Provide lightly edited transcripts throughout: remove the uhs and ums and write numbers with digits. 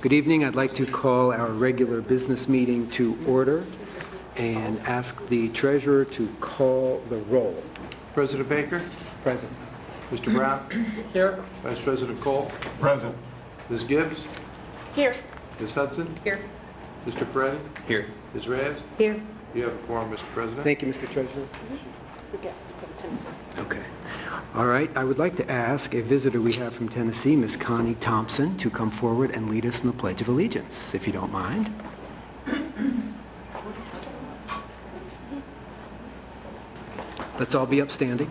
Good evening. I'd like to call our regular business meeting to order and ask the treasurer to call the roll. President Baker, Present. Mr. Brown, Here. Vice President Cole, Present. Ms. Gibbs, Here. Ms. Hudson, Here. Mr. Peretti, Here. Ms. Reyes. Here. You have a quorum, Mr. President. Thank you, Mr. Treasurer. Okay. All right. I would like to ask a visitor we have from Tennessee, Ms. Connie Thompson, to come forward and lead us in the Pledge of Allegiance, if you don't mind. Let's all be upstanding.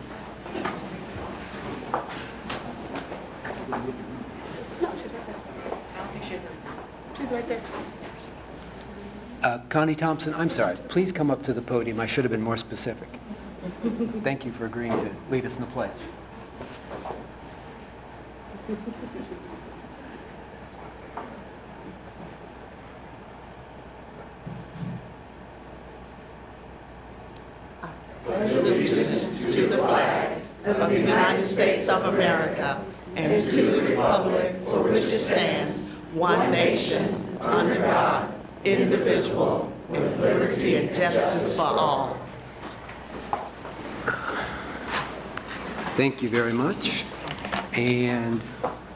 She's right there. Connie Thompson, I'm sorry. Please come up to the podium. I should have been more specific. Thank you for agreeing to lead us in the pledge. To the flag of the United States of America and to the republic for which it stands, one nation, under God, indivisible, with liberty and justice for all. Thank you very much. And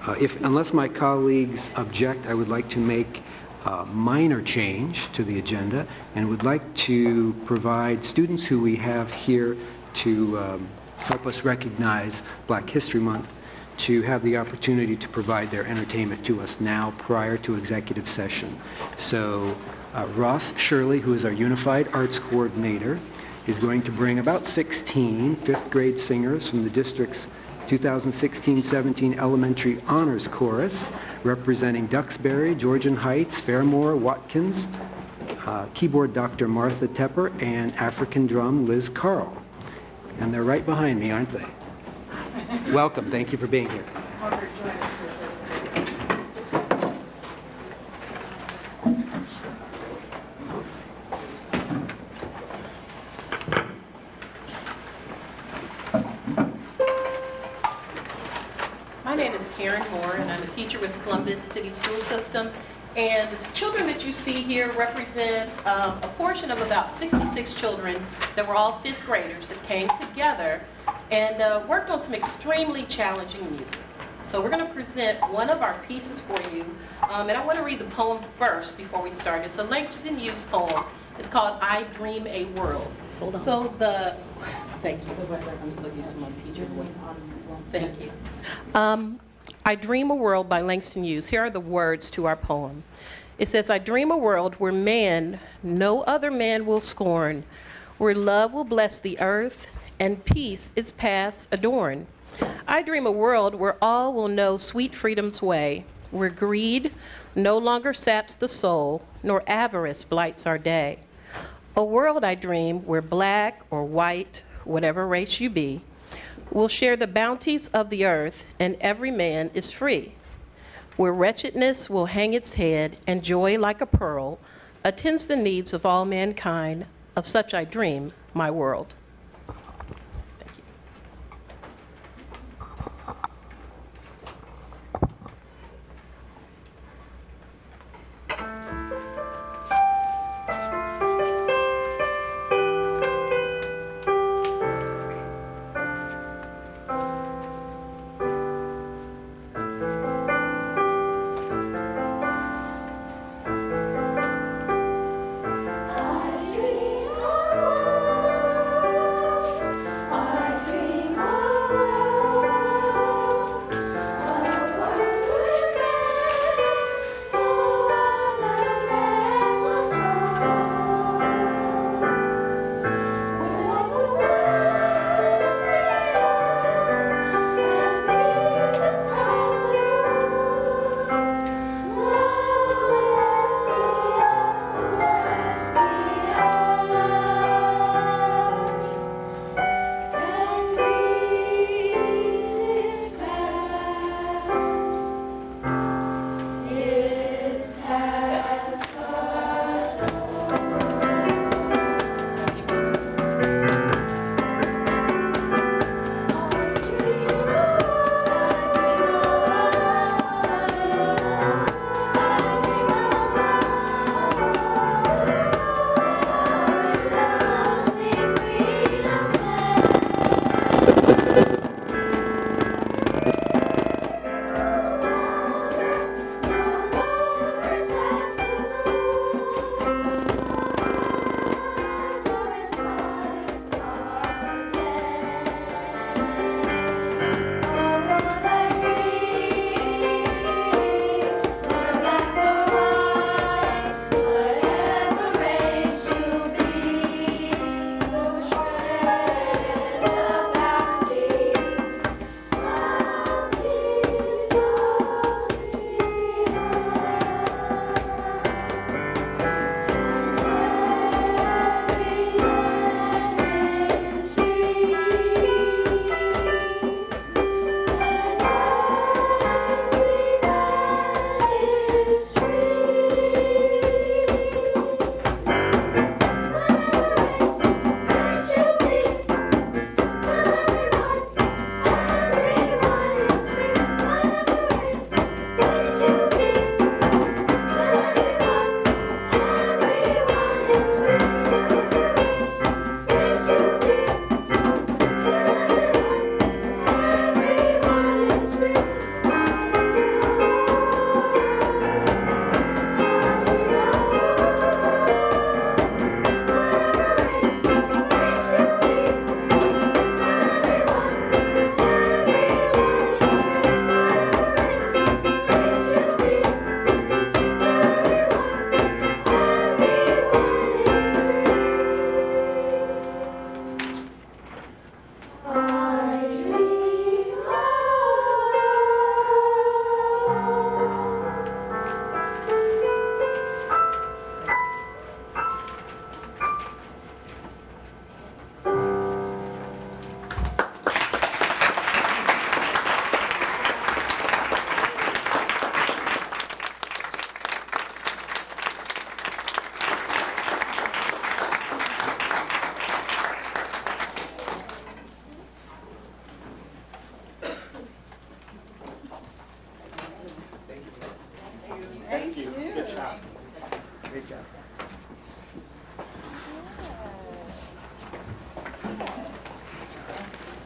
unless my colleagues object, I would like to make a minor change to the agenda and would like to provide students who we have here to help us recognize Black History Month to have the opportunity to provide their entertainment to us now prior to executive session. So Ross Shirley, who is our Unified Arts Coordinator, is going to bring about 16 fifth grade singers from the district's 2016-17 Elementary Honors Chorus, representing Duxbury, Georgian Heights, Fairmore, Watkins, keyboard Dr. Martha Tepper, and African drum Liz Carl. And they're right behind me, aren't they? Welcome. Thank you for being here. My name is Karen Moore, and I'm a teacher with Columbus City School System. And the children that you see here represent a portion of about 66 children that were all fifth graders that came together and worked on some extremely challenging music. So we're going to present one of our pieces for you, and I want to read the poem first before we start. It's a Langston Hughes poem. It's called I Dream a World. Hold on. So thank you. I'm still used to my teacher voice. Thank you. I Dream a World by Langston Hughes. Here are the words to our poem. It says, I dream a world where man no other man will scorn, where love will bless the earth and peace its paths adorn. I dream a world where all will know sweet freedom's way, where greed no longer saps the soul, nor avarice blights our day. A world, I dream, where black or white, whatever race you be, will share the bounties of the earth, and every man is free. Where wretchedness will hang its head, and joy like a pearl attends the needs of all mankind. Of such I dream my world. Thank you. I dream a world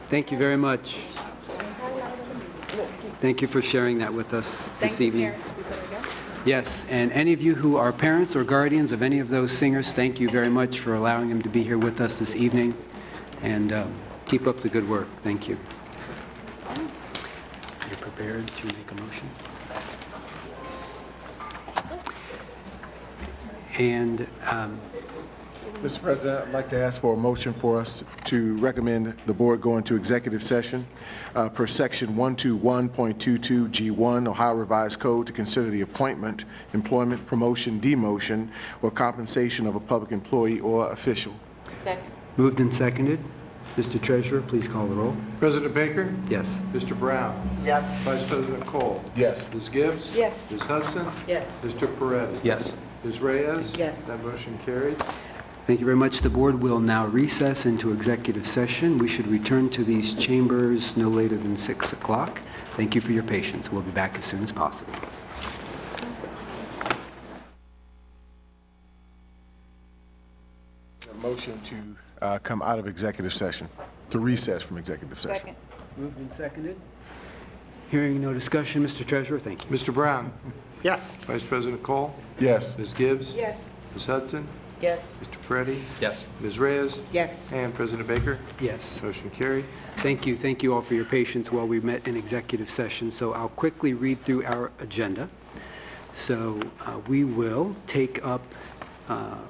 Thank you very much. Thank you for sharing that with us this evening. Yes, and any of you who are parents or guardians of any of those singers, thank you very much for allowing them to be here with us this evening, and keep up the good work. Thank you. You're prepared to make a motion? And Mr. President, I'd like to ask for a motion for us to recommend the board go into executive session per section 121.22G1 Ohio Revised Code to consider the appointment, employment, promotion, demotion, or compensation of a public employee or official. Second. moved and seconded. Mr. Treasurer, please call the roll. President Baker? Yes. Mr. Brown? Yes. Vice President Cole? Yes. Ms. Gibbs? Yes. Ms. Hudson? Yes. Mr. Peretti? Yes. Ms. Reyes? Yes. That motion carried. Thank you very much. The board will now recess into executive session. We should return to these chambers no later than 6 o'clock. Thank you for your patience. We'll be back as soon as possible. A motion to come out of executive session, to recess from executive session. Second. Moved and seconded. Hearing no discussion, Mr. Treasurer, thank you. Mr. Brown? Yes. Vice President Cole? Yes. Ms. Gibbs? Yes. Ms. Hudson? Yes. Mr. Peretti? Yes. Ms. Reyes? Yes. And President Baker? Yes. Motion carried. Thank you. Thank you all for your patience while we met in executive session. So I'll quickly read through our agenda. So we will take up,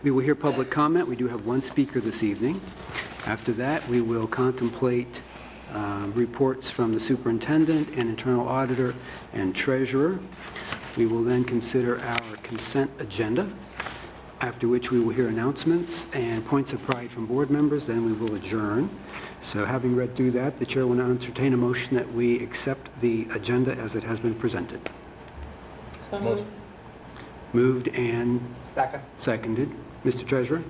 we will hear public comment. We do have one speaker this evening. After that, we will contemplate reports from the superintendent and internal auditor and treasurer. We will then consider our consent agenda, after which we will hear announcements and points of pride from board members. Then we will adjourn. So having read through that, the chair will now entertain a motion that we accept the agenda as it has been presented. So moved. Moved and Second. seconded. Mr. Treasurer?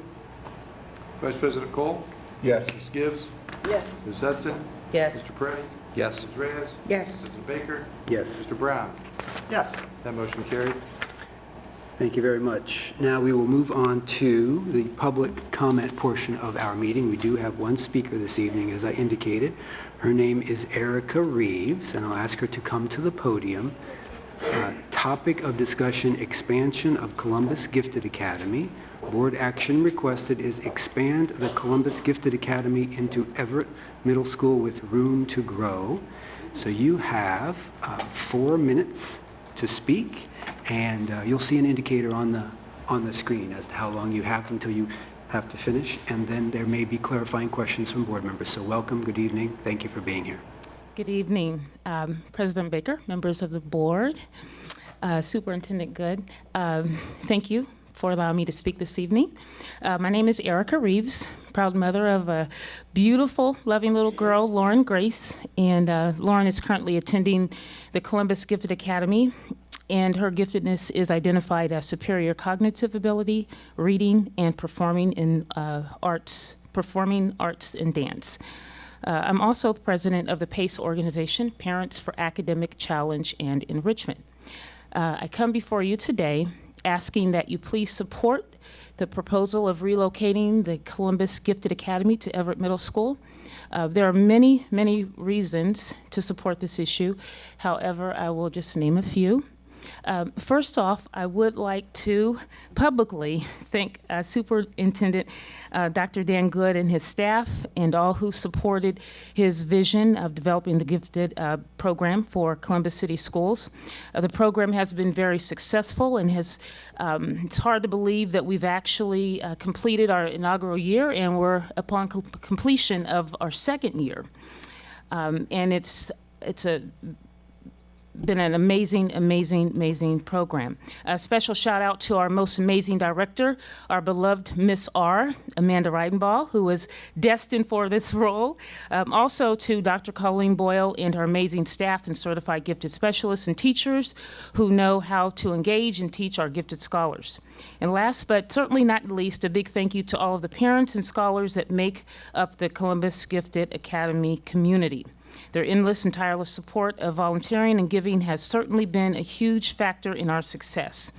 Vice President Cole? Yes. Ms. Gibbs? Yes. Ms. Hudson? Yes. Mr. Peretti? Yes. Ms. Reyes? Yes. President Baker? Yes. Mr. Brown? Yes. That motion carried. Thank you very much. Now we will move on to the public comment portion of our meeting. We do have one speaker this evening, as I indicated. Her name is Erica Reeves, and I'll ask her to come to the podium. Topic of discussion, expansion of Columbus Gifted Academy. Board action requested is expand the Columbus Gifted Academy into Everett Middle School with room to grow. So you have 4 minutes to speak, and you'll see an indicator on the screen as to how long you have until you have to finish, and then there may be clarifying questions from board members. So welcome, good evening, thank you for being here. Good evening, President Baker, members of the board, Superintendent Good. Thank you for allowing me to speak this evening. My name is Erica Reeves, proud mother of a beautiful, loving little girl, Lauren Grace, and Lauren is currently attending the Columbus Gifted Academy, and her giftedness is identified as superior cognitive ability, reading, and performing arts and dance. I'm also the president of the PACE organization, Parents for Academic Challenge and Enrichment. I come before you today asking that you please support the proposal of relocating the Columbus Gifted Academy to Everett Middle School. There are many, many reasons to support this issue. However, I will just name a few. First off, I would like to publicly thank Superintendent Dr. Dan Good and his staff and all who supported his vision of developing the gifted program for Columbus City Schools. The program has been very successful and it's hard to believe that we've actually completed our inaugural year and we're upon completion of our second year. And it's been an amazing program. A special shout out to our most amazing director, our beloved Miss R, Amanda Reidenbaugh, who was destined for this role. Also to Dr. Colleen Boyle and her amazing staff and certified gifted specialists and teachers who know how to engage and teach our gifted scholars. And last but certainly not least, a big thank you to all of the parents and scholars that make up the Columbus Gifted Academy community. Their endless and tireless support of volunteering and giving has certainly been a huge factor in our success.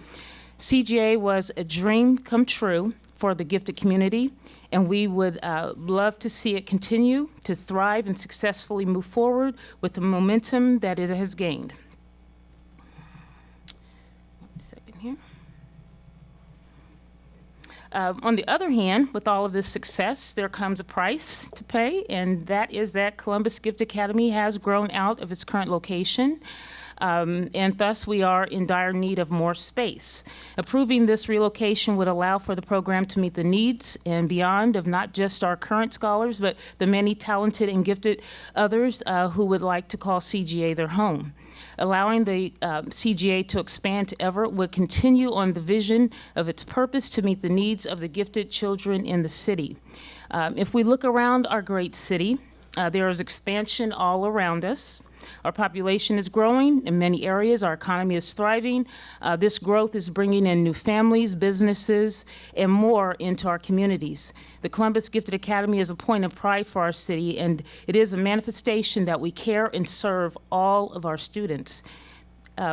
CGA was a dream come true for the gifted community, and we would love to see it continue to thrive and successfully move forward with the momentum that it has gained. One second here. On the other hand, with all of this success, there comes a price to pay, and that is that Columbus Gift Academy has grown out of its current location. And thus we are in dire need of more space. Approving this relocation would allow for the program to meet the needs and beyond of not just our current scholars, but the many talented and gifted others who would like to call CGA their home. Allowing the CGA to expand to Everett would continue on the vision of its purpose to meet the needs of the gifted children in the city. If we look around our great city, there is expansion all around us. Our population is growing in many areas. Our economy is thriving. This growth is bringing in new families, businesses, and more into our communities. The Columbus Gifted Academy is a point of pride for our city, and it is a manifestation that we care and serve all of our students.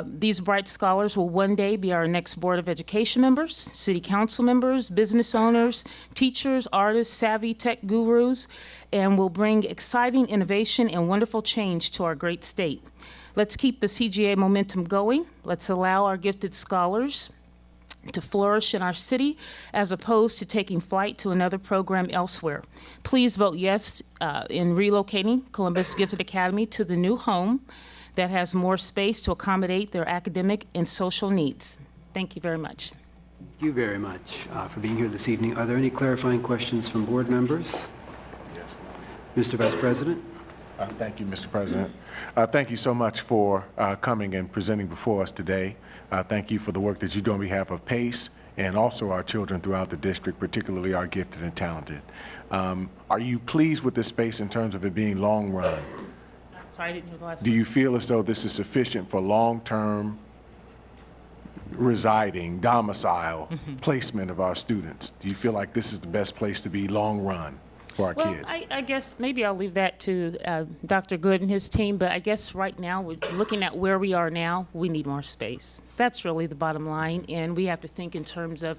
These bright scholars will one day be our next Board of Education members, City Council members, business owners, teachers, artists, savvy tech gurus, and will bring exciting innovation and wonderful change to our great state. Let's keep the CGA momentum going. Let's allow our gifted scholars to flourish in our city as opposed to taking flight to another program elsewhere. Please vote yes in relocating Columbus Gifted Academy to the new home that has more space to accommodate their academic and social needs. Thank you very much. Thank you very much for being here this evening. Are there any clarifying questions from board members? Yes. Mr. Vice President? Thank you, Mr. President. Thank you so much for coming and presenting before us today. Thank you for the work that you do on behalf of PACE and also our children throughout the district, particularly our gifted and talented. Are you pleased with this space in terms of it being long run? Sorry, I didn't hear the last Do you feel as though this is sufficient for long-term residing, domicile placement of our students? Do you feel like this is the best place to be long run for our Well, kids? I guess maybe I'll leave that to Dr. Good and his team, but I guess right now, we're looking at where we are now, we need more space. That's really the bottom line, and we have to think in terms of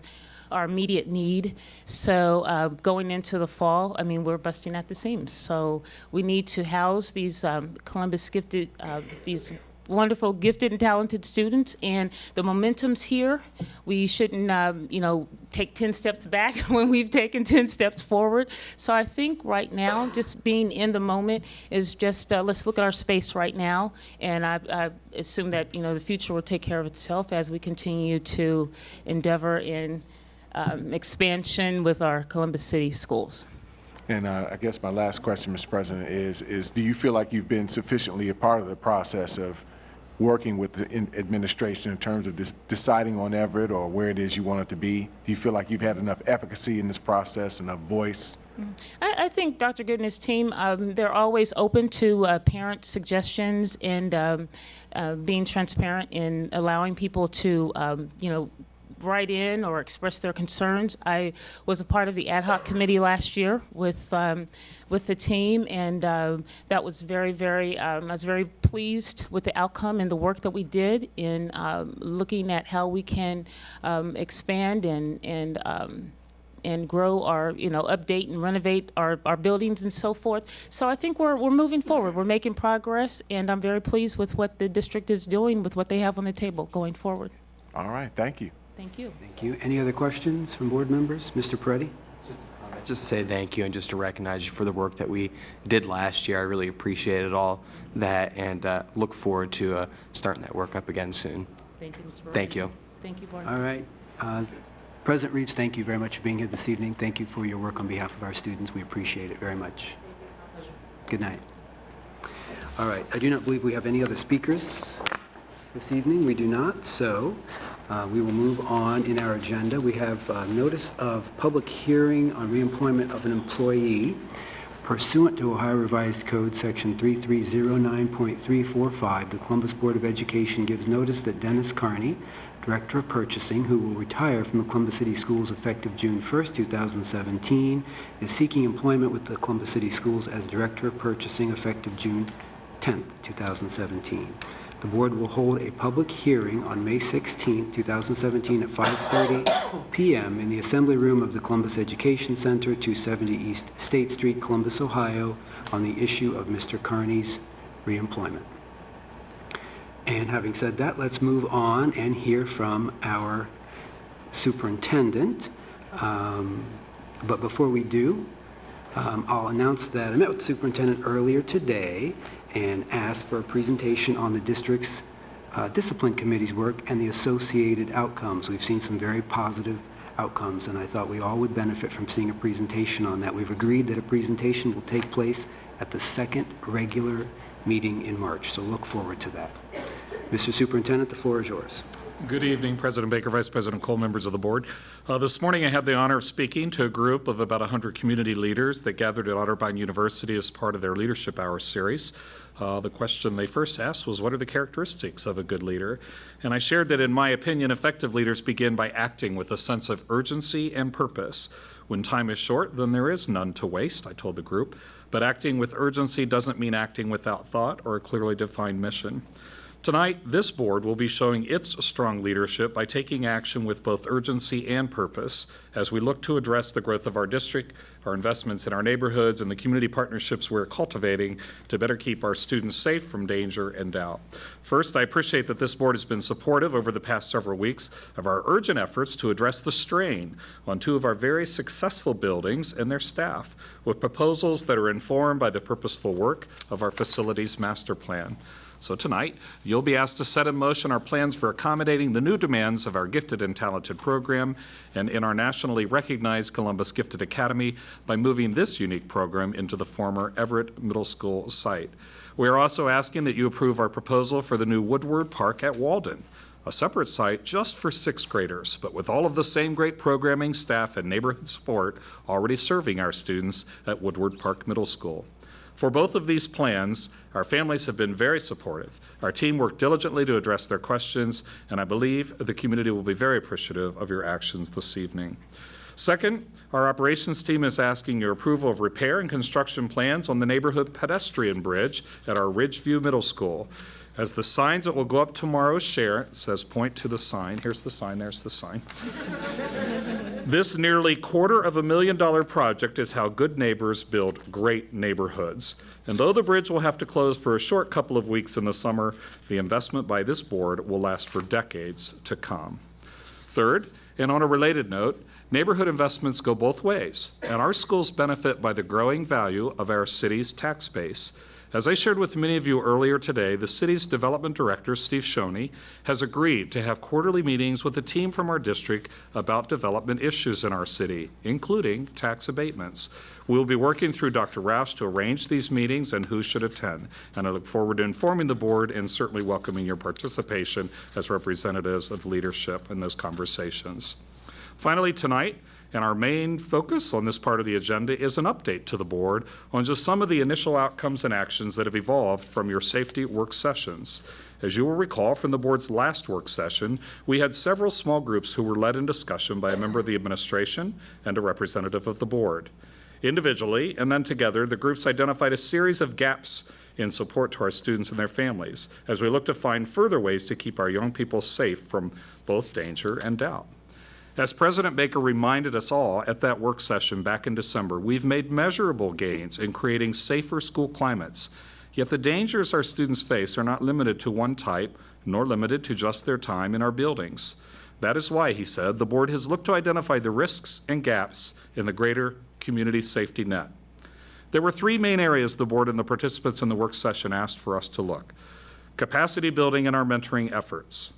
our immediate need. So going into the fall, I mean, we're busting at the seams. So we need to house these Columbus gifted, these wonderful gifted and talented students, and the momentum's here. We shouldn't, take 10 steps back when we've taken 10 steps forward. So I think right now, just being in the moment is just, let's look at our space right now, and I assume that, the future will take care of itself as we continue to endeavor in expansion with our Columbus City schools. And I guess my last question, Mr. President, is do you feel like you've been sufficiently a part of the process of working with the administration in terms of deciding on Everett or where it is you want it to be? Do you feel like you've had enough efficacy in this process, enough voice? I think Dr. Good and his team, they're always open to parent suggestions and being transparent in allowing people to, write in or express their concerns. I was a part of the ad hoc committee last year with the team, and that was very, very, I was very pleased with the outcome and the work that we did in looking at how we can expand and grow our, update and renovate our buildings and so forth. So I think we're moving forward. We're making progress, and I'm very pleased with what the district is doing with what they have on the table going forward. All right, thank you. Thank you. Thank you. Any other questions from board members? Mr. Peretti? Just to say thank you and just to recognize you for the work that we did last year. I really appreciated all that and look forward to starting that work up again soon. Thank you, Mr. Burke. Thank you. Thank you, Board. All right. President Reeves, thank you very much for being here this evening. Thank you for your work on behalf of our students. We appreciate it very much. Good night. All right. I do not believe we have any other speakers this evening. We do not. So we will move on in our agenda. We have notice of public hearing on reemployment of an employee pursuant to Ohio Revised Code Section 3309.345. The Columbus Board of Education gives notice that Dennis Carney, Director of Purchasing, who will retire from the Columbus City Schools effective June 1st, 2017, is seeking employment with the Columbus City Schools as Director of Purchasing effective June 10th, 2017. The board will hold a public hearing on May 16, 2017 at 5:30 p.m. in the Assembly Room of the Columbus Education Center, 270 East State Street, Columbus, Ohio, on the issue of Mr. Carney's reemployment. And having said that, let's move on and hear from our superintendent. But before we do, I'll announce that I met with the superintendent earlier today and asked for a presentation on the district's discipline committee's work and the associated outcomes. We've seen some very positive outcomes, and I thought we all would benefit from seeing a presentation on that. We've agreed that a presentation will take place at the second regular meeting in March, so look forward to that. Mr. Superintendent, the floor is yours. Good evening, President Baker, Vice President Cole, members of the board. This morning I had the honor of speaking to a group of about 100 community leaders that gathered at Otterbein University as part of their Leadership Hour series. The question they first asked was, what are the characteristics of a good leader? And I shared that, in my opinion, effective leaders begin by acting with a sense of urgency and purpose. When time is short, then there is none to waste, I told the group. But acting with urgency doesn't mean acting without thought or a clearly defined mission. Tonight, this board will be showing its strong leadership by taking action with both urgency and purpose as we look to address the growth of our district, our investments in our neighborhoods, and the community partnerships we're cultivating to better keep our students safe from danger and doubt. First, I appreciate that this board has been supportive over the past several weeks of our urgent efforts to address the strain on two of our very successful buildings and their staff, with proposals that are informed by the purposeful work of our facilities master plan. So tonight, you'll be asked to set in motion our plans for accommodating the new demands of our Gifted and Talented program and in our nationally recognized Columbus Gifted Academy by moving this unique program into the former Everett Middle School site. We are also asking that you approve our proposal for the new Woodward Park at Walden, a separate site just for sixth graders, but with all of the same great programming, staff, and neighborhood support already serving our students at Woodward Park Middle School. For both of these plans, our families have been very supportive. Our team worked diligently to address their questions, and I believe the community will be very appreciative of your actions this evening. Second, our operations team is asking your approval of repair and construction plans on the neighborhood pedestrian bridge at our Ridgeview Middle School. As the signs that will go up tomorrow share, it says point to the sign. Here's the sign, there's the sign. This nearly $250,000 project is how good neighbors build great neighborhoods. And though the bridge will have to close for a short couple of weeks in the summer, the investment by this board will last for decades to come. Third, and on a related note, neighborhood investments go both ways, and our schools benefit by the growing value of our city's tax base. As I shared with many of you earlier today, the city's development director, Steve Shoney, has agreed to have quarterly meetings with a team from our district about development issues in our city, including tax abatements. We'll be working through Dr. Roush to arrange these meetings and who should attend, and I look forward to informing the board and certainly welcoming your participation as representatives of leadership in those conversations. Finally, tonight, and our main focus on this part of the agenda is an update to the board on just some of the initial outcomes and actions that have evolved from your safety work sessions. As you will recall from the board's last work session, we had several small groups who were led in discussion by a member of the administration and a representative of the board. Individually and then together, the groups identified a series of gaps in support to our students and their families as we look to find further ways to keep our young people safe from both danger and doubt. As President Baker reminded us all at that work session back in December, we've made measurable gains in creating safer school climates. Yet the dangers our students face are not limited to one type, nor limited to just their time in our buildings. That is why, he said, the board has looked to identify the risks and gaps in the greater community safety net. There were three main areas the board and the participants in the work session asked for us to look: capacity building in our mentoring efforts,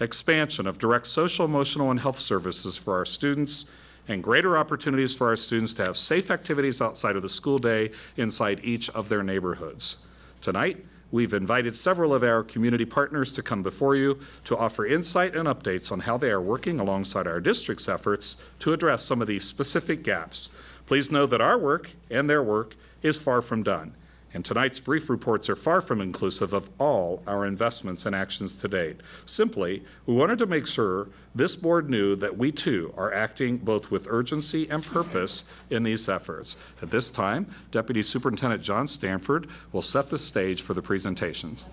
expansion of direct social, emotional, and health services for our students, and greater opportunities for our students to have safe activities outside of the school day inside each of their neighborhoods. Tonight, we've invited several of our community partners to come before you to offer insight and updates on how they are working alongside our district's efforts to address some of these specific gaps. Please know that our work and their work is far from done. And tonight's brief reports are far from inclusive of all our investments and actions to date. Simply, we wanted to make sure this board knew that we too are acting both with urgency and purpose in these efforts. At this time, Deputy Superintendent John Stanford will set the stage for the presentations.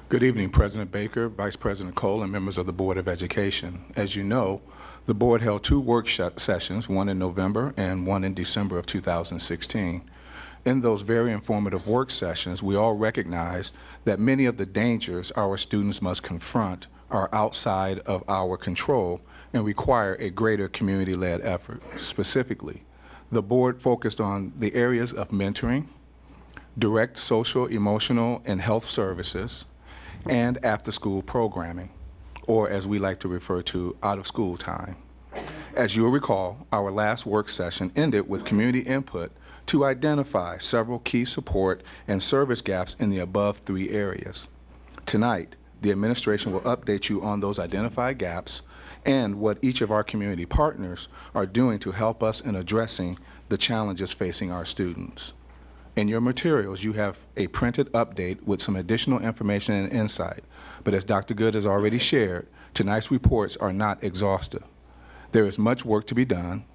Good evening, President Baker, Vice President Cole, and members of the Board of Education. As you know, the board held 2 work sessions, one in November and one in December of 2016. In those very informative work sessions, we all recognized that many of the dangers our students must confront are outside of our control and require a greater community-led effort. Specifically, the board focused on the areas of mentoring, direct social, emotional, and health services, and after-school programming, or as we like to refer to, out-of-school time. As you'll recall, our last work session ended with community input to identify several key support and service gaps in the above 3 areas. Tonight, the administration will update you on those identified gaps and what each of our community partners are doing to help us in addressing the challenges facing our students. In your materials, you have a printed update with some additional information and insight, but as Dr. Good has already shared, tonight's reports are not exhaustive. There is much work to be done,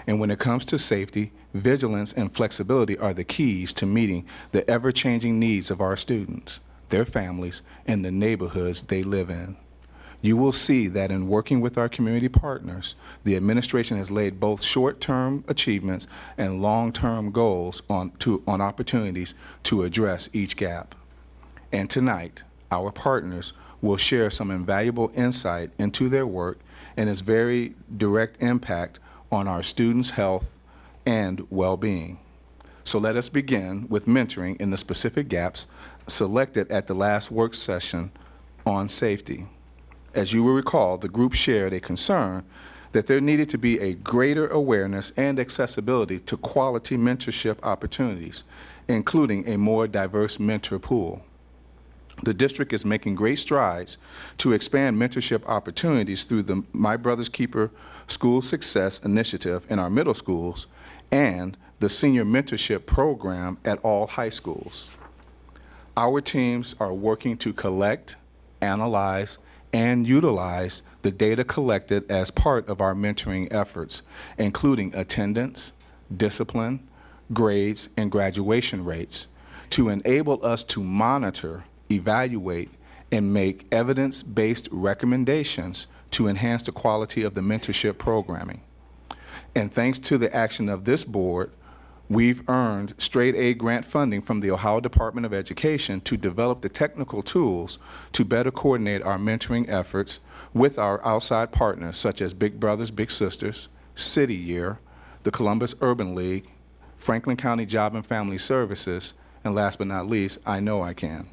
and when it comes to safety, vigilance and flexibility are the keys to meeting the ever-changing needs of our students, their families, and the neighborhoods they live in. You will see that in working with our community partners, the administration has laid both short-term achievements and long-term goals on opportunities to address each gap. And tonight, our partners will share some invaluable insight into their work and its very direct impact on our students' health and well-being. So let us begin with mentoring in the specific gaps selected at the last work session on safety. As you will recall, the group shared a concern that there needed to be a greater awareness and accessibility to quality mentorship opportunities, including a more diverse mentor pool. The district is making great strides to expand mentorship opportunities through the My Brother's Keeper School Success Initiative in our middle schools and the Senior Mentorship Program at all high schools. Our teams are working to collect, analyze, and utilize the data collected as part of our mentoring efforts, including attendance, discipline, grades, and graduation rates, to enable us to monitor, evaluate, and make evidence-based recommendations to enhance the quality of the mentorship programming. And thanks to the action of this board, we've earned straight A grant funding from the Ohio Department of Education to develop the technical tools to better coordinate our mentoring efforts with our outside partners such as Big Brothers Big Sisters, City Year, the Columbus Urban League, Franklin County Job and Family Services, and last but not least, I Know I Can.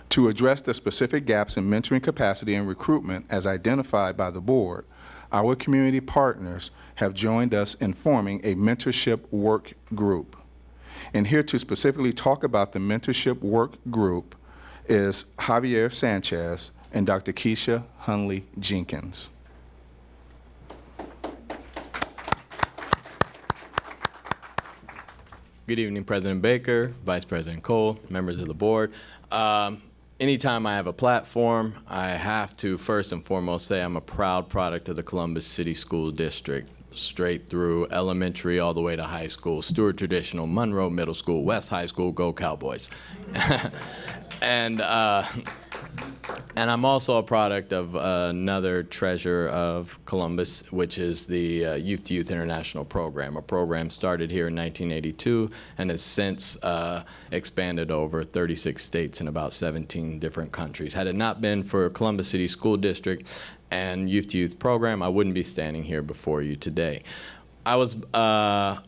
To address the specific gaps in mentoring capacity and recruitment as identified by the board, our community partners have joined us in forming a mentorship work group. And here to specifically talk about the mentorship work group is Javier Sanchez and Dr. Keisha Hunley Jenkins. Good evening, President Baker, Vice President Cole, members of the board. Anytime I have a platform, I have to first and foremost say I'm a proud product of the Columbus City School District, straight through elementary all the way to high school, Stewart Traditional, Monroe Middle School, West High School, go Cowboys. And I'm also a product of another treasure of Columbus, which is the Youth to Youth International Program, a program started here in 1982 and has since expanded over 36 states in about 17 different countries. Had it not been for Columbus City School District and Youth to Youth Program, I wouldn't be standing here before you today. I was a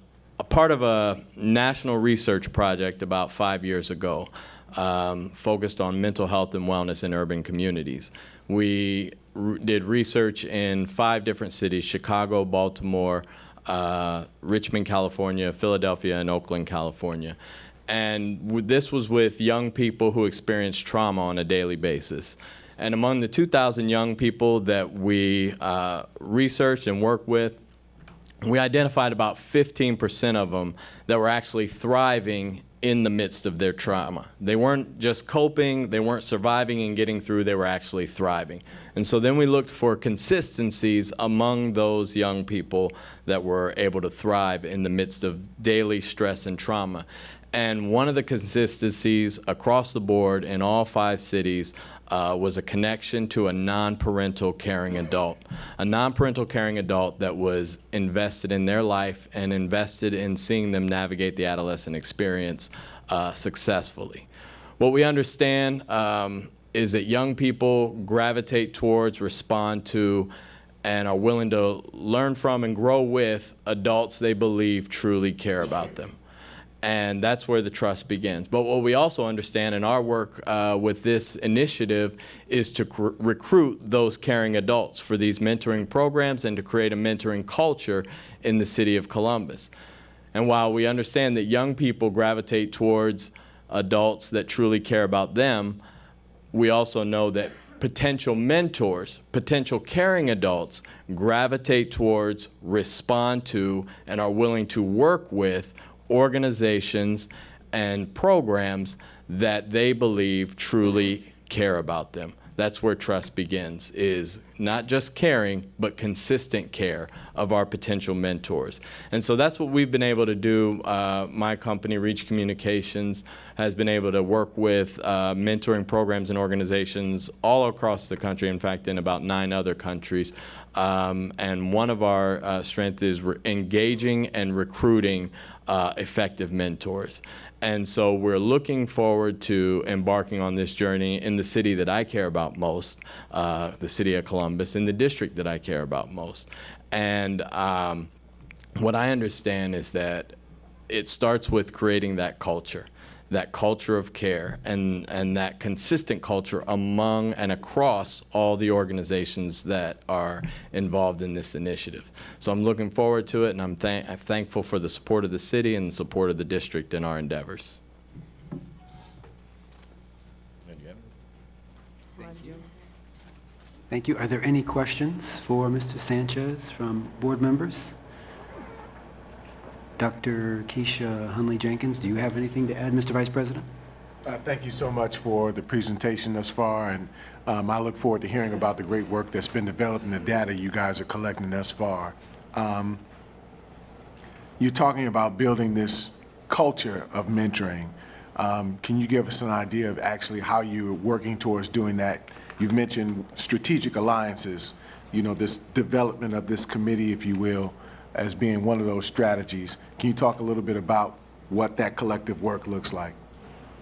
part of a national research project about 5 years ago. Focused on mental health and wellness in urban communities. We did research in 5 different cities: Chicago, Baltimore, Richmond, California, Philadelphia, and Oakland, California. And this was with young people who experienced trauma on a daily basis. And among the 2,000 young people that we researched and worked with, we identified about 15% of them that were actually thriving in the midst of their trauma. They weren't just coping, they weren't surviving and getting through, they were actually thriving. And so then we looked for consistencies among those young people that were able to thrive in the midst of daily stress and trauma. And one of the consistencies across the board in all 5 cities was a connection to a non-parental caring adult. A non-parental caring adult that was invested in their life and invested in seeing them navigate the adolescent experience successfully. What we understand is that young people gravitate towards, respond to, and are willing to learn from and grow with adults they believe truly care about them. And that's where the trust begins. But what we also understand in our work with this initiative is to recruit those caring adults for these mentoring programs and to create a mentoring culture in the city of Columbus. And while we understand that young people gravitate towards adults that truly care about them, we also know that potential mentors, potential caring adults gravitate towards, respond to, and are willing to work with organizations and programs that they believe truly care about them. That's where trust begins, is not just caring, but consistent care of our potential mentors. And so that's what we've been able to do. My company, Reach Communications, has been able to work with mentoring programs and organizations all across the country, in fact, in about 9 other countries. And one of our strengths is engaging and recruiting effective mentors. And so we're looking forward to embarking on this journey in the city that I care about most, the city of Columbus, in the district that I care about most. And what I understand is that it starts with creating that culture of care, and that consistent culture among and across all the organizations that are involved in this initiative. So I'm looking forward to it, and I'm thankful for the support of the city and the support of the district in our endeavors. Thank you. Are there any questions for Mr. Sanchez from board members? Dr. Keisha Hunley-Jenkins, do you have anything to add, Mr. Vice President? Thank you so much for the presentation thus far, and I look forward to hearing about the great work that's been developed and the data you guys are collecting thus far. You're talking about building this culture of mentoring. Can you give us an idea of actually how you're working towards doing that? You've mentioned strategic alliances, you know, this development of this committee, if you will, as being one of those strategies. Can you talk a little bit about what that collective work looks like?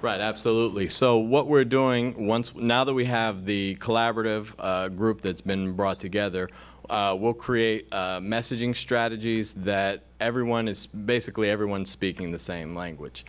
Right, absolutely. So what we're doing, now that we have the collaborative group that's been brought together, we'll create messaging strategies that everyone's speaking the same language.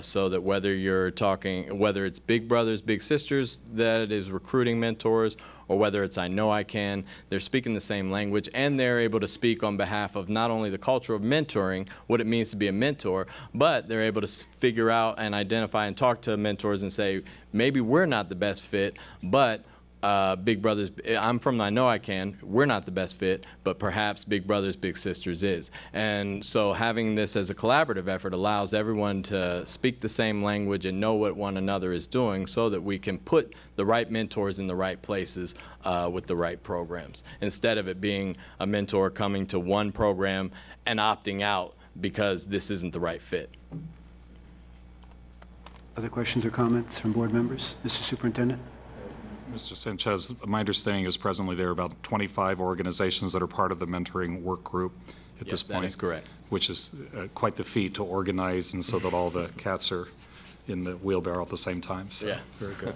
So that whether it's Big Brothers, Big Sisters that is recruiting mentors, or whether it's I Know I Can, they're speaking the same language, and they're able to speak on behalf of not only the culture of mentoring, what it means to be a mentor, but they're able to figure out and identify and talk to mentors and say, maybe we're not the best fit, but Big Brothers, I'm from I Know I Can, we're not the best fit, but perhaps Big Brothers, Big Sisters is. And so having this as a collaborative effort allows everyone to speak the same language and know what one another is doing, so that we can put the right mentors in the right places with the right programs, instead of it being a mentor coming to one program and opting out because this isn't the right fit. Other questions or comments from board members? Mr. Superintendent? Mr. Sanchez, my understanding is presently there are about 25 organizations that are part of the mentoring work group at this point. That is correct. Which is quite the feat to organize, and so that all the cats are in the wheelbarrow at the same time. So, yeah. Very good.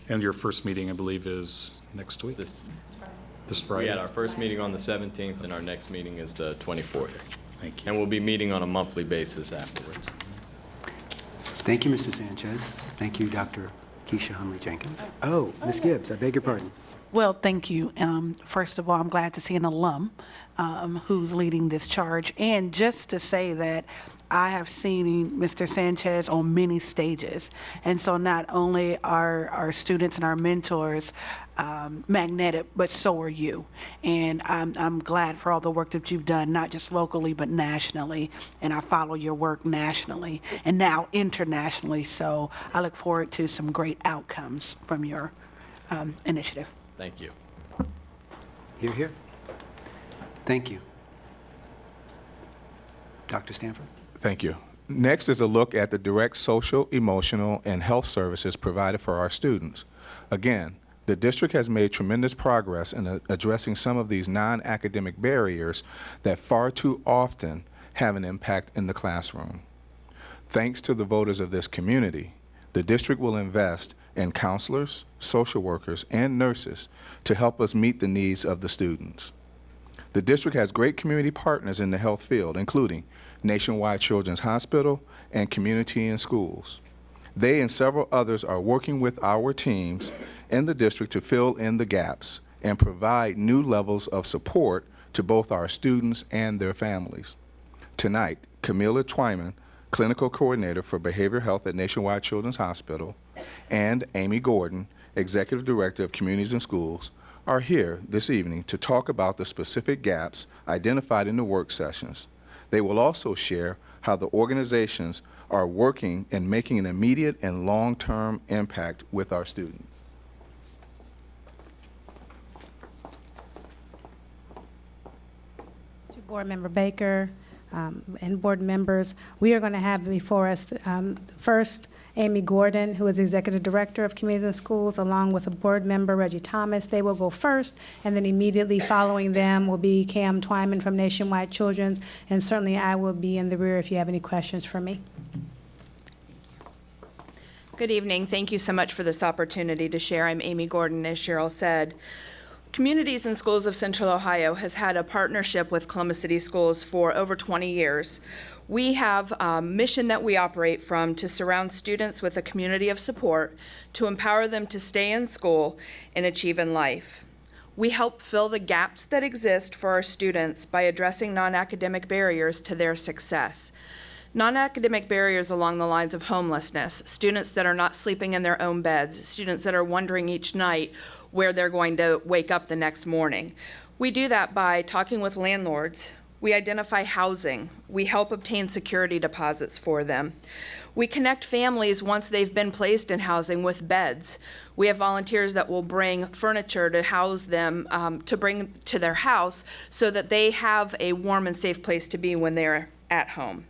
And your first meeting, I believe, is next week? This Friday? We had our first meeting on the 17th, and our next meeting is the 24th. Thank you. And we'll be meeting on a monthly basis afterwards. Thank you, Mr. Sanchez. Thank you, Dr. Keisha Hunley-Jenkins. Oh, Ms. Gibbs, I beg your pardon. Well, thank you. First of all, I'm glad to see an alum who's leading this charge. And just to say that I have seen Mr. Sanchez on many stages. And so not only are our students and our mentors magnetic, but so are you. And I'm glad for all the work that you've done, not just locally, but nationally. And I follow your work nationally and now internationally. So I look forward to some great outcomes from your initiative. Thank you. Hear, hear. Thank you. Dr. Stanford? Thank you. Next is a look at the direct social, emotional, and health services provided for our students. Again, the district has made tremendous progress in addressing some of these non-academic barriers that far too often have an impact in the classroom. Thanks to the voters of this community, the district will invest in counselors, social workers, and nurses to help us meet the needs of the students. The district has great community partners in the health field, including Nationwide Children's Hospital and Community in Schools. They and several others are working with our teams in the district to fill in the gaps and provide new levels of support to both our students and their families. Tonight, Camila Twyman, Clinical Coordinator for Behavioral Health at Nationwide Children's Hospital, and Amy Gordon, Executive Director of Communities and Schools, are here this evening to talk about the specific gaps identified in the work sessions. They will also share how the organizations are working and making an immediate and long-term impact with our students. To Board Member Baker and board members, we are going to have before us first Amy Gordon, who is Executive Director of Communities and Schools, along with a board member, Reggie Thomas. They will go first, and then immediately following them will be Cam Twyman from Nationwide Children's, and certainly I will be in the rear if you have any questions for me. Good evening. Thank you so much for this opportunity to share. I'm Amy Gordon, as Cheryl said. Communities and Schools of Central Ohio has had a partnership with Columbus City Schools for over 20 years. We have a mission that we operate from to surround students with a community of support to empower them to stay in school and achieve in life. We help fill the gaps that exist for our students by addressing non-academic barriers to their success. Non-academic barriers along the lines of homelessness, students that are not sleeping in their own beds, students that are wondering each night where they're going to wake up the next morning. We do that by talking with landlords. We identify housing. We help obtain security deposits for them. We connect families once they've been placed in housing with beds. We have volunteers that will bring furniture to house them, to bring to their house so that they have a warm and safe place to be when they're at home.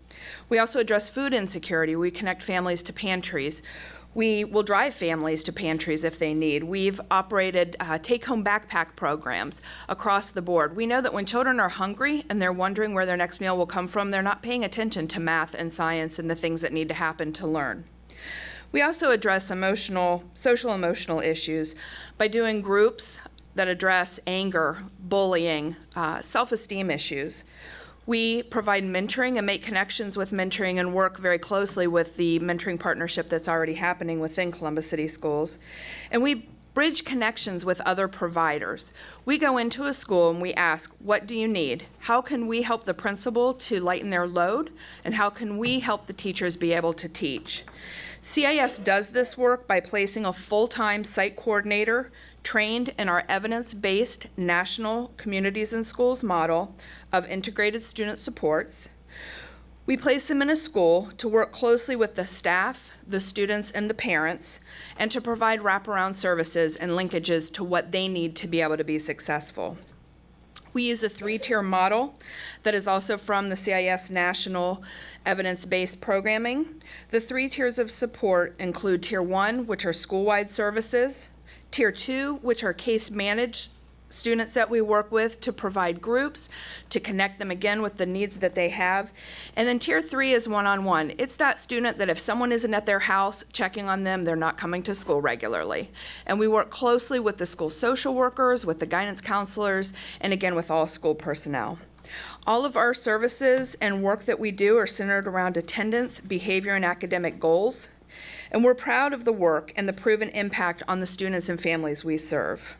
We also address food insecurity. We connect families to pantries. We will drive families to pantries if they need. We've operated take-home backpack programs across the board. We know that when children are hungry and they're wondering where their next meal will come from, they're not paying attention to math and science and the things that need to happen to learn. We also address social emotional issues by doing groups that address anger, bullying, self-esteem issues. We provide mentoring and make connections with mentoring and work very closely with the mentoring partnership that's already happening within Columbus City Schools. And we bridge connections with other providers. We go into a school and we ask, what do you need? How can we help the principal to lighten their load? And how can we help the teachers be able to teach? CIS does this work by placing a full-time site coordinator trained in our evidence-based national communities and schools model of integrated student supports. We place them in a school to work closely with the staff, the students, and the parents, and to provide wraparound services and linkages to what they need to be able to be successful. We use a 3-tier model that is also from the CIS National Evidence-Based Programming. The 3 tiers of support include Tier 1, which are school-wide services, Tier 2, which are case-managed students that we work with to provide groups, to connect them again with the needs that they have. And then Tier 3 is one-on-one. It's that student that if someone isn't at their house checking on them, they're not coming to school regularly. And we work closely with the school social workers, with the guidance counselors, and again with all school personnel. All of our services and work that we do are centered around attendance, behavior, and academic goals. And we're proud of the work and the proven impact on the students and families we serve.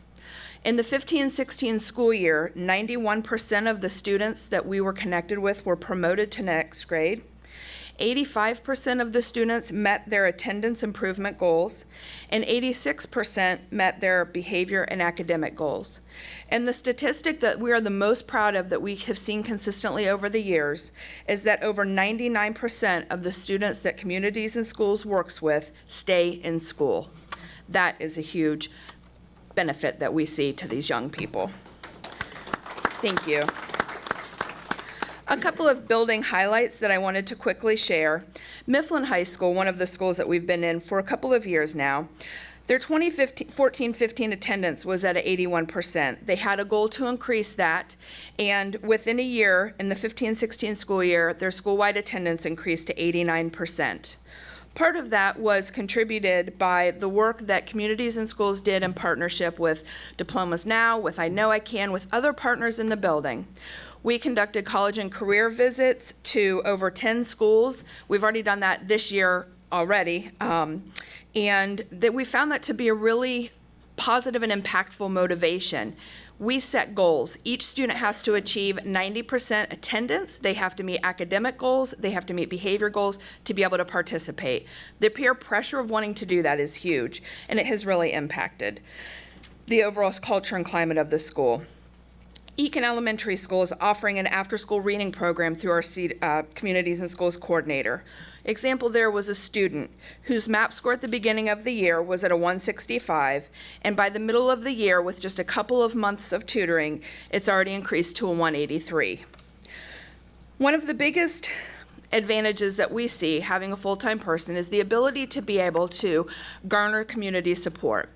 In the 15-16 school year, 91% of the students that we were connected with were promoted to next grade. 85% of the students met their attendance improvement goals, and 86% met their behavior and academic goals. And the statistic that we are the most proud of that we have seen consistently over the years is that over 99% of the students that Communities and Schools works with stay in school. That is a huge benefit that we see to these young people. Thank you. A couple of building highlights that I wanted to quickly share. Mifflin High School, one of the schools that we've been in for a couple of years now, their 2014-15 attendance was at 81%. They had a goal to increase that, and within a year, in the 15-16 school year, their school-wide attendance increased to 89%. Part of that was contributed by the work that Communities in Schools did in partnership with Diplomas Now, with I Know I Can, with other partners in the building. We conducted college and career visits to over 10 schools. We've already done that this year already, and that we found that to be a really positive and impactful motivation. We set goals. Each student has to achieve 90% attendance. They have to meet academic goals. They have to meet behavior goals to be able to participate. The peer pressure of wanting to do that is huge, and it has really impacted the overall culture and climate of the school. Eakin Elementary School is offering an after-school reading program through our Communities in Schools coordinator. Example there was a student whose MAP score at the beginning of the year was at a 165, and by the middle of the year, with just a couple of months of tutoring, it's already increased to a 183. One of the biggest advantages that we see having a full-time person is the ability to be able to garner community support.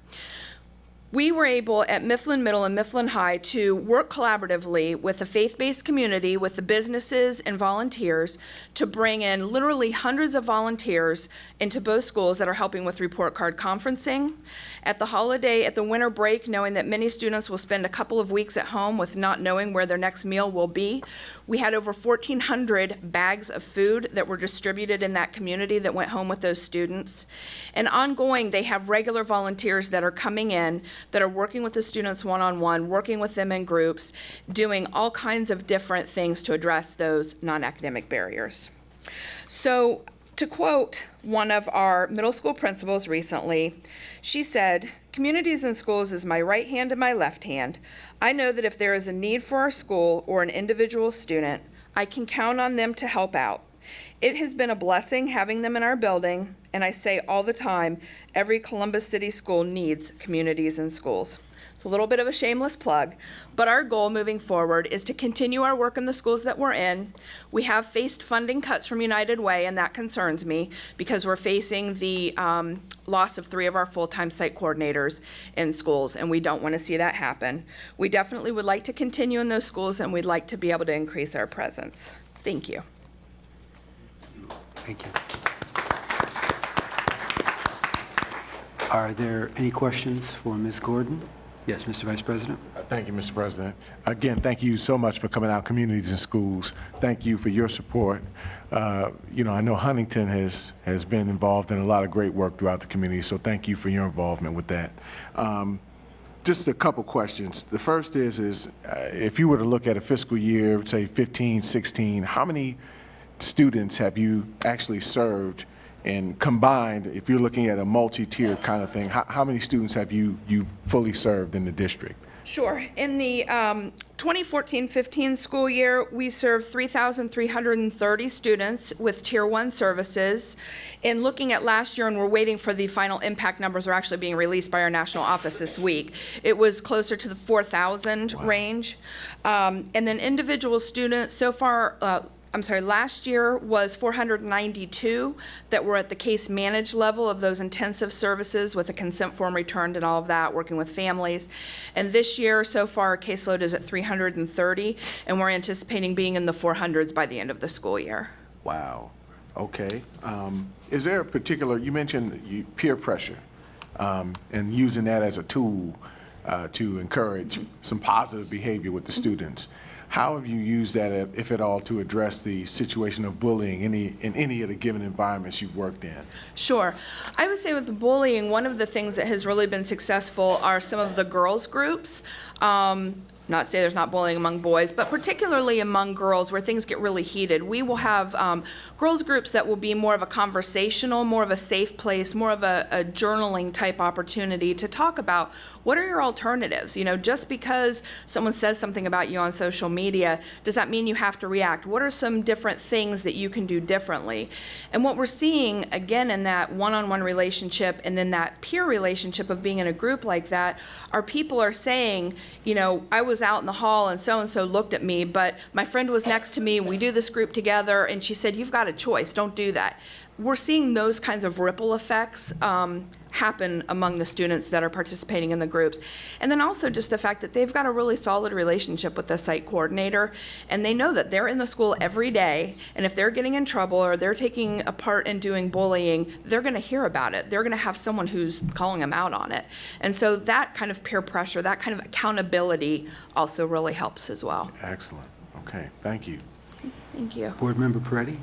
We were able at Mifflin Middle and Mifflin High to work collaboratively with a faith-based community, with the businesses and volunteers, to bring in literally hundreds of volunteers into both schools that are helping with report card conferencing. At the winter break, knowing that many students will spend a couple of weeks at home with not knowing where their next meal will be, we had over 1,400 bags of food that were distributed in that community that went home with those students. And ongoing, they have regular volunteers that are coming in that are working with the students one-on-one, working with them in groups, doing all kinds of different things to address those non-academic barriers. So, to quote one of our middle school principals recently, she said, "Communities in Schools is my right hand and my left hand. I know that if there is a need for our school or an individual student, I can count on them to help out. It has been a blessing having them in our building, and I say all the time, every Columbus City school needs Communities in Schools." It's a little bit of a shameless plug, but our goal moving forward is to continue our work in the schools that we're in. We have faced funding cuts from United Way, and that concerns me because we're facing the loss of 3 of our full-time site coordinators in schools, and we don't want to see that happen. We definitely would like to continue in those schools, and we'd like to be able to increase our presence. Thank you. Thank you. Are there any questions for Ms. Gordon? Yes, Mr. Vice President. Thank you, Mr. President. Again, thank you so much for coming out, Communities in Schools. Thank you for your support. I know Huntington has been involved in a lot of great work throughout the community, so thank you for your involvement with that. Just a couple questions. The first is if you were to look at a fiscal year, say 15, 16, how many students have you actually served? And combined, if you're looking at a multi-tier kind of thing, how many students have you fully served in the district? Sure. In the 2014-15 school year, we served 3,330 students with Tier 1 services. In looking at last year, and we're waiting for the final impact numbers are actually being released by our national office this week, it was closer to the 4,000 range. And then individual students, so far, last year was 492 that were at the case managed level of those intensive services with a consent form returned and all of that, working with families. And this year, so far, our caseload is at 330, and we're anticipating being in the 400s by the end of the school year. Wow. Okay. Is there a particular, you mentioned peer pressure and using that as a tool to encourage some positive behavior with the students. How have you used that, if at all, to address the situation of bullying in any of the given environments you've worked in? Sure. I would say with the bullying, one of the things that has really been successful are some of the girls' groups. Not to say there's not bullying among boys, but particularly among girls where things get really heated. We will have girls groups that will be more of a conversational, more of a safe place, more of a journaling type opportunity to talk about what are your alternatives. Just because someone says something about you on social media, does that mean you have to react? What are some different things that you can do differently? And what we're seeing, again, in that one-on-one relationship and then that peer relationship of being in a group like that, our people are saying, I was was out in the hall and so looked at me, but my friend was next to me and we do this group together and she said, you've got a choice, don't do that. We're seeing those kinds of ripple effects happen among the students that are participating in the groups. And then also just the fact that they've got a really solid relationship with the site coordinator, and they know that they're in the school every day, and if they're getting in trouble or they're taking a part in doing bullying, they're gonna hear about it. They're gonna have someone who's calling them out on it. And so that kind of peer pressure, that kind of accountability also really helps as well. Excellent. Okay, thank you. Thank you. Board Member Peretti?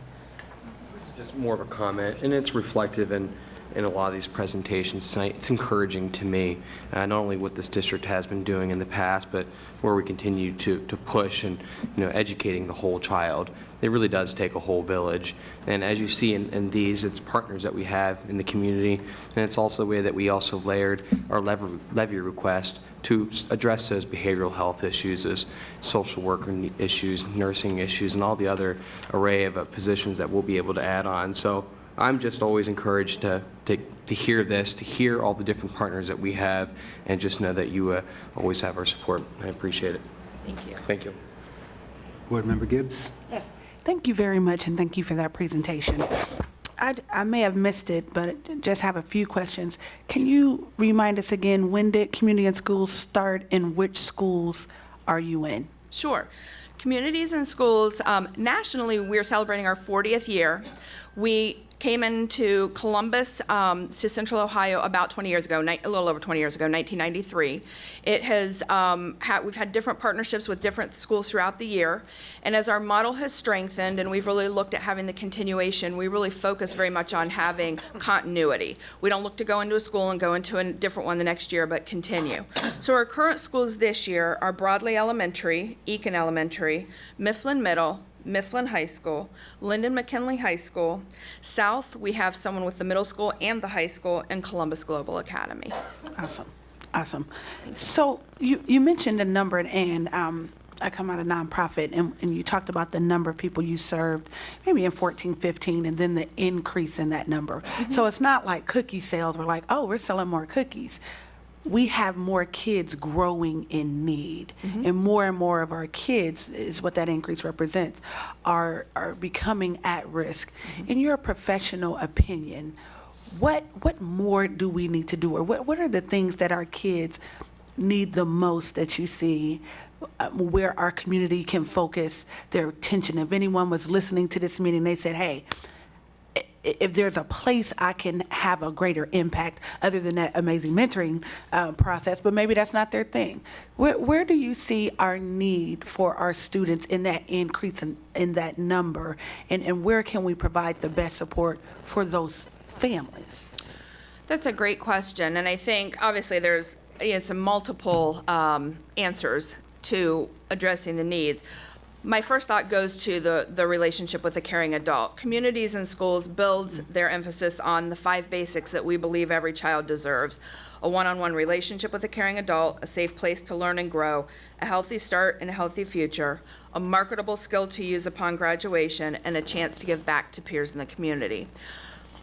Just more of a comment, and it's reflective in a lot of these presentations tonight. It's encouraging to me, not only what this district has been doing in the past, but where we continue to push and, educating the whole child. It really does take a whole village. And as you see in these, it's partners that we have in the community, and it's also the way that we also layered our levy request to address those behavioral health issues, as social worker issues, nursing issues, and all the other array of positions that we'll be able to add on. So I'm just always encouraged to hear this, to hear all the different partners that we have, and just know that you always have our support. I appreciate it. Thank you. Thank you. Board Member Gibbs? Yes. Thank you very much, and thank you for that presentation. I may have missed it, but just have a few questions. Can you remind us again, when did Community and Schools start, and which schools are you in? Sure. Communities and schools, nationally, we're celebrating our 40th year. We came into Columbus to Central Ohio about 20 years ago, a little over 20 years ago, 1993. It has, we've had different partnerships with different schools throughout the year. And as our model has strengthened and we've really looked at having the continuation, we really focus very much on having continuity. We don't look to go into a school and go into a different one the next year, but continue. So our current schools this year are Broadley Elementary, Eakin Elementary, Mifflin Middle, Mifflin High School, Lyndon McKinley High School. South, we have someone with the middle school and the high school, and Columbus Global Academy. Awesome, awesome. So you mentioned a number, and I come out of nonprofit, and you talked about the number of people you served, maybe in 14, 15, and then the increase in that number. So it's not like cookie sales. We're like, oh, we're selling more cookies. We have more kids growing in need, and more of our kids, is what that increase represents, are becoming at risk. In your professional opinion, what more do we need to do, or what are the things that our kids need the most that you see where our community can focus their attention? If anyone was listening to this meeting, they said, hey, if there's a place I can have a greater impact other than that amazing mentoring process, but maybe that's not their thing. Where do you see our need for our students in that increase in that number, and where can we provide the best support for those families? That's a great question, and I think obviously there's some multiple answers to addressing the needs. My first thought goes to the relationship with a caring adult. Communities and Schools builds their emphasis on the 5 basics that we believe every child deserves: a one-on-one relationship with a caring adult, a safe place to learn and grow, a healthy start and a healthy future, a marketable skill to use upon graduation, and a chance to give back to peers in the community.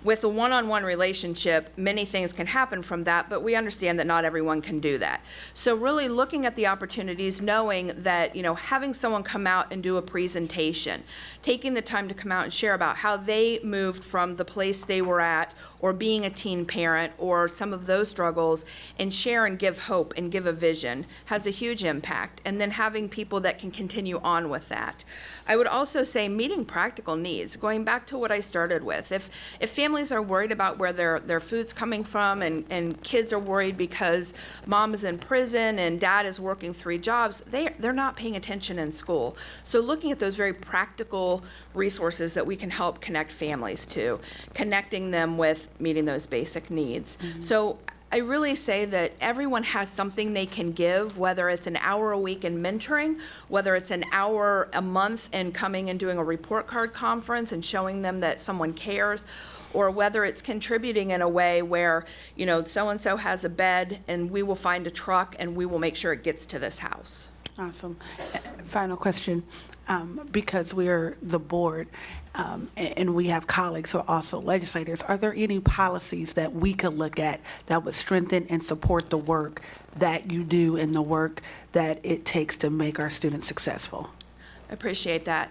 With a one-on-one relationship, many things can happen from that, but we understand that not everyone can do that. So really looking at the opportunities, knowing that, having someone come out and do a presentation, taking the time to come out and share about how they moved from the place they were at, or being a teen parent, or some of those struggles, and share and give hope and give a vision, has a huge impact. And then having people that can continue on with that. I would also say meeting practical needs, going back to what I started with. If families are worried about where their food's coming from, and kids are worried because mom is in prison and dad is working 3 jobs, they're not paying attention in school. So looking at those very practical resources that we can help connect families to, connecting them with meeting those basic needs. So I really say that everyone has something they can give, whether it's an hour a week in mentoring, whether it's an hour a month in coming and doing a report card conference and showing them that someone cares, or whether it's contributing in a way where, so-and-so has a bed and we will find a truck and we will make sure it gets to this house. Awesome. Final question. because we're the board, and we have colleagues who are also legislators, are there any policies that we could look at that would strengthen and support the work that you do and the work that it takes to make our students successful? I appreciate that.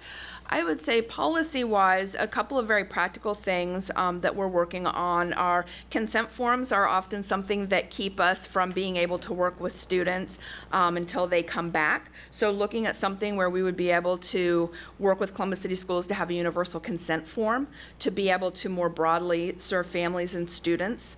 I would say policy-wise, a couple of very practical things that we're working on are consent forms are often something that keep us from being able to work with students until they come back. So looking at something where we would be able to work with Columbus City Schools to have a universal consent form to be able to more broadly serve families and students.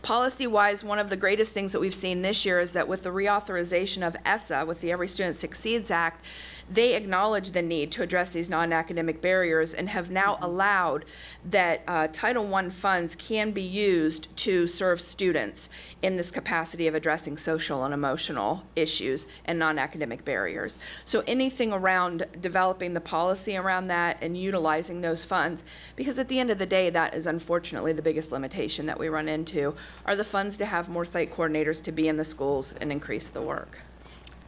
Policy-wise, one of the greatest things that we've seen this year is that with the reauthorization of ESSA, with the Every Student Succeeds Act, they acknowledge the need to address these non-academic barriers and have now allowed that Title I funds can be used to serve students in this capacity of addressing social and emotional issues and non-academic barriers. So anything around developing the policy around that and utilizing those funds, because at the end of the day, that is unfortunately the biggest limitation that we run into, are the funds to have more site coordinators to be in the schools and increase the work.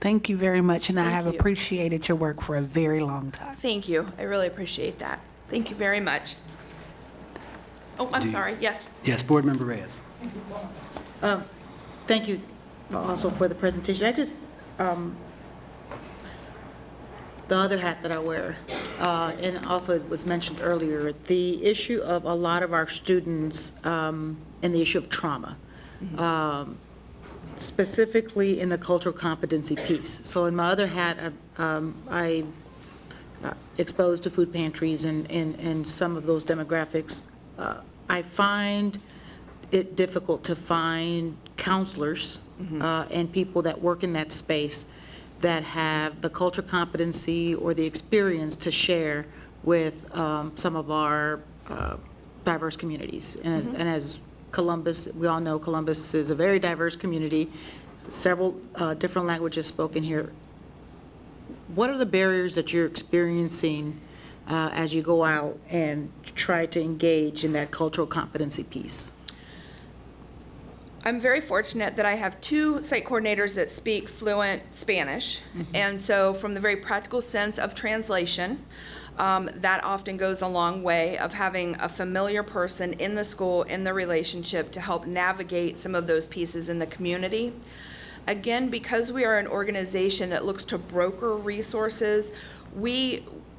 Thank you very much, and I have Thank you. appreciated your work for a very long time. Thank you. I really appreciate that. Thank you very much. Oh, I'm sorry. Yes. Yes, Board Member Reyes. Thank you also for the presentation. I just, the other hat that I wear, and also it was mentioned earlier, the issue of a lot of our students and the issue of trauma. Specifically in the cultural competency piece. So in my other hat, I exposed to food pantries and some of those demographics. I find it difficult to find counselors and people that work in that space that have the cultural competency or the experience to share with some of our diverse communities. And as Columbus, we all know Columbus is a very diverse community, several different languages spoken here. What are the barriers that you're experiencing as you go out and try to engage in that cultural competency piece? I'm very fortunate that I have two site coordinators that speak fluent Spanish. And so from the very practical sense of translation, that often goes a long way of having a familiar person in the school, in the relationship, to help navigate some of those pieces in the community. Again, because we are an organization that looks to broker resources,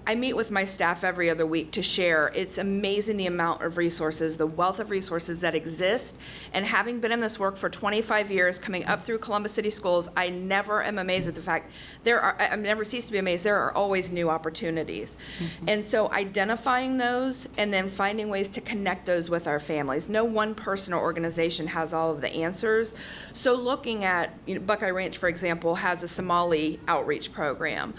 I meet with my staff every other week to share. It's amazing the amount of resources, the wealth of resources that exist. And having been in this work for 25 years, coming up through Columbus City Schools, I never am amazed at the fact I never cease to be amazed. There are always new opportunities. And so identifying those and then finding ways to connect those with our families. No one person or organization has all of the answers. So looking at, Buckeye Ranch, for example, has a Somali outreach program.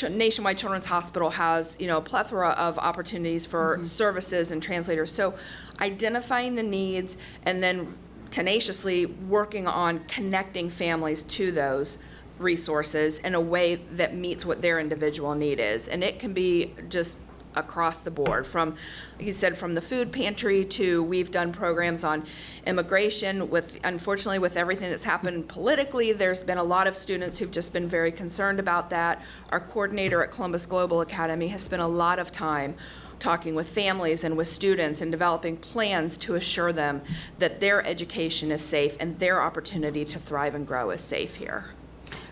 Nationwide Children's Hospital has, a plethora of opportunities for services and translators. So identifying the needs and then tenaciously working on connecting families to those resources in a way that meets what their individual need is. And it can be just across the board, from, like you said, from the food pantry to we've done programs on immigration. Unfortunately, with everything that's happened politically, there's been a lot of students who've just been very concerned about that. Our coordinator at Columbus Global Academy has spent a lot of time talking with families and with students and developing plans to assure them that their education is safe and their opportunity to thrive and grow is safe here.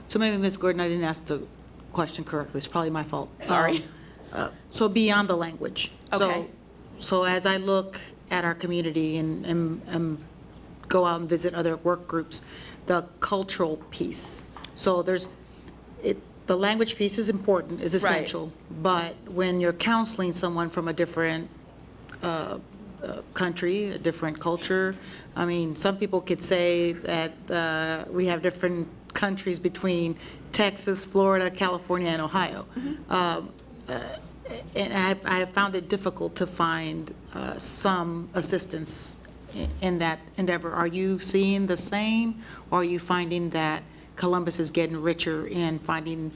So maybe, Ms. Gordon, I didn't ask the question correctly. It's probably my fault. Sorry. So beyond the language. Okay. So as I look at our community and go out and visit other work groups, the cultural piece. So the language piece is important, is essential. But when you're counseling someone from a different country, a different culture, I mean, some people could say that we have different countries between Texas, Florida, California, and Ohio. And I have found it difficult to find some assistance in that endeavor. Are you seeing the same, or are you finding that Columbus is getting richer in finding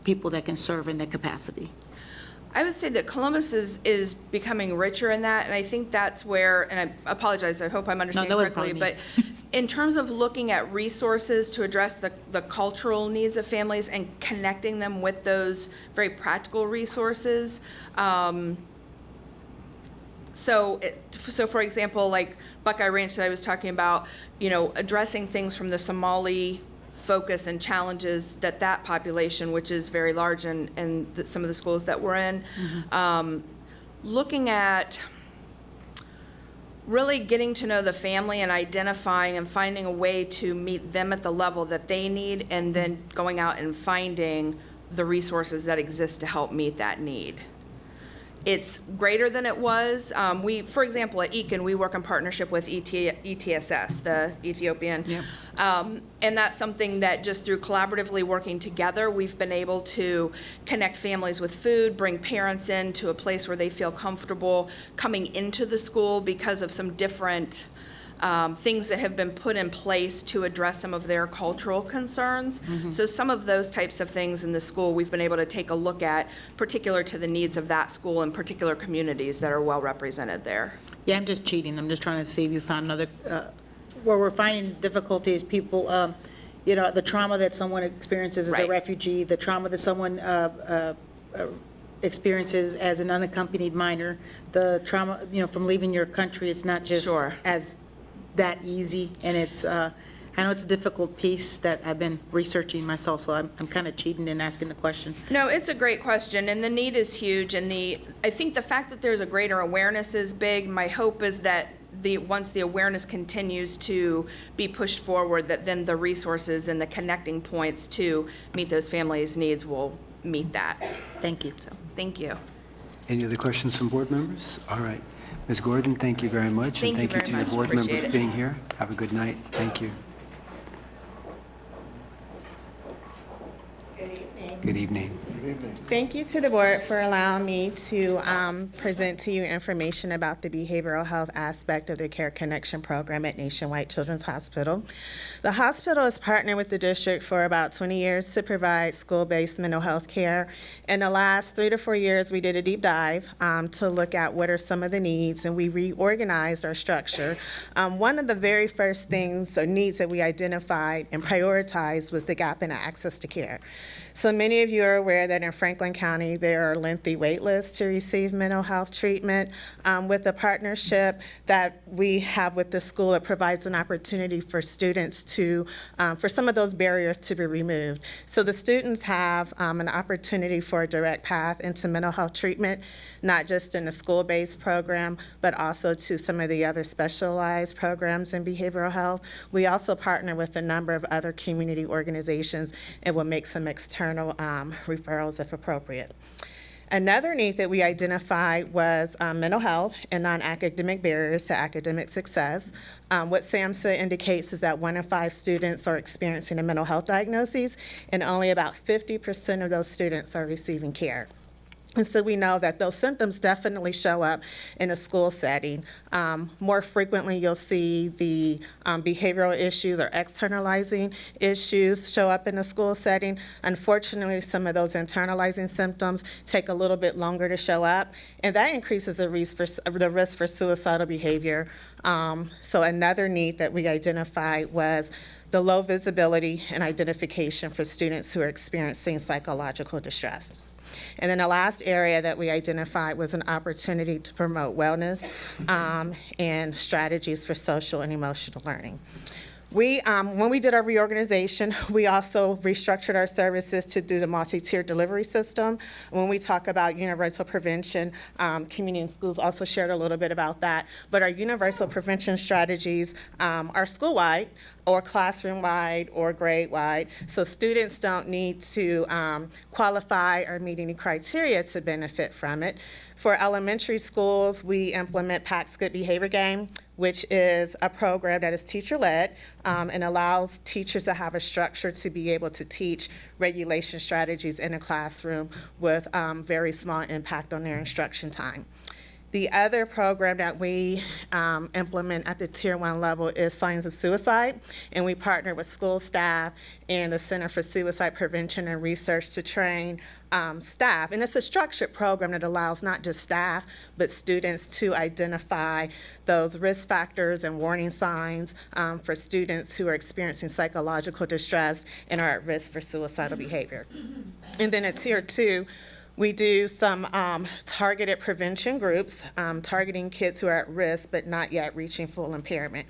people that can serve in that capacity? I would say that Columbus is becoming richer in that, and I think that's where, and I apologize, I hope I'm understanding that was correctly, probably but In terms of looking at resources to address the cultural needs of families and connecting them with those very practical resources, so for example, like Buckeye Ranch that I was talking about, addressing things from the Somali focus and challenges that population, which is very large in some of the schools that we're in, looking at really getting to know the family and identifying and finding a way to meet them at the level that they need, and then going out and finding the resources that exist to help meet that need. It's greater than it was. For example, at Eakin, we work in partnership with ETSS, the Ethiopian. Yeah. And that's something that just through collaboratively working together, we've been able to connect families with food, bring parents into a place where they feel comfortable coming into the school because of some different things that have been put in place to address some of their cultural concerns. So some of those types of things in the school we've been able to take a look at, particular to the needs of that school and particular communities that are well represented there. Yeah, I'm just cheating. I'm just trying to see if you found another, where we're finding difficulties, people, the trauma that someone experiences as a Right. refugee, the trauma that someone experiences as an unaccompanied minor, the trauma, from leaving your country. It's not just Sure. as that easy, and it's, I know it's a difficult piece that I've been researching myself, so I'm kind of cheating and asking the question. No, it's a great question, and the need is huge, and I think the fact that there's a greater awareness is big. My hope is that once the awareness continues to be pushed forward, that then the resources and the connecting points to meet those families' needs will meet that. Thank you. So, thank you. Any other questions from board members? All right. Ms. Gordon, thank you very much. Thank you And very thank you to much. your board Appreciate members it. for being here. Have a good night. Thank you. Good evening. Thank you to the board for allowing me to present to you information about the behavioral health aspect of the Care Connection program at Nationwide Children's Hospital. The hospital has partnered with the district for about 20 years to provide school-based mental health care. In the last 3 to 4 years, we did a deep dive to look at what are some of the needs, and we reorganized our structure. One of the very first things or needs that we identified and prioritized was the gap in access to care. So many of you are aware that in Franklin County, there are lengthy wait lists to receive mental health treatment. With the partnership that we have with the school, it provides an opportunity for students to, for some of those barriers to be removed. So the students have an opportunity for a direct path into mental health treatment, not just in the school-based program, but also to some of the other specialized programs in behavioral health. We also partner with a number of other community organizations and will make some external referrals if appropriate. Another need that we identified was mental health and non-academic barriers to academic success. What SAMHSA indicates is that 1 in 5 students are experiencing a mental health diagnosis, and only about 50% of those students are receiving care. And so we know that those symptoms definitely show up in a school setting. More frequently, you'll see the behavioral issues or externalizing issues show up in a school setting. Unfortunately, some of those internalizing symptoms take a little bit longer to show up, and that increases the risk for suicidal behavior. So another need that we identified was the low visibility and identification for students who are experiencing psychological distress. And then the last area that we identified was an opportunity to promote wellness and strategies for social and emotional learning. When we did our reorganization, we also restructured our services to do the multi-tiered delivery system. When we talk about universal prevention, community and schools also shared a little bit about that. But our universal prevention strategies are school-wide or classroom-wide or grade-wide. So students don't need to qualify or meet any criteria to benefit from it. For elementary schools, we implement PAC's Good Behavior Game, which is a program that is teacher-led and allows teachers to have a structure to be able to teach regulation strategies in a classroom with very small impact on their instruction time. The other program that we implement at the Tier 1 level is Signs of Suicide, and we partner with school staff and the Center for Suicide Prevention and Research to train staff. And it's a structured program that allows not just staff, but students to identify those risk factors and warning signs for students who are experiencing psychological distress and are at risk for suicidal behavior. And then at Tier 2, we do some targeted prevention groups, targeting kids who are at risk but not yet reaching full impairment.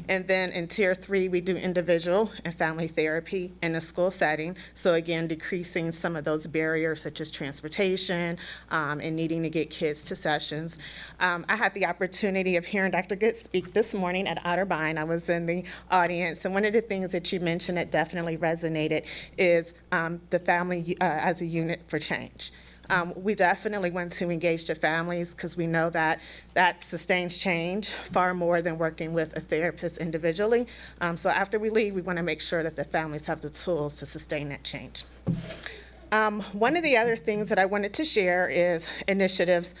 And then in Tier 3, we do individual and family therapy in a school setting. So again, decreasing some of those barriers such as transportation and needing to get kids to sessions. I had the opportunity of hearing Dr. Good speak this morning at Otterbein. I was in the audience, and one of the things that you mentioned that definitely resonated is the family as a unit for change. We definitely want to engage the families because we know that that sustains change far more than working with a therapist individually. So after we leave, we want to make sure that the families have the tools to sustain that change. One of the other things that I wanted to share is initiatives,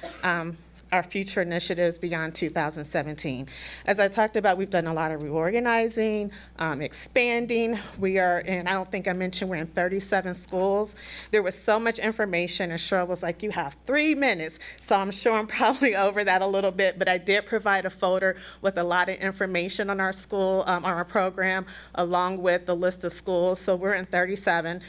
our future initiatives beyond 2017. As I talked about, we've done a lot of reorganizing, expanding. We are in, I don't think I mentioned, we're in 37 schools. There was so much information, and Cheryl was like, you have 3 minutes. So I'm sure I'm probably over that a little bit, but I did provide a folder with a lot of information on our school, on our program, along with the list of schools. So we're in 37.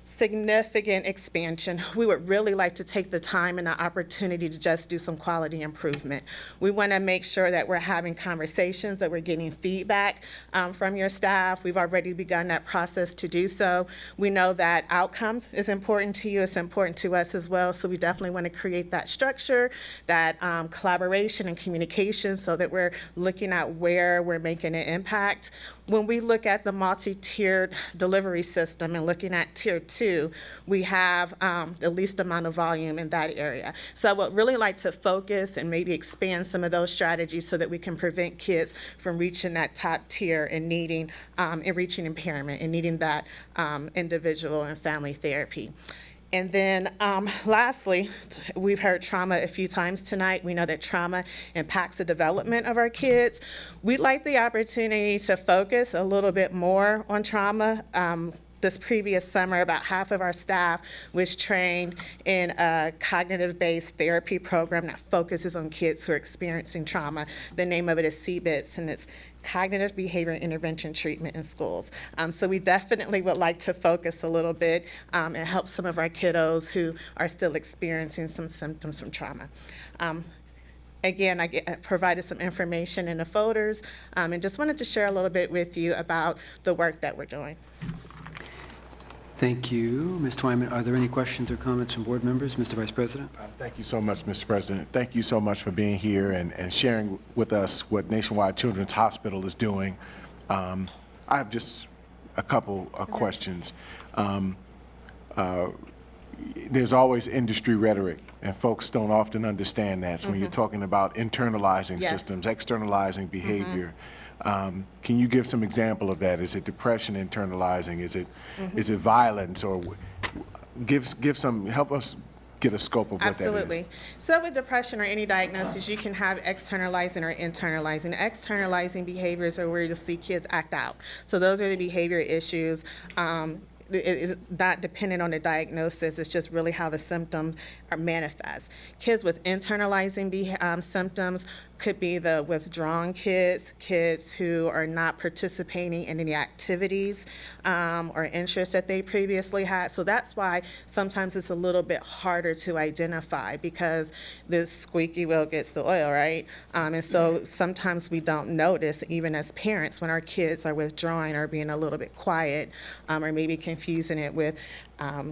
Significant expansion. We would really like to take the time and the opportunity to just do some quality improvement. We want to make sure that we're having conversations, that we're getting feedback from your staff. We've already begun that process to do so. We know that outcomes is important to you. It's important to us as well. So we definitely want to create that structure, that collaboration and communication so that we're looking at where we're making an impact. When we look at the multi-tiered delivery system and looking at Tier 2, we have the least amount of volume in that area. So I would really like to focus and maybe expand some of those strategies so that we can prevent kids from reaching that top tier and needing and reaching impairment and needing that individual and family therapy. And then lastly, we've heard trauma a few times tonight. We know that trauma impacts the development of our kids. We'd like the opportunity to focus a little bit more on trauma. This previous summer, about half of our staff was trained in a cognitive-based therapy program that focuses on kids who are experiencing trauma. The name of it is CBITS, and it's Cognitive Behavior Intervention Treatment in Schools. So we definitely would like to focus a little bit and help some of our kiddos who are still experiencing some symptoms from trauma. Again, I provided some information in the folders and just wanted to share a little bit with you about the work that we're doing. Thank you. Ms. Twyman, are there any questions or comments from board members? Mr. Vice President? Thank you so much, Mr. President. Thank you so much for being here and sharing with us what Nationwide Children's Hospital is doing. I have just a couple of questions. There's always industry rhetoric, and folks don't often understand that. So when you're talking about internalizing systems, externalizing behavior, can you give some example of that? Is it depression internalizing? Is it violence? Or help us get a scope of what Absolutely. that is. So with depression or any diagnosis, you can have externalizing or internalizing. Externalizing behaviors are where you'll see kids act out. So those are the behavior issues. It is not dependent on the diagnosis. It's just really how the symptoms are manifest. Kids with internalizing symptoms could be the withdrawn kids, kids who are not participating in any activities or interests that they previously had. So that's why sometimes it's a little bit harder to identify because this squeaky wheel gets the oil, right? And so sometimes we don't notice, even as parents, when our kids are withdrawing or being a little bit quiet or maybe confusing it with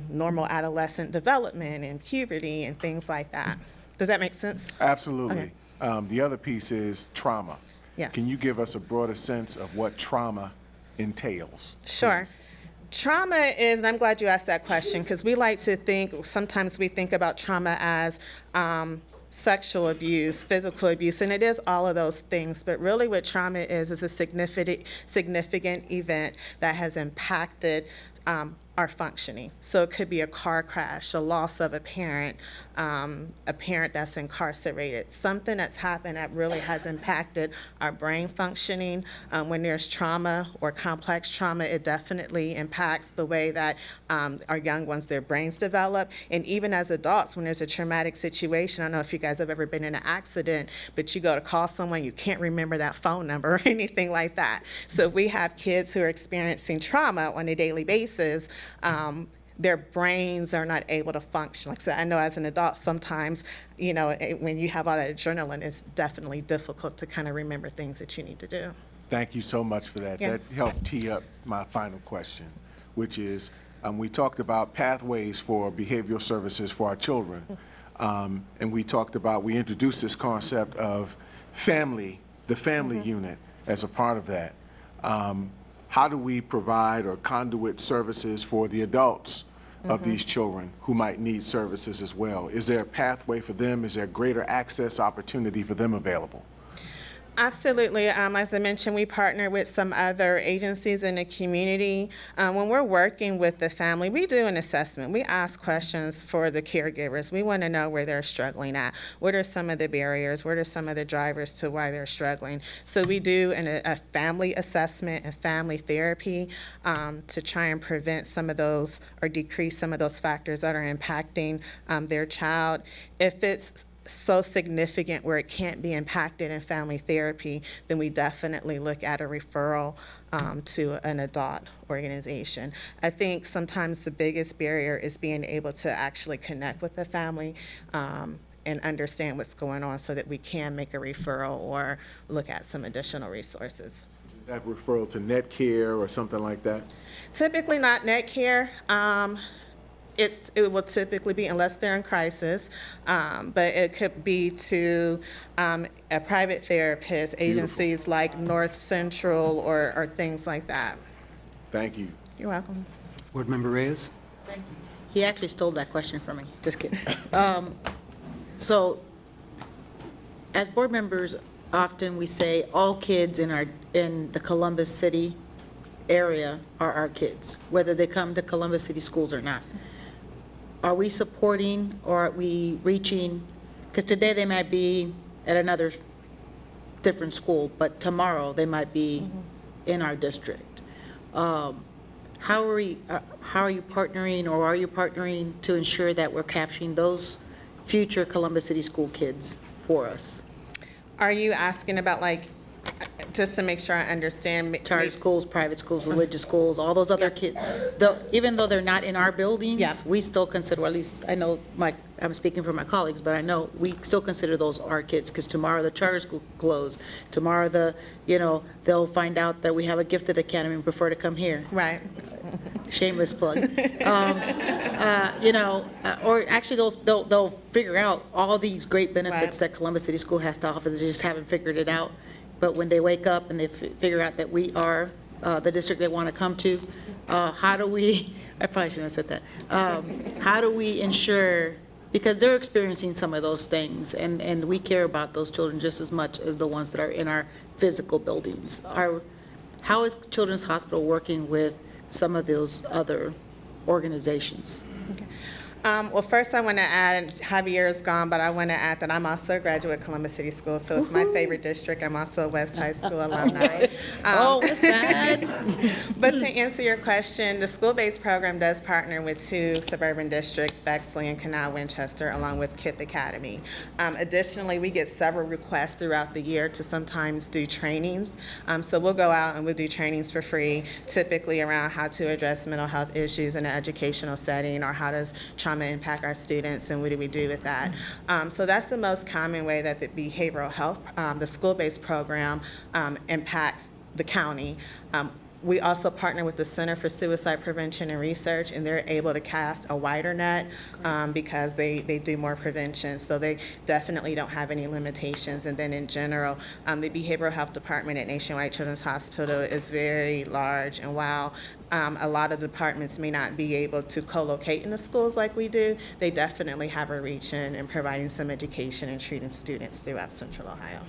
normal adolescent development and puberty and things like that. Does that make sense? Absolutely. Okay. The other piece is trauma. Yes. Can you give us a broader sense of what trauma entails? Sure. Please? Trauma is, and I'm glad you asked that question, because we like to think, sometimes we think about trauma as sexual abuse, physical abuse, and it is all of those things. But really what trauma is a significant event that has impacted are functioning. So it could be a car crash, a loss of a parent that's incarcerated, something that's happened that really has impacted our brain functioning. When there's trauma or complex trauma, it definitely impacts the way that our young ones, their brains develop. And even as adults, when there's a traumatic situation, I don't know if you guys have ever been in an accident, but you go to call someone, you can't remember that phone number or anything like that. So we have kids who are experiencing trauma on a daily basis. Their brains are not able to function. Like I said, I know as an adult, sometimes, when you have all that adrenaline, it's definitely difficult to kind of remember things that you need to do. Thank you so much for that. Yeah. That helped tee up my final question, which is, we talked about pathways for behavioral services for our children. And we introduced this concept of the family unit as a part of that. How do we provide or conduit services for the adults of these children who might need services as well? Is there a pathway for them? Is there greater access opportunity for them available? Absolutely. As I mentioned, we partner with some other agencies in the community. When we're working with the family, we do an assessment. We ask questions for the caregivers. We want to know where they're struggling at. What are some of the barriers? What are some of the drivers to why they're struggling? So we do a family assessment and family therapy to try and prevent some of those or decrease some of those factors that are impacting their child. If it's so significant where it can't be impacted in family therapy, then we definitely look at a referral to an adult organization. I think sometimes the biggest barrier is being able to actually connect with the family and understand what's going on so that we can make a referral or look at some additional resources. Is that referral to NetCare or something like that? Typically not NetCare. It will typically be, unless they're in crisis, but it could be to a private therapist, agencies like North Central or things like that. Thank you. You're welcome. Board Member Reyes? Thank you. He actually stole that question from me. Just kidding. So, as board members, often we say all kids in the Columbus City area are our kids, whether they come to Columbus City Schools or not. Are we supporting or are we reaching, because today they might be at another different school, but tomorrow they might be in our district. How are you partnering, or are you partnering to ensure that we're capturing those future Columbus City School kids for us? Are you asking about, like, just to make sure I understand? Charter schools, private schools, religious schools, all those other kids. Even though they're not in our buildings, we still consider, or at least I know I'm speaking for my colleagues, but I know we still consider those our kids, because tomorrow the charter school closed. Tomorrow they'll find out that we have a gifted academy and prefer to come here. Right. Shameless plug. Or actually they'll figure out all these great benefits that Columbus City School has to offer. They just haven't figured it out. But when they wake up and they figure out that we are the district they want to come to, how do we, I probably shouldn't have said that. How do we ensure, because they're experiencing some of those things, and we care about those children just as much as the ones that are in our physical buildings. How is Children's Hospital working with some of those other organizations? Well, first I want to add, Javier is gone, but I want to add that I'm also a graduate of Columbus City Schools, so it's my favorite district. I'm also a West High School alumni. What's that? But to answer your question, the school-based program does partner with 2 suburban districts, Bexley and Canal Winchester, along with KIPP Academy. Additionally, we get several requests throughout the year to sometimes do trainings. So we'll go out and we'll do trainings for free, typically around how to address mental health issues in an educational setting, or how does trauma impact our students, and what do we do with that. So that's the most common way that the behavioral health, the school-based program impacts the county. We also partner with the Center for Suicide Prevention and Research, and they're able to cast a wider net because they do more prevention. So they definitely don't have any limitations. And then in general, the behavioral health department at Nationwide Children's Hospital is very large. And while a lot of departments may not be able to co-locate in the schools like we do, they definitely have a reach in providing some education and treating students throughout Central Ohio.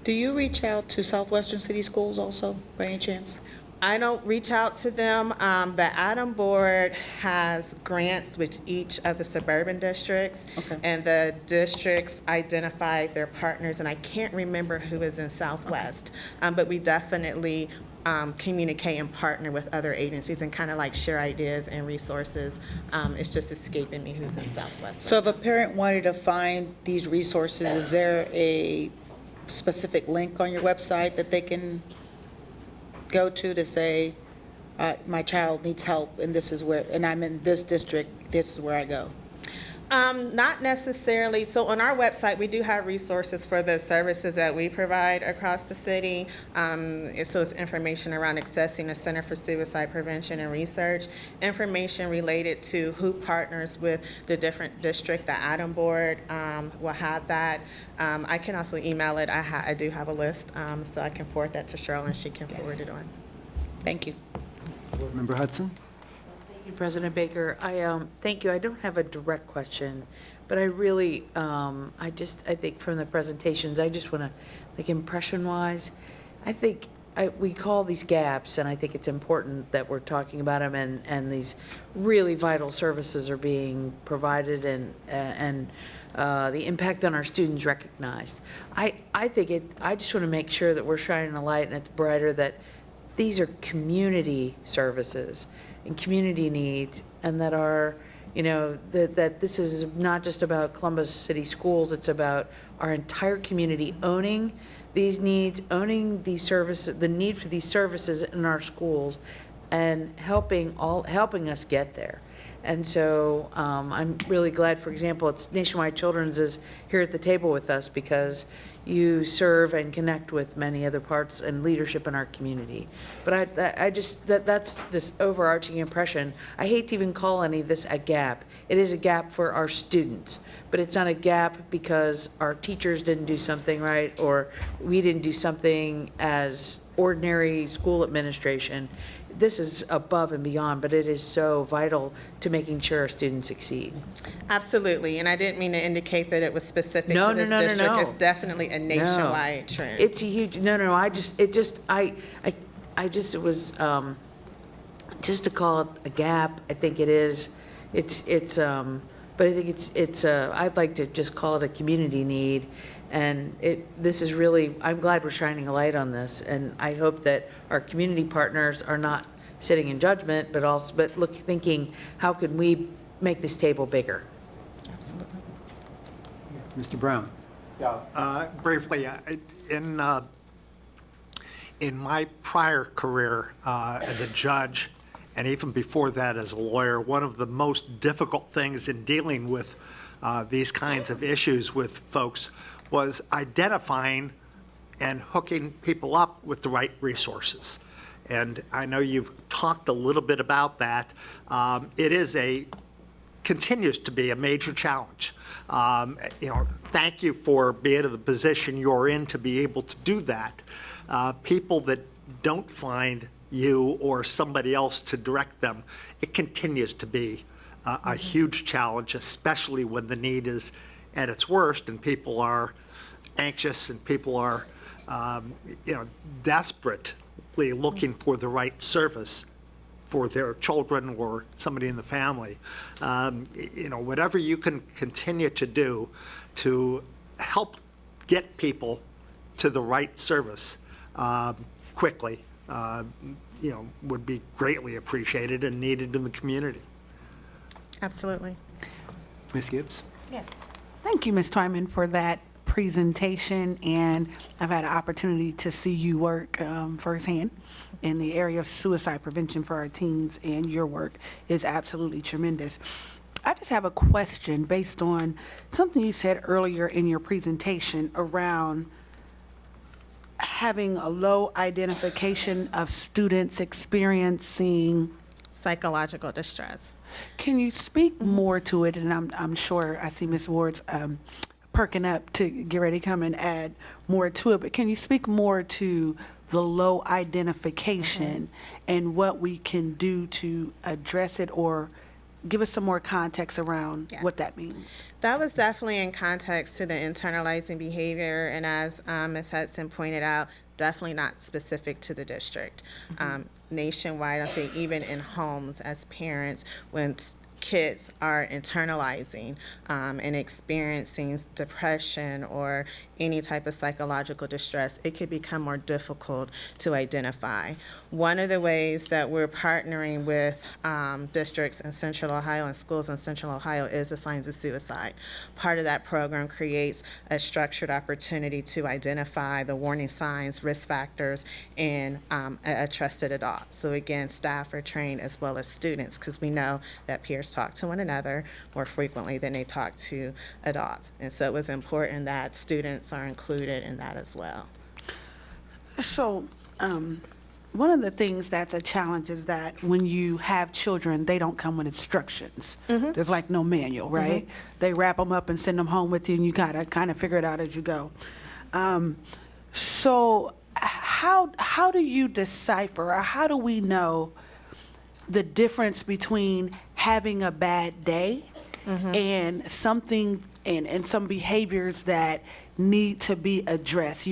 Do you reach out to Southwestern City Schools also, by any chance? I don't reach out to them. The Adam Board has grants with each of the suburban districts. Okay. And the districts identify their partners, and I can't remember who is in Southwest. But we definitely communicate and partner with other agencies and kind of like share ideas and resources. It's just escaping me who's in Southwest. So if a parent wanted to find these resources, is there a specific link on your website that they can go to say, my child needs help and this is where, and I'm in this district, this is where I go? Not necessarily. So on our website, we do have resources for the services that we provide across the city. So it's information around accessing the Center for Suicide Prevention and Research, information related to who partners with the different district. The Adam Board will have that. I can also email it. I do have a list, so I can forward that to Cheryl and she can forward it on. Thank you. Board Member Hudson? Thank you, President Baker. Thank you. I don't have a direct question, but I really, I think from the presentations, I just want to, like, impression-wise, I think we call these gaps, and I think it's important that we're talking about them, and these really vital services are being provided, and the impact on our students recognized. I just want to make sure that we're shining a light and it's brighter, that these are community services and community needs, and that are, that this is not just about Columbus City Schools, it's about our entire community owning these needs, owning these services, the need for these services in our schools, and helping us get there. And so I'm really glad, for example, it's Nationwide Children's is here at the table with us because you serve and connect with many other parts and leadership in our community. But that's this overarching impression. I hate to even call any of this a gap. It is a gap for our students, but it's not a gap because our teachers didn't do something right or we didn't do something as ordinary school administration. This is above and beyond, but it is so vital to making sure our students succeed. Absolutely, and I didn't mean to indicate that it was specific to this district. No. It's definitely a nationwide trend. It's a huge, it was, just to call it a gap, I think it is, but I think I'd like to just call it a community need. And this is really, I'm glad we're shining a light on this, and I hope that our community partners are not sitting in judgment, but thinking, how can we make this table bigger? Absolutely. Mr. Brown? Yeah, briefly, in my prior career as a judge, and even before that as a lawyer, one of the most difficult things in dealing with these kinds of issues with folks was identifying and hooking people up with the right resources. And I know you've talked a little bit about that. It continues to be a major challenge. Thank you for being in the position you're in to be able to do that. People that don't find you or somebody else to direct them, it continues to be a huge challenge, especially when the need is at its worst and people are anxious and people are desperately looking for the right service for their children or somebody in the family. Whatever you can continue to do to help get people to the right service quickly, would be greatly appreciated and needed in the community. Absolutely. Ms. Gibbs? Yes. Thank you, Ms. Twyman, for that presentation, and I've had an opportunity to see you work firsthand in the area of suicide prevention for our teens, and your work is absolutely tremendous. I just have a question based on something you said earlier in your presentation around having a low identification of students experiencing psychological distress. Can you speak more to it? And I'm sure I see Ms. Ward's perking up to get ready to come and add more to it, but can you speak more to the low identification and what we can do to address it, or give us some more context around what that means? That was definitely in context to the internalizing behavior, and as Ms. Hudson pointed out, definitely not specific to the district. nationwide, I say even in homes as parents, when kids are internalizing and experiencing depression or any type of psychological distress, it could become more difficult to identify. One of the ways that we're partnering with districts in Central Ohio and schools in Central Ohio is the Signs of Suicide. Part of that program creates a structured opportunity to identify the warning signs, risk factors in a trusted adult. So again, staff are trained as well as students, because we know that peers talk to one another more frequently than they talk to adults. And so it was important that students are included in that as well. So, one of the things that's a challenge is that when you have children, they don't come with instructions. There's like no manual, right? They wrap them up and send them home with you, and you gotta kind of figure it out as you go. So, how do you decipher, or how do we know the difference between having a bad day and something and some behaviors that need to be addressed?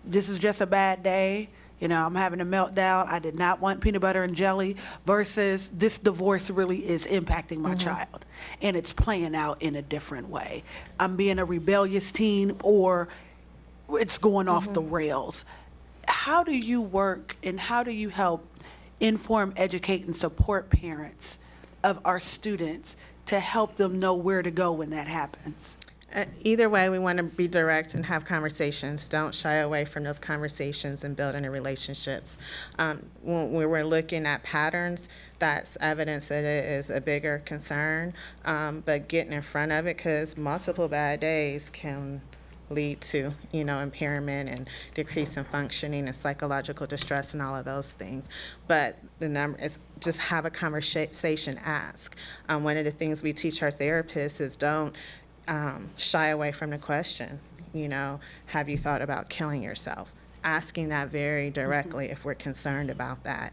This is just a bad day. I'm having a meltdown. I did not want peanut butter and jelly, versus this divorce really is impacting my child and it's playing out in a different way. I'm being a rebellious teen, or it's going off the rails. How do you work and how do you help inform, educate, and support parents of our students to help them know where to go when that happens? Either way, we want to be direct and have conversations. Don't shy away from those conversations and building the relationships. When we're looking at patterns, that's evidence that it is a bigger concern, but getting in front of it, because multiple bad days can lead to, impairment and decrease in functioning and psychological distress and all of those things. But the number is just have a conversation, ask. One of the things we teach our therapists is don't shy away from the question, have you thought about killing yourself? Asking that very directly if we're concerned about that.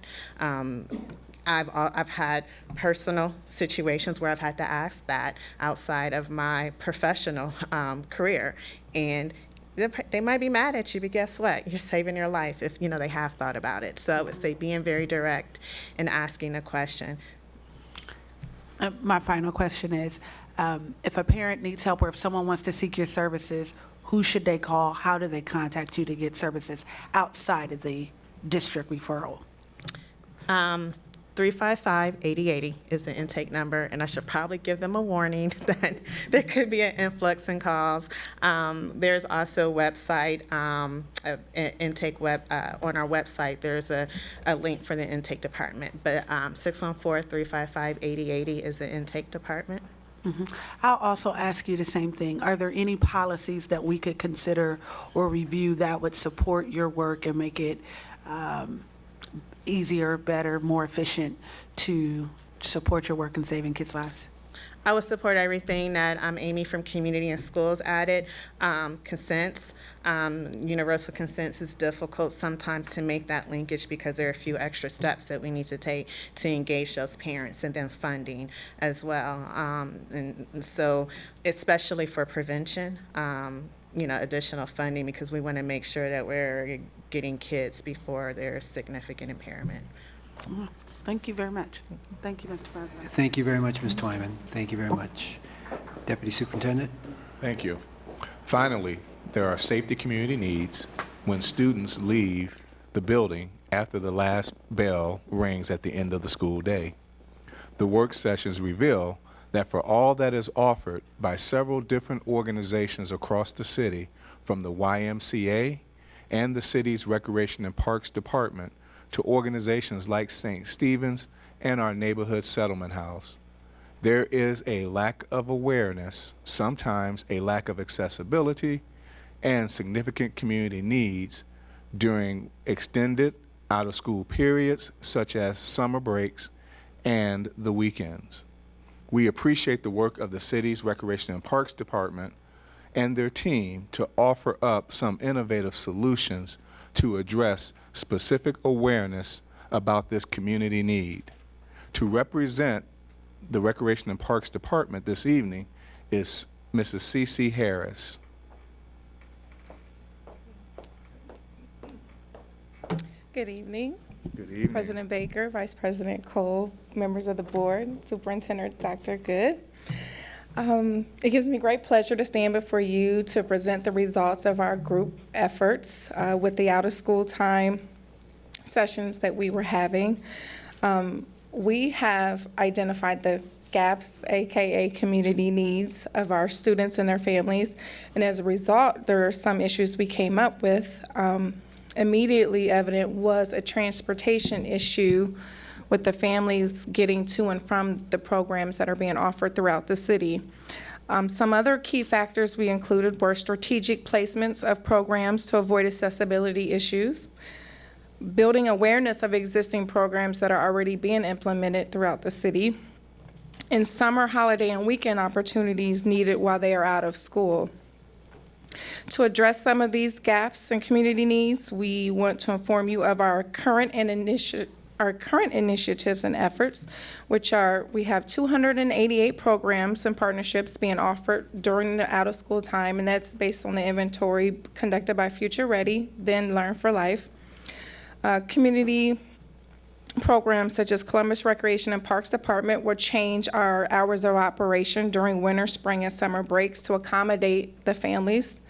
I've had personal situations where I've had to ask that outside of my professional career, and they might be mad at you, but guess what? You're saving their life if they have thought about it. So I would say being very direct and asking the question. My final question is, if a parent needs help or if someone wants to seek your services, who should they call? How do they contact you to get services outside of the district referral? 355-8080 is the intake number, and I should probably give them a warning that there could be an influx in calls. There's also a website, intake web, on our website, there's a link for the intake department, but 614-355-8080 is the intake department. I'll also ask you the same thing. Are there any policies that we could consider or review that would support your work and make it easier, better, more efficient to support your work in saving kids' lives? I would support everything that Amy from Community and Schools added. Consents, universal consents is difficult sometimes to make that linkage because there are a few extra steps that we need to take to engage those parents, and then funding as well. And so especially for prevention, additional funding, because we want to make sure that we're getting kids before there's significant impairment. Thank you very much. Thank you, Mr. President. Thank you very much, Ms. Twyman. Thank you very much. Deputy Superintendent? Thank you. Finally, there are safety community needs when students leave the building after the last bell rings at the end of the school day. The work sessions reveal that for all that is offered by several different organizations across the city, from the YMCA and the city's Recreation and Parks Department to organizations like St. Stephen's and our neighborhood settlement house, there is a lack of awareness, sometimes a lack of accessibility, and significant community needs during extended out-of-school periods such as summer breaks and the weekends. We appreciate the work of the city's Recreation and Parks Department and their team to offer up some innovative solutions to address specific awareness about this community need. To represent the Recreation and Parks Department this evening is Mrs. C.C. Harris. Good evening. Good evening. President Baker, Vice President Cole, members of the board, Superintendent Dr. Good. It gives me great pleasure to stand before you to present the results of our group efforts with the out-of-school time sessions that we were having. We have identified the gaps, AKA community needs, of our students and their families, and as a result, there are some issues we came up with. Immediately evident was a transportation issue with the families getting to and from the programs that are being offered throughout the city. Some other key factors we included were strategic placements of programs to avoid accessibility issues, building awareness of existing programs that are already being implemented throughout the city, and summer, holiday, and weekend opportunities needed while they are out of school. To address some of these gaps in community needs, we want to inform you of our current initiatives and efforts, which are, we have 288 programs and partnerships being offered during the out-of-school time, and that's based on the inventory conducted by Future Ready, then Learn for Life. Community programs such as Columbus Recreation and Parks Department will change our hours of operation during winter, spring, and summer breaks to accommodate the families.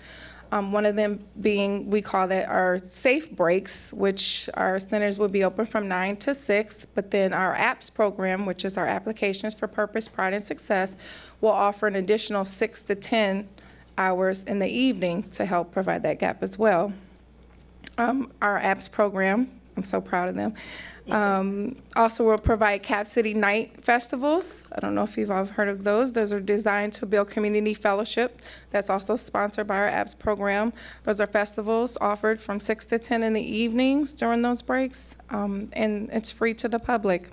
One of them being, we call that our safe breaks, which our centers will be open from 9 to 6, but then our APPS program, which is our Applications for Purpose, Pride, and Success, will offer an additional 6 to 10 hours in the evening to help provide that gap as well. Our APPS program, I'm so proud of them, also will provide Cap City Night Festivals. I don't know if you've all heard of those. Those are designed to build community fellowship. That's also sponsored by our APPS program. Those are festivals offered from 6 to 10 in the evenings during those breaks, and it's free to the public.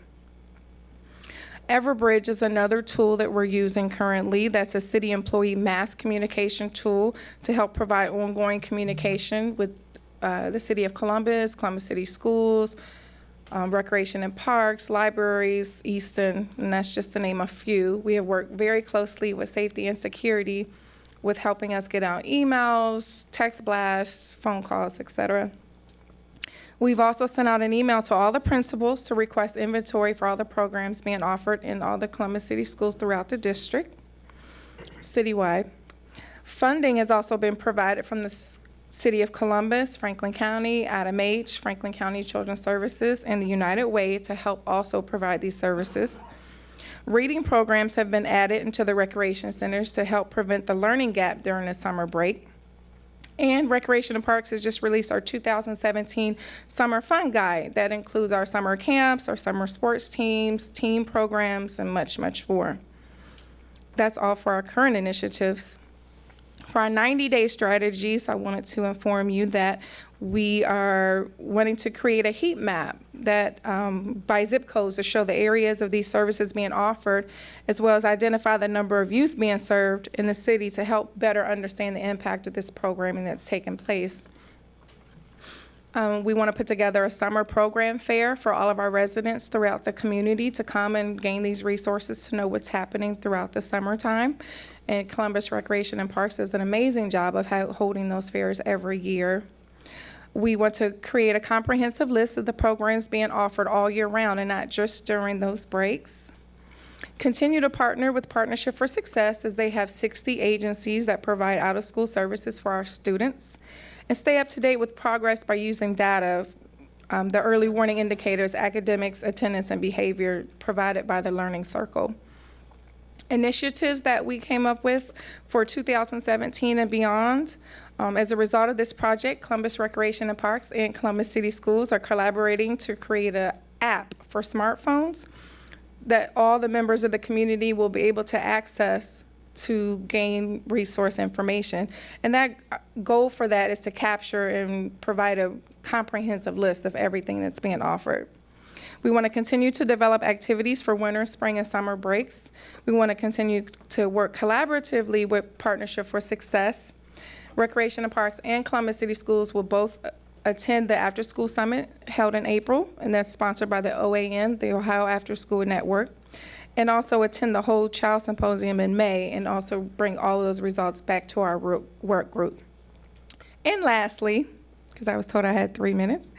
Everbridge is another tool that we're using currently. That's a city employee mass communication tool to help provide ongoing communication with the City of Columbus, Columbus City Schools, Recreation and Parks, libraries, Easton, and that's just to name a few. We have worked very closely with safety and security with helping us get out emails, text blasts, phone calls, etc. We've also sent out an email to all the principals to request inventory for all the programs being offered in all the Columbus City Schools throughout the district, citywide. Funding has also been provided from the City of Columbus, Franklin County, Adam H., Franklin County Children's Services, and the United Way to help also provide these services. Reading programs have been added into the recreation centers to help prevent the learning gap during the summer break. And Recreation and Parks has just released our 2017 Summer Fun Guide. That includes our summer camps, our summer sports teams, team programs, and much, much more. That's all for our current initiatives. For our 90-day strategies, I wanted to inform you that we are wanting to create a heat map that by zip codes to show the areas of these services being offered, as well as identify the number of youth being served in the city to help better understand the impact of this programming that's taken place. We want to put together a summer program fair for all of our residents throughout the community to come and gain these resources to know what's happening throughout the summertime. And Columbus Recreation and Parks does an amazing job of holding those fairs every year. We want to create a comprehensive list of the programs being offered all year round and not just during those breaks. Continue to partner with Partnership for Success, as they have 60 agencies that provide out-of-school services for our students. And stay up to date with progress by using data, the early warning indicators, academics, attendance, and behavior provided by the Learning Circle. Initiatives that we came up with for 2017 and beyond. As a result of this project, Columbus Recreation and Parks and Columbus City Schools are collaborating to create an app for smartphones that all the members of the community will be able to access to gain resource information. And that goal for that is to capture and provide a comprehensive list of everything that's being offered. We want to continue to develop activities for winter, spring, and summer breaks. We want to continue to work collaboratively with Partnership for Success. Recreation and Parks and Columbus City Schools will both attend the After School Summit held in April, and that's sponsored by the OAN, the Ohio After School Network, and also attend the Whole Child Symposium in May, and also bring all of those results back to our work group. And lastly, because I was told I had 3 minutes,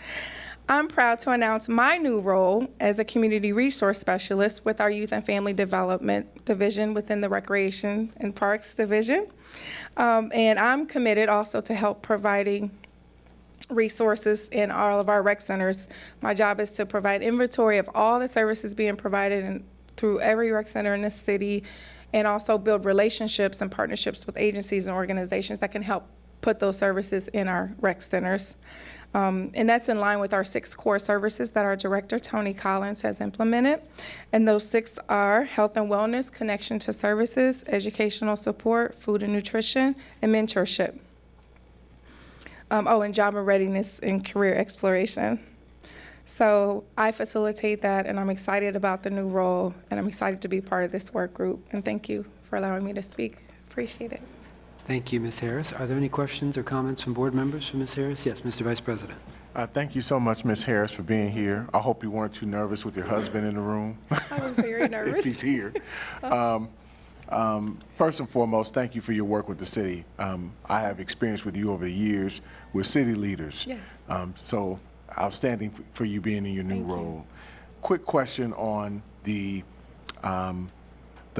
I'm proud to announce my new role as a community resource specialist with our Youth and Family Development Division within the Recreation and Parks Division. And I'm committed also to help providing resources in all of our rec centers. My job is to provide inventory of all the services being provided through every rec center in the city, and also build relationships and partnerships with agencies and organizations that can help put those services in our rec centers. And that's in line with our 6 core services that our director, Tony Collins, has implemented. And those 6 are health and wellness, connection to services, educational support, food and nutrition, and mentorship. And job and readiness and career exploration. So I facilitate that, and I'm excited about the new role, and I'm excited to be part of this work group. And thank you for allowing me to speak. Appreciate it. Thank you, Ms. Harris. Are there any questions or comments from board members for Ms. Harris? Yes, Mr. Vice President. Thank you so much, Ms. Harris, for being here. I hope you weren't too nervous with your husband in the room. I was very nervous. If he's here. First and foremost, thank you for your work with the city. I have experience with you over the years with city leaders. Yes. So outstanding for you being in your new role. Quick question on the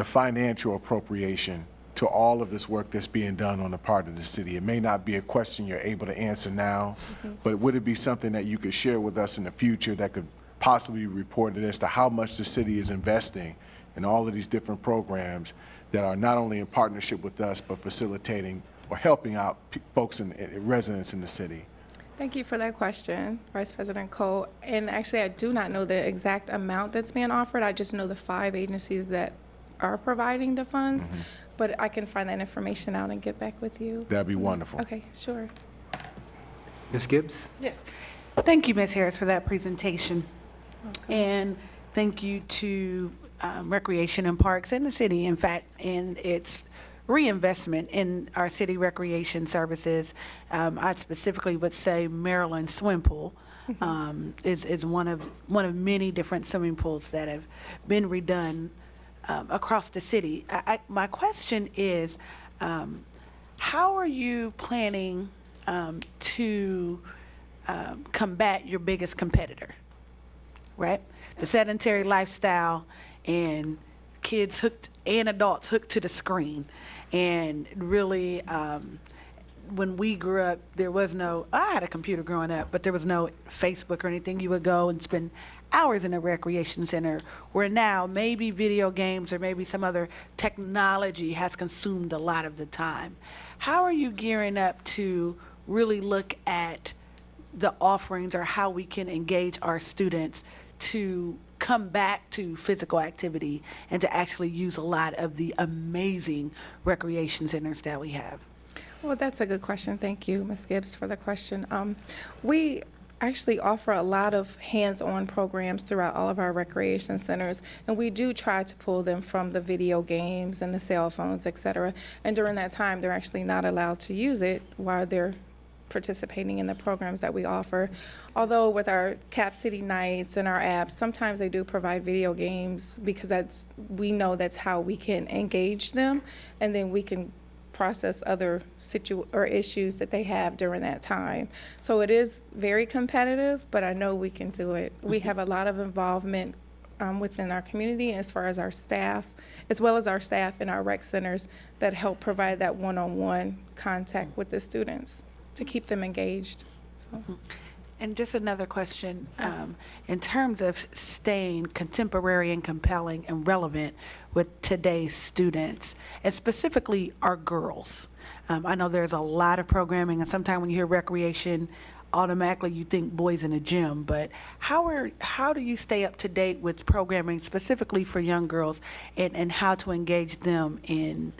financial appropriation to all of this work that's being done on the part of the city. It may not be a question you're able to answer now, but would it be something that you could share with us in the future that could possibly be reported as to how much the city is investing in all of these different programs that are not only in partnership with us, but facilitating or helping out folks and residents in the city? Thank you for that question, Vice President Cole. And actually, I do not know the exact amount that's being offered. I just know the 5 agencies that are providing the funds, but I can find that information out and get back with you. That'd be wonderful. Okay, sure. Ms. Gibbs? Yes. Thank you, Ms. Harris, for that presentation. And thank you to Recreation and Parks and the city, in fact, in its reinvestment in our city recreation services. I specifically would say Maryland Swim Pool is one of many different swimming pools that have been redone across the city. My question is, how are you planning to combat your biggest competitor, right? The sedentary lifestyle and kids hooked and adults hooked to the screen. And really, when we grew up, I had a computer growing up, but there was no Facebook or anything. You would go and spend hours in a recreation center, where now maybe video games or maybe some other technology has consumed a lot of the time. How are you gearing up to really look at the offerings or how we can engage our students to come back to physical activity and to actually use a lot of the amazing recreation centers that we have? Well, that's a good question. Thank you, Ms. Gibbs, for the question. We actually offer a lot of hands-on programs throughout all of our recreation centers, and we do try to pull them from the video games and the cell phones, et cetera. And during that time, they're actually not allowed to use it while they're participating in the programs that we offer. Although with our Cap City nights and our apps, sometimes they do provide video games, because we know that's how we can engage them, and then we can process other issues that they have during that time. So it is very competitive, but I know we can do it. We have a lot of involvement within our community as far as our staff, as well as our staff in our rec centers that help provide that one-on-one contact with the students to keep them engaged. So. And just another question, in terms of staying contemporary and compelling and relevant with today's students, and specifically our girls. I know there's a lot of programming, and sometimes when you hear recreation, automatically you think boys in a gym, but how do you stay up to date with programming specifically for young girls, and how to engage them in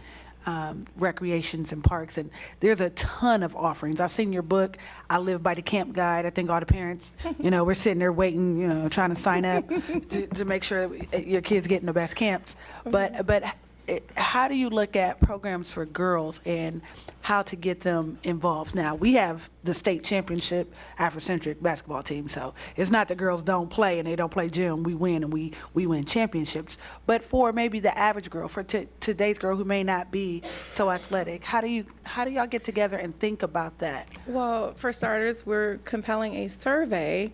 recreations and parks? And there's a ton of offerings. I've seen your book, I Live by the Camp Guide. I think all the parents, we're sitting there waiting, trying to sign up to make sure that your kids get in the best camps. But how do you look at programs for girls and how to get them involved? Now, we have the state championship Afrocentric basketball team, so it's not the girls don't play and they don't play gym. We win and we win championships. But for maybe the average girl, for today's girl who may not be so athletic, how do y'all get together and think about that? Well, for starters, we're compiling a survey,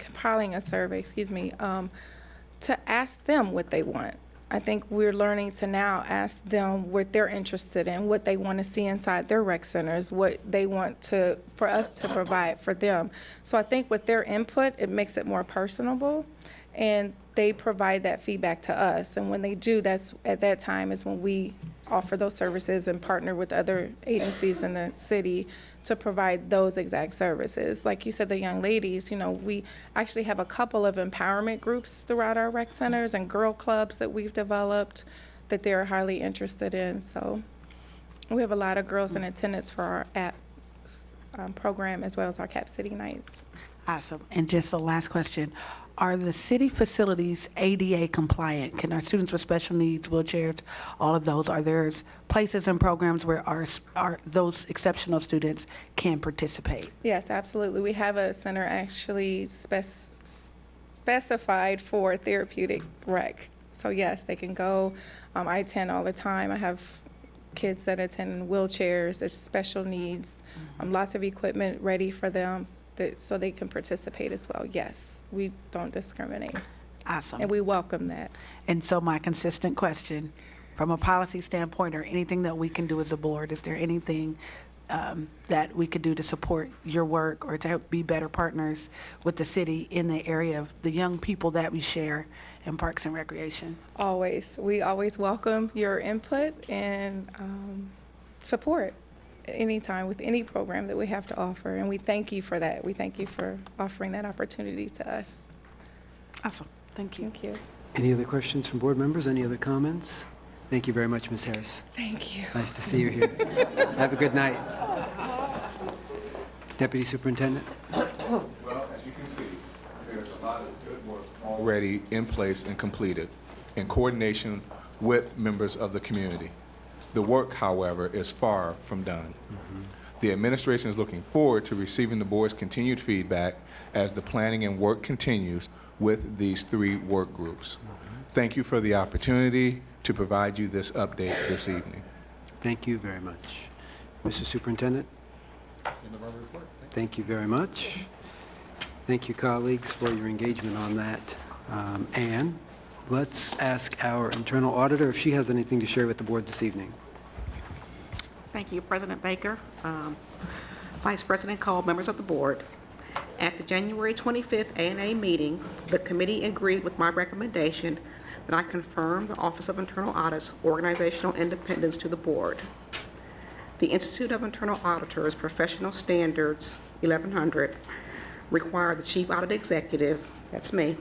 to ask them what they want. I think we're learning to now ask them what they're interested in, what they want to see inside their rec centers, what they want for us to provide for them. So I think with their input, it makes it more personable, and they provide that feedback to us. And when they do, at that time is when we offer those services and partner with other agencies in the city to provide those exact services. Like you said, the young ladies, we actually have a couple of empowerment groups throughout our rec centers and girl clubs that we've developed that they're highly interested in. So we have a lot of girls in attendance for our app program as well as our Cap City Nights. Awesome. And just the last question. Are the city facilities ADA compliant? Can our students with special needs, wheelchairs, all of those, are there places and programs where those exceptional students can participate? Yes, absolutely. We have a center actually specified for therapeutic rec. So yes, they can go. I attend all the time. I have kids that attend in wheelchairs, there's special needs, lots of equipment ready for them so they can participate as well. Yes, we don't discriminate. Awesome. And we welcome that. And so my consistent question, from a policy standpoint or anything that we can do as a board, is there anything that we could do to support your work or to be better partners with the city in the area of the young people that we share in Parks and Recreation? Always. We always welcome your input and support anytime with any program that we have to offer. And we thank you for that. We thank you for offering that opportunity to us. Awesome. Thank you. Thank you. Any other questions from board members? Any other comments? Thank you very much, Ms. Harris. Thank you. Nice to see you here. Have a good night. Deputy Superintendent? Well, as you can see, there's a lot of good work already in place and completed in coordination with members of the community. The work, however, is far from done. The administration is looking forward to receiving the board's continued feedback as the planning and work continues with these 3 work groups. Thank you for the opportunity to provide you this update this evening. Thank you very much. Mr. Superintendent? Thank you very much. Thank you, colleagues, for your engagement on that. Anne, let's ask our internal auditor if she has anything to share with the board this evening. Thank you, President Baker. Vice President Cole, members of the board. At the January 25th ANA meeting, the committee agreed with my recommendation that I confirm the Office of Internal Audit's organizational independence to the board. The Institute of Internal Auditors Professional Standards 1100 require the chief audit executive, that's me,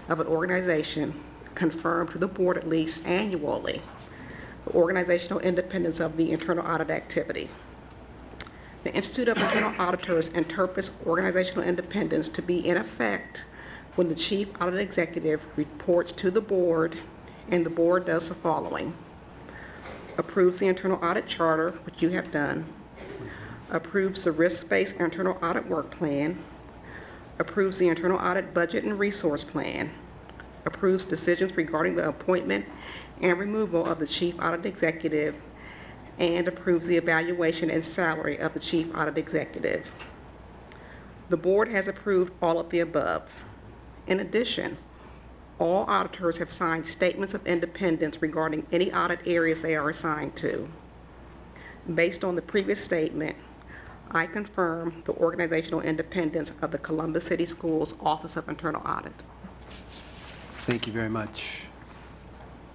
of an organization confirm to the board at least annually the organizational independence of the internal audit activity. The Institute of Internal Auditors interprets organizational independence to be in effect when the chief audit executive reports to the board and the board does the following: approves the internal audit charter, which you have done, approves the risk-based internal audit work plan, approves the internal audit budget and resource plan, approves decisions regarding the appointment and removal of the chief audit executive, and approves the evaluation and salary of the chief audit executive. The board has approved all of the above. In addition, all auditors have signed statements of independence regarding any audit areas they are assigned to. Based on the previous statement, I confirm the organizational independence of the Columbus City Schools Office of Internal Audit. Thank you very much.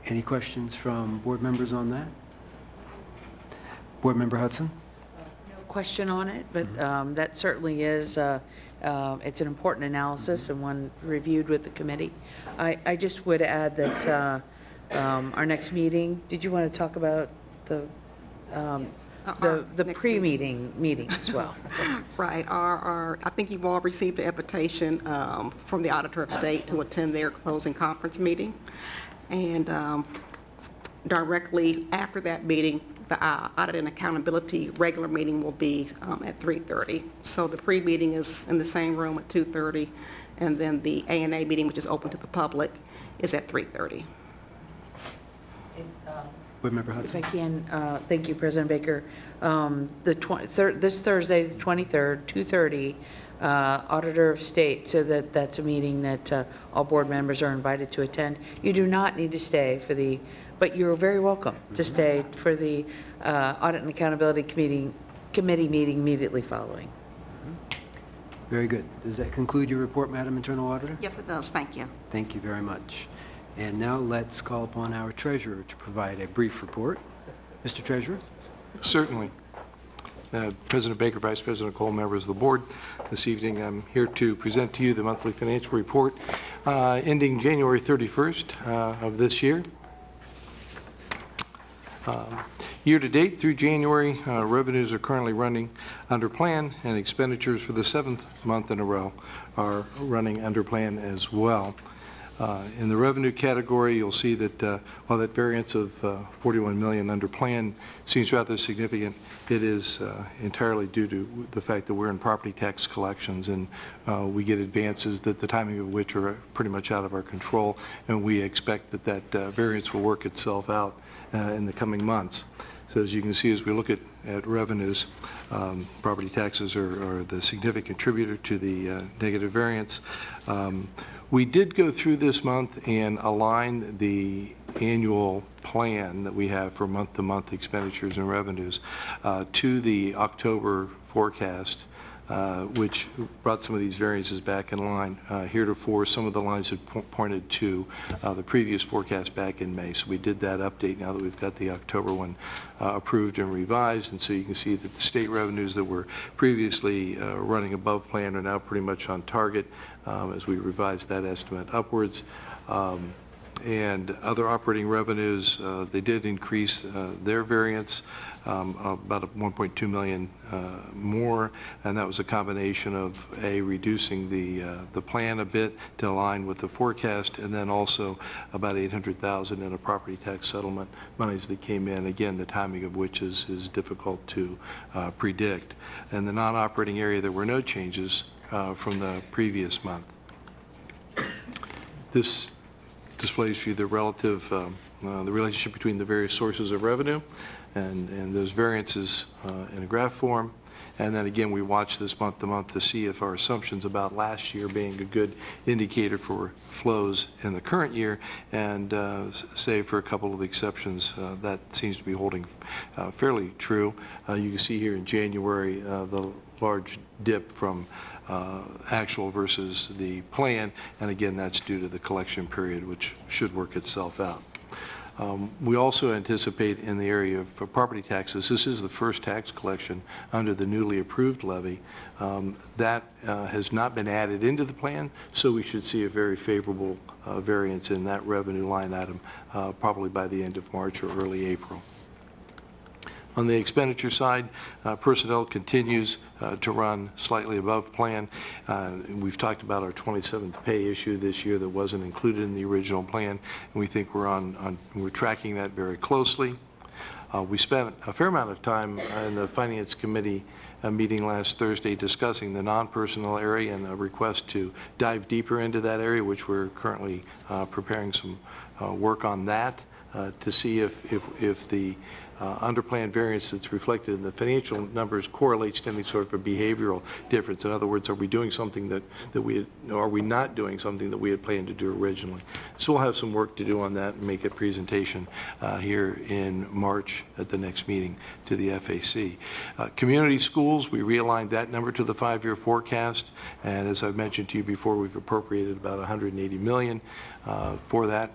Any questions from board members on that? Board Member Hudson? No question on it, but that certainly is, it's an important analysis and one reviewed with the committee. I just would add that our next meeting, did you want to talk about the pre-meeting meeting as well? Right. I think you've all received the invitation from the Auditor of State to attend their closing conference meeting. And directly after that meeting, the Audit and Accountability regular meeting will be at 3:30. So the pre-meeting is in the same room at 2:30, and then the A&A meeting, which is open to the public, is at 3:30. Board Member Hudson. If I can, thank you, President Baker. This Thursday, the 23rd, 2:30, Auditor of State, so that's a meeting that all board members are invited to attend. You do not need to stay for the, but you're very welcome to stay for the Audit and Accountability Committee meeting immediately following. Very good. Does that conclude your report, Madam Internal Auditor? Yes, it does. Thank you. Thank you very much. And now let's call upon our treasurer to provide a brief report. Mr. Treasurer? Certainly. President Baker, Vice President Cole, members of the board, this evening I'm here to present to you the monthly financial report ending January 31st of this year. Year-to-date through January, revenues are currently running under plan, and expenditures for the 7th month in a row are running under plan as well. In the revenue category, you'll see that while that variance of $41 million under plan seems rather significant, it is entirely due to the fact that we're in property tax collections, and we get advances that the timing of which are pretty much out of our control, and we expect that that variance will work itself out in the coming months. So as you can see, as we look at revenues, property taxes are the significant contributor to the negative variance. We did go through this month and align the annual plan that we have for month-to-month expenditures and revenues to the October forecast, which brought some of these variances back in line. Heretofore, some of the lines had pointed to the previous forecast back in May, so we did that update now that we've got the October one approved and revised, and so you can see that the state revenues that were previously running above plan are now pretty much on target as we revised that estimate upwards. And other operating revenues, they did increase their variance about $1.2 million more, and that was a combination of reducing the plan a bit to align with the forecast, and then also about $800,000 in a property tax settlement monies that came in, again the timing of which is difficult to predict. In the non-operating area, there were no changes from the previous month. This displays for you the relative, the relationship between the various sources of revenue and those variances in a graph form. And then again, we watch this month to month to see if our assumptions about last year being a good indicator for flows in the current year, and save for a couple of exceptions, that seems to be holding fairly true. You can see here in January the large dip from actual versus the plan, and again that's due to the collection period, which should work itself out. We also anticipate in the area of property taxes, this is the first tax collection under the newly approved levy. That has not been added into the plan, so we should see a very favorable variance in that revenue line item probably by the end of March or early April. On the expenditure side, personnel continues to run slightly above plan. We've talked about our 27th pay issue this year that wasn't included in the original plan, and we think we're tracking that very closely. We spent a fair amount of time in the Finance Committee meeting last Thursday discussing the non-personnel area and a request to dive deeper into that area, which we're currently preparing some work on that to see if the underplan variance that's reflected in the financial numbers correlates to any sort of a behavioral difference. In other words, are we doing something that we had, or are we not doing something that we had planned to do originally? So we'll have some work to do on that and make a presentation here in March at the next meeting to the FAC. Community schools, we realigned that number to the 5-year forecast, and as I've mentioned to you before, we've appropriated about $180 million for that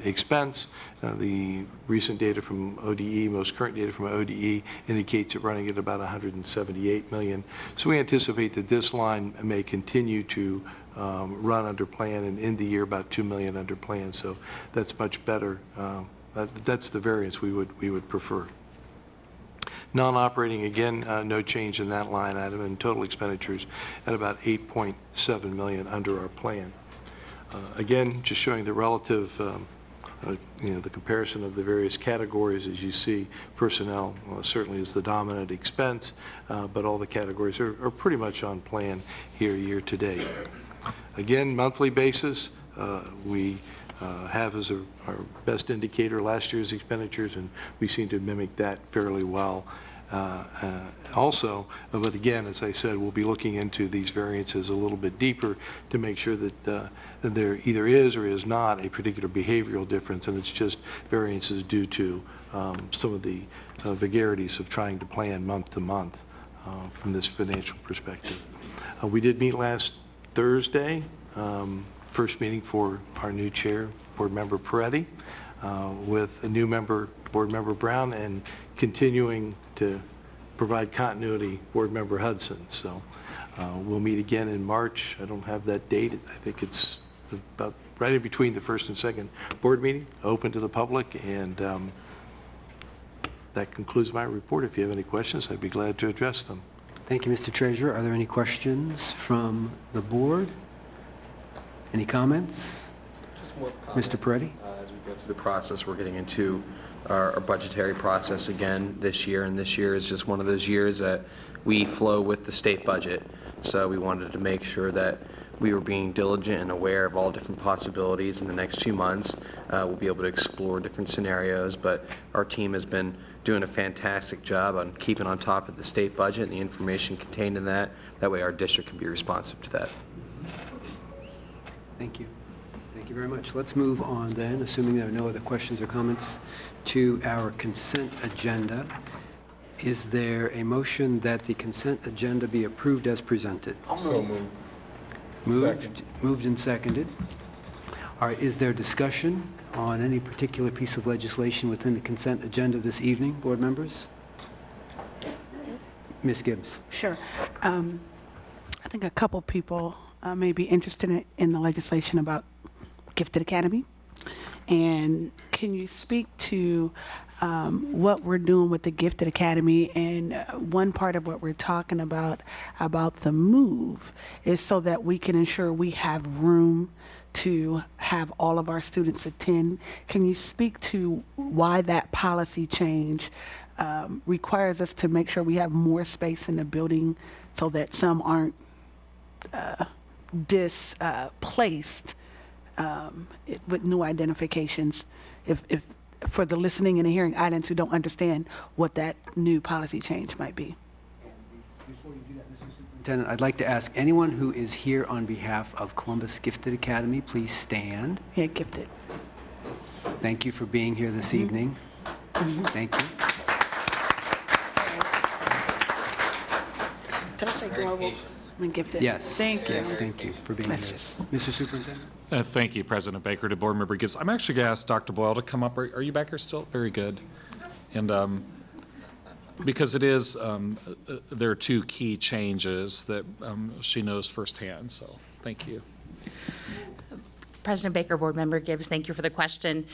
expense. The recent data from ODE, most current data from ODE, indicates it running at about $178 million. So we anticipate that this line may continue to run under plan and end the year about $2 million under plan. So that's much better. That's the variance we would prefer. Non-operating, again, no change in that line item, and total expenditures at about $8.7 million under our plan. Again, just showing the relative the comparison of the various categories. As you see, personnel certainly is the dominant expense, but all the categories are pretty much on plan here year to date. Again, monthly basis, we have as our best indicator last year's expenditures, and we seem to mimic that fairly well. Also, but again, as I said, we'll be looking into these variances a little bit deeper to make sure that there either is or is not a particular behavioral difference, and it's just variances due to some of the vagaries of trying to plan month to month from this financial perspective. We did meet last Thursday, first meeting for our new chair, Board Member Peretti, with a new member, Board Member Brown, and continuing to provide continuity, Board Member Hudson. So we'll meet again in March. I don't have that date. I think it's about right in between the first and second board meeting, open to the public, and that concludes my report. If you have any questions, I'd be glad to address them. Thank you, Mr. Treasurer. Are there any questions from the board? Any comments? Just more Mr. Peretti? As we go through the process, we're getting into our budgetary process again this year, and this year is just one of those years that we flow with the state budget. So we wanted to make sure that we were being diligent and aware of all different possibilities in the next few months. We'll be able to explore different scenarios, but our team has been doing a fantastic job on keeping on top of the state budget and the information contained in that. That way our district can be responsive to that. Thank you. Thank you very much. Let's move on then, assuming there are no other questions or comments, to our consent agenda. Is there a motion that the consent agenda be approved as presented? So moved. Moved and seconded. All right, is there discussion on any particular piece of legislation within the consent agenda this evening, board members? Ms. Gibbs. Sure. I think a couple people may be interested in the legislation about Gifted Academy. And can you speak to what we're doing with the Gifted Academy? And one part of what we're talking about the move is so that we can ensure we have room to have all of our students attend. Can you speak to why that policy change requires us to make sure we have more space in the building so that some aren't displaced with new identifications, if for the listening and the hearing audience who don't understand what that new policy change might be? Before you do that, Mr. Superintendent, I'd like to ask anyone who is here on behalf of Columbus Gifted Academy, please stand. Yeah, Gifted. Thank you for being here this evening. Thank you. Did I say global? I mean, Gifted. Yes. Thank you. Yes, thank you for being here. That's Mr. Superintendent? Thank you, President Baker. To Board Member Gibbs, I'm actually going to ask Dr. Boyle to come up. Are you back here still? Very good. And because it is, there are two key changes that she knows firsthand, so thank you. President Baker, Board Member Gibbs, thank you for the question.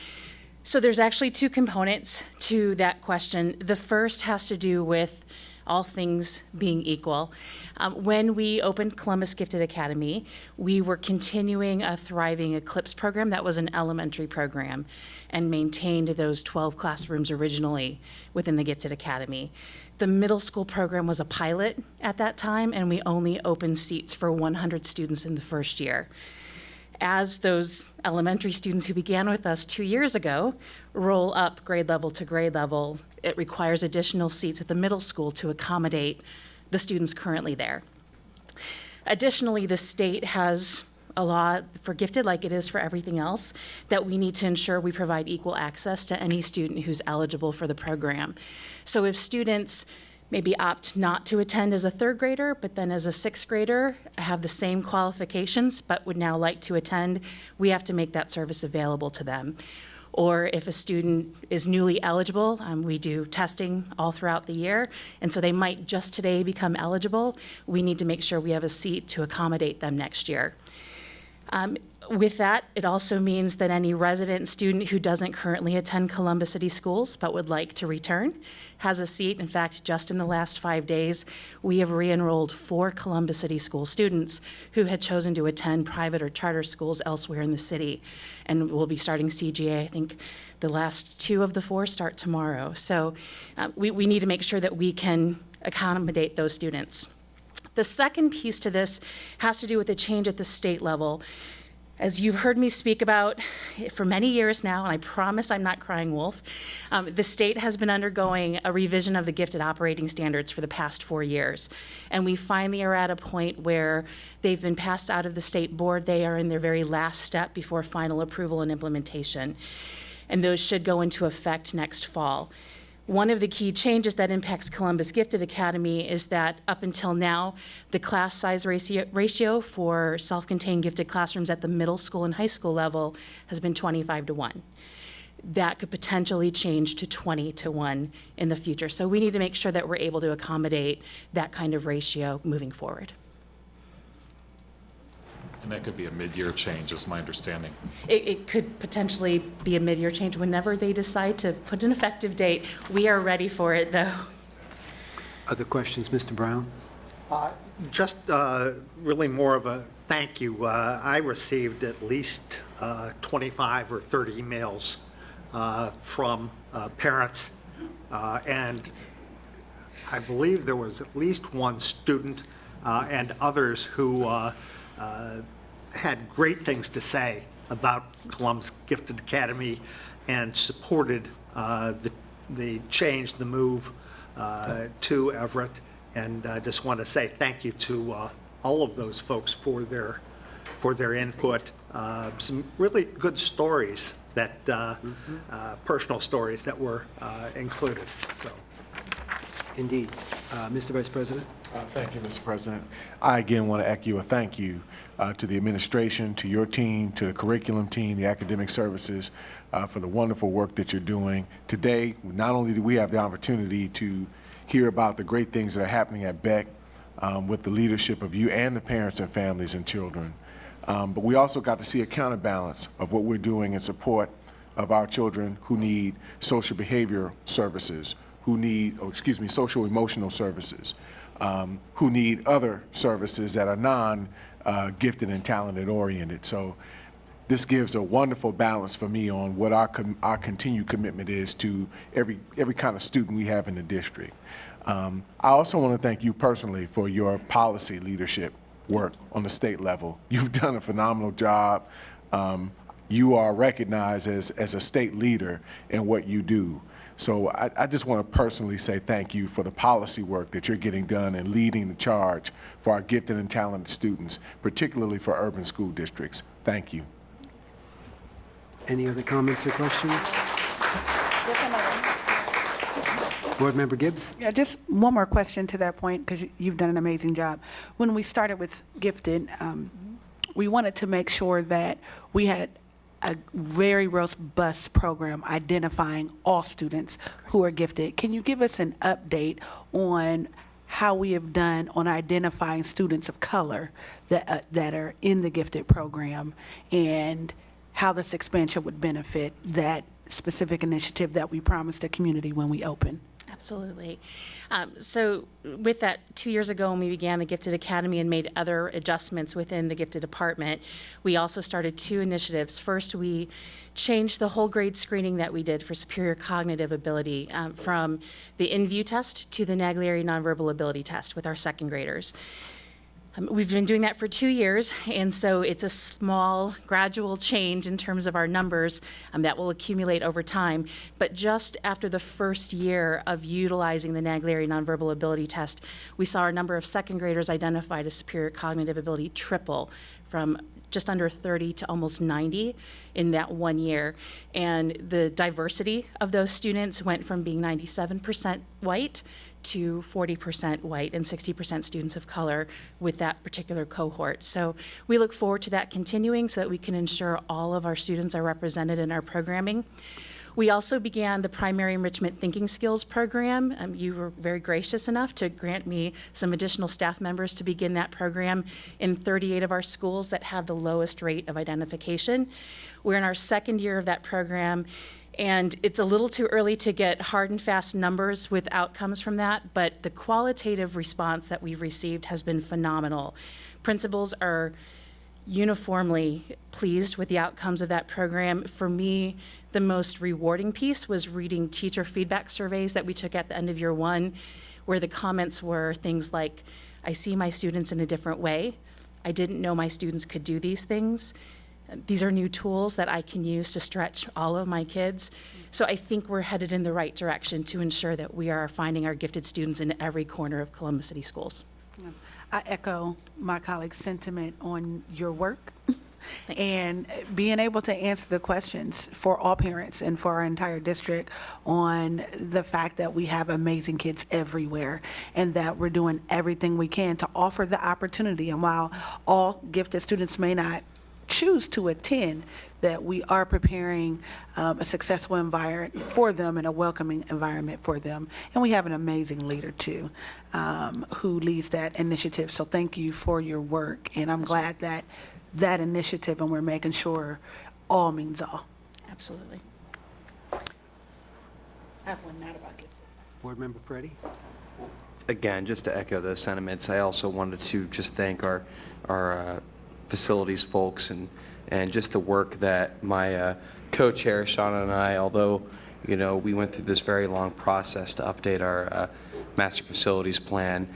So there's actually two components to that question. The first has to do with all things being equal. When we opened Columbus Gifted Academy, we were continuing a thriving Eclipse program that was an elementary program and maintained those 12 classrooms originally within the Gifted Academy. The middle school program was a pilot at that time, and we only opened seats for 100 students in the first year. As those elementary students who began with us 2 years ago roll up grade level to grade level, it requires additional seats at the middle school to accommodate the students currently there. Additionally, the state has a law for gifted, like it is for everything else, that we need to ensure we provide equal access to any student who's eligible for the program. So if students maybe opt not to attend as a third grader, but then as a sixth grader have the same qualifications, but would now like to attend, we have to make that service available to them. Or if a student is newly eligible, we do testing all throughout the year, and so they might just today become eligible, we need to make sure we have a seat to accommodate them next year. With that, it also means that any resident student who doesn't currently attend Columbus City Schools but would like to return has a seat. In fact, just in the last 5 days, we have re-enrolled 4 Columbus City School students who had chosen to attend private or charter schools elsewhere in the city. And we'll be starting CGA, I think the last 2 of the 4 start tomorrow. So we need to make sure that we can accommodate those students. The second piece to this has to do with the change at the state level. As you've heard me speak about for many years now, and I promise I'm not crying wolf, the state has been undergoing a revision of the gifted operating standards for the past 4 years. And we finally are at a point where they've been passed out of the state board. They are in their very last step before final approval and implementation. And those should go into effect next fall. One of the key changes that impacts Columbus Gifted Academy is that up until now, the class size ratio for self-contained gifted classrooms at the middle school and high school level has been 25-1. That could potentially change to 20-1 in the future. So we need to make sure that we're able to accommodate that kind of ratio moving forward. And that could be a mid-year change, is my understanding. It could potentially be a mid-year change whenever they decide to put an effective date. We are ready for it, though. Other questions, Mr. Brown? Just really more of a thank you. I received at least 25 or 30 emails from parents, and I believe there was at least one student and others who had great things to say about Columbus Gifted Academy and supported the change, the move to Everett. And I just want to say thank you to all of those folks for their input. Some really good stories that personal stories that were included. So, indeed, Mr. Vice President. Thank you, Mr. President. I again want to echo a thank you to the administration, to your team, to the curriculum team, the academic services, for the wonderful work that you're doing. Today, not only do we have the opportunity to hear about the great things that are happening at Beck with the leadership of you and the parents and families and children, but we also got to see a counterbalance of what we're doing in support of our children who need social behavior services, who need, social emotional services, who need other services that are non-gifted and talented oriented. So this gives a wonderful balance for me on what our continued commitment is to every kind of student we have in the district. I also want to thank you personally for your policy leadership work on the state level. You've done a phenomenal job. You are recognized as a state leader in what you do. So I just want to personally say thank you for the policy work that you're getting done and leading the charge for our gifted and talented students, particularly for urban school districts. Thank you. Any other comments or questions? Board Member Gibbs? Yeah, just one more question to that point, because you've done an amazing job. When we started with Gifted, we wanted to make sure that we had a very robust program identifying all students who are gifted. Can you give us an update on how we have done on identifying students of color that are in the gifted program, and how this expansion would benefit that specific initiative that we promised the community when we opened? Absolutely. So with that, 2 years ago when we began the Gifted Academy and made other adjustments within the Gifted Department, we also started 2 initiatives. First, we changed the whole grade screening that we did for superior cognitive ability from the InView test to the Naglieri nonverbal ability test with our second graders. We've been doing that for 2 years, and so it's a small, gradual change in terms of our numbers that will accumulate over time. But just after the first year of utilizing the Naglieri nonverbal ability test, we saw our number of second graders identified as superior cognitive ability triple from just under 30 to almost 90 in that 1 year. And the diversity of those students went from being 97% white to 40% white and 60% students of color with that particular cohort. So we look forward to that continuing so that we can ensure all of our students are represented in our programming. We also began the Primary Enrichment Thinking Skills Program. You were very gracious enough to grant me some additional staff members to begin that program in 38 of our schools that have the lowest rate of identification. We're in our second year of that program, and it's a little too early to get hard and fast numbers with outcomes from that, but the qualitative response that we've received has been phenomenal. Principals are uniformly pleased with the outcomes of that program. For me, the most rewarding piece was reading teacher feedback surveys that we took at the end of year one, where the comments were things like, I see my students in a different way. I didn't know my students could do these things. These are new tools that I can use to stretch all of my kids. So I think we're headed in the right direction to ensure that we are finding our gifted students in every corner of Columbus City Schools. I echo my colleague's sentiment on your work and being able to answer the questions for all parents and for our entire district on the fact that we have amazing kids everywhere and that we're doing everything we can to offer the opportunity. And while all gifted students may not choose to attend, that we are preparing a successful environment for them and a welcoming environment for them. And we have an amazing leader too, who leads that initiative. So thank you for your work. And I'm glad that that initiative and we're making sure all means all. Absolutely. I have one now about it. Board Member Preddy? Again, just to echo those sentiments, I also wanted to just thank our facilities folks and just the work that my co-chair, Shauna, and I, although, you know, we went through this very long process to update our master facilities plan,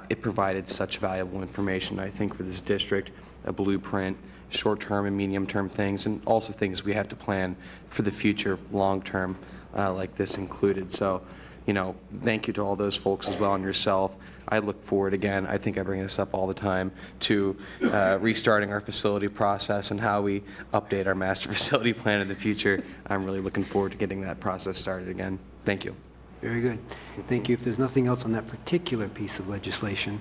it provided such valuable information, I think, for this district, a blueprint, short-term and medium-term things, and also things we have to plan for the future, long-term, like this included. So, you know, thank you to all those folks as well and yourself. I look forward, again, I think I bring this up all the time, to restarting our facility process and how we update our master facility plan in the future. I'm really looking forward to getting that process started again. Thank you. Very good. Thank you. If there's nothing else on that particular piece of legislation,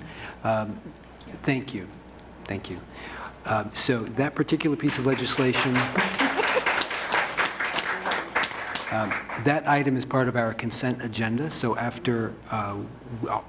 thank you. Thank you. So that particular piece of legislation, that item is part of our consent agenda. So after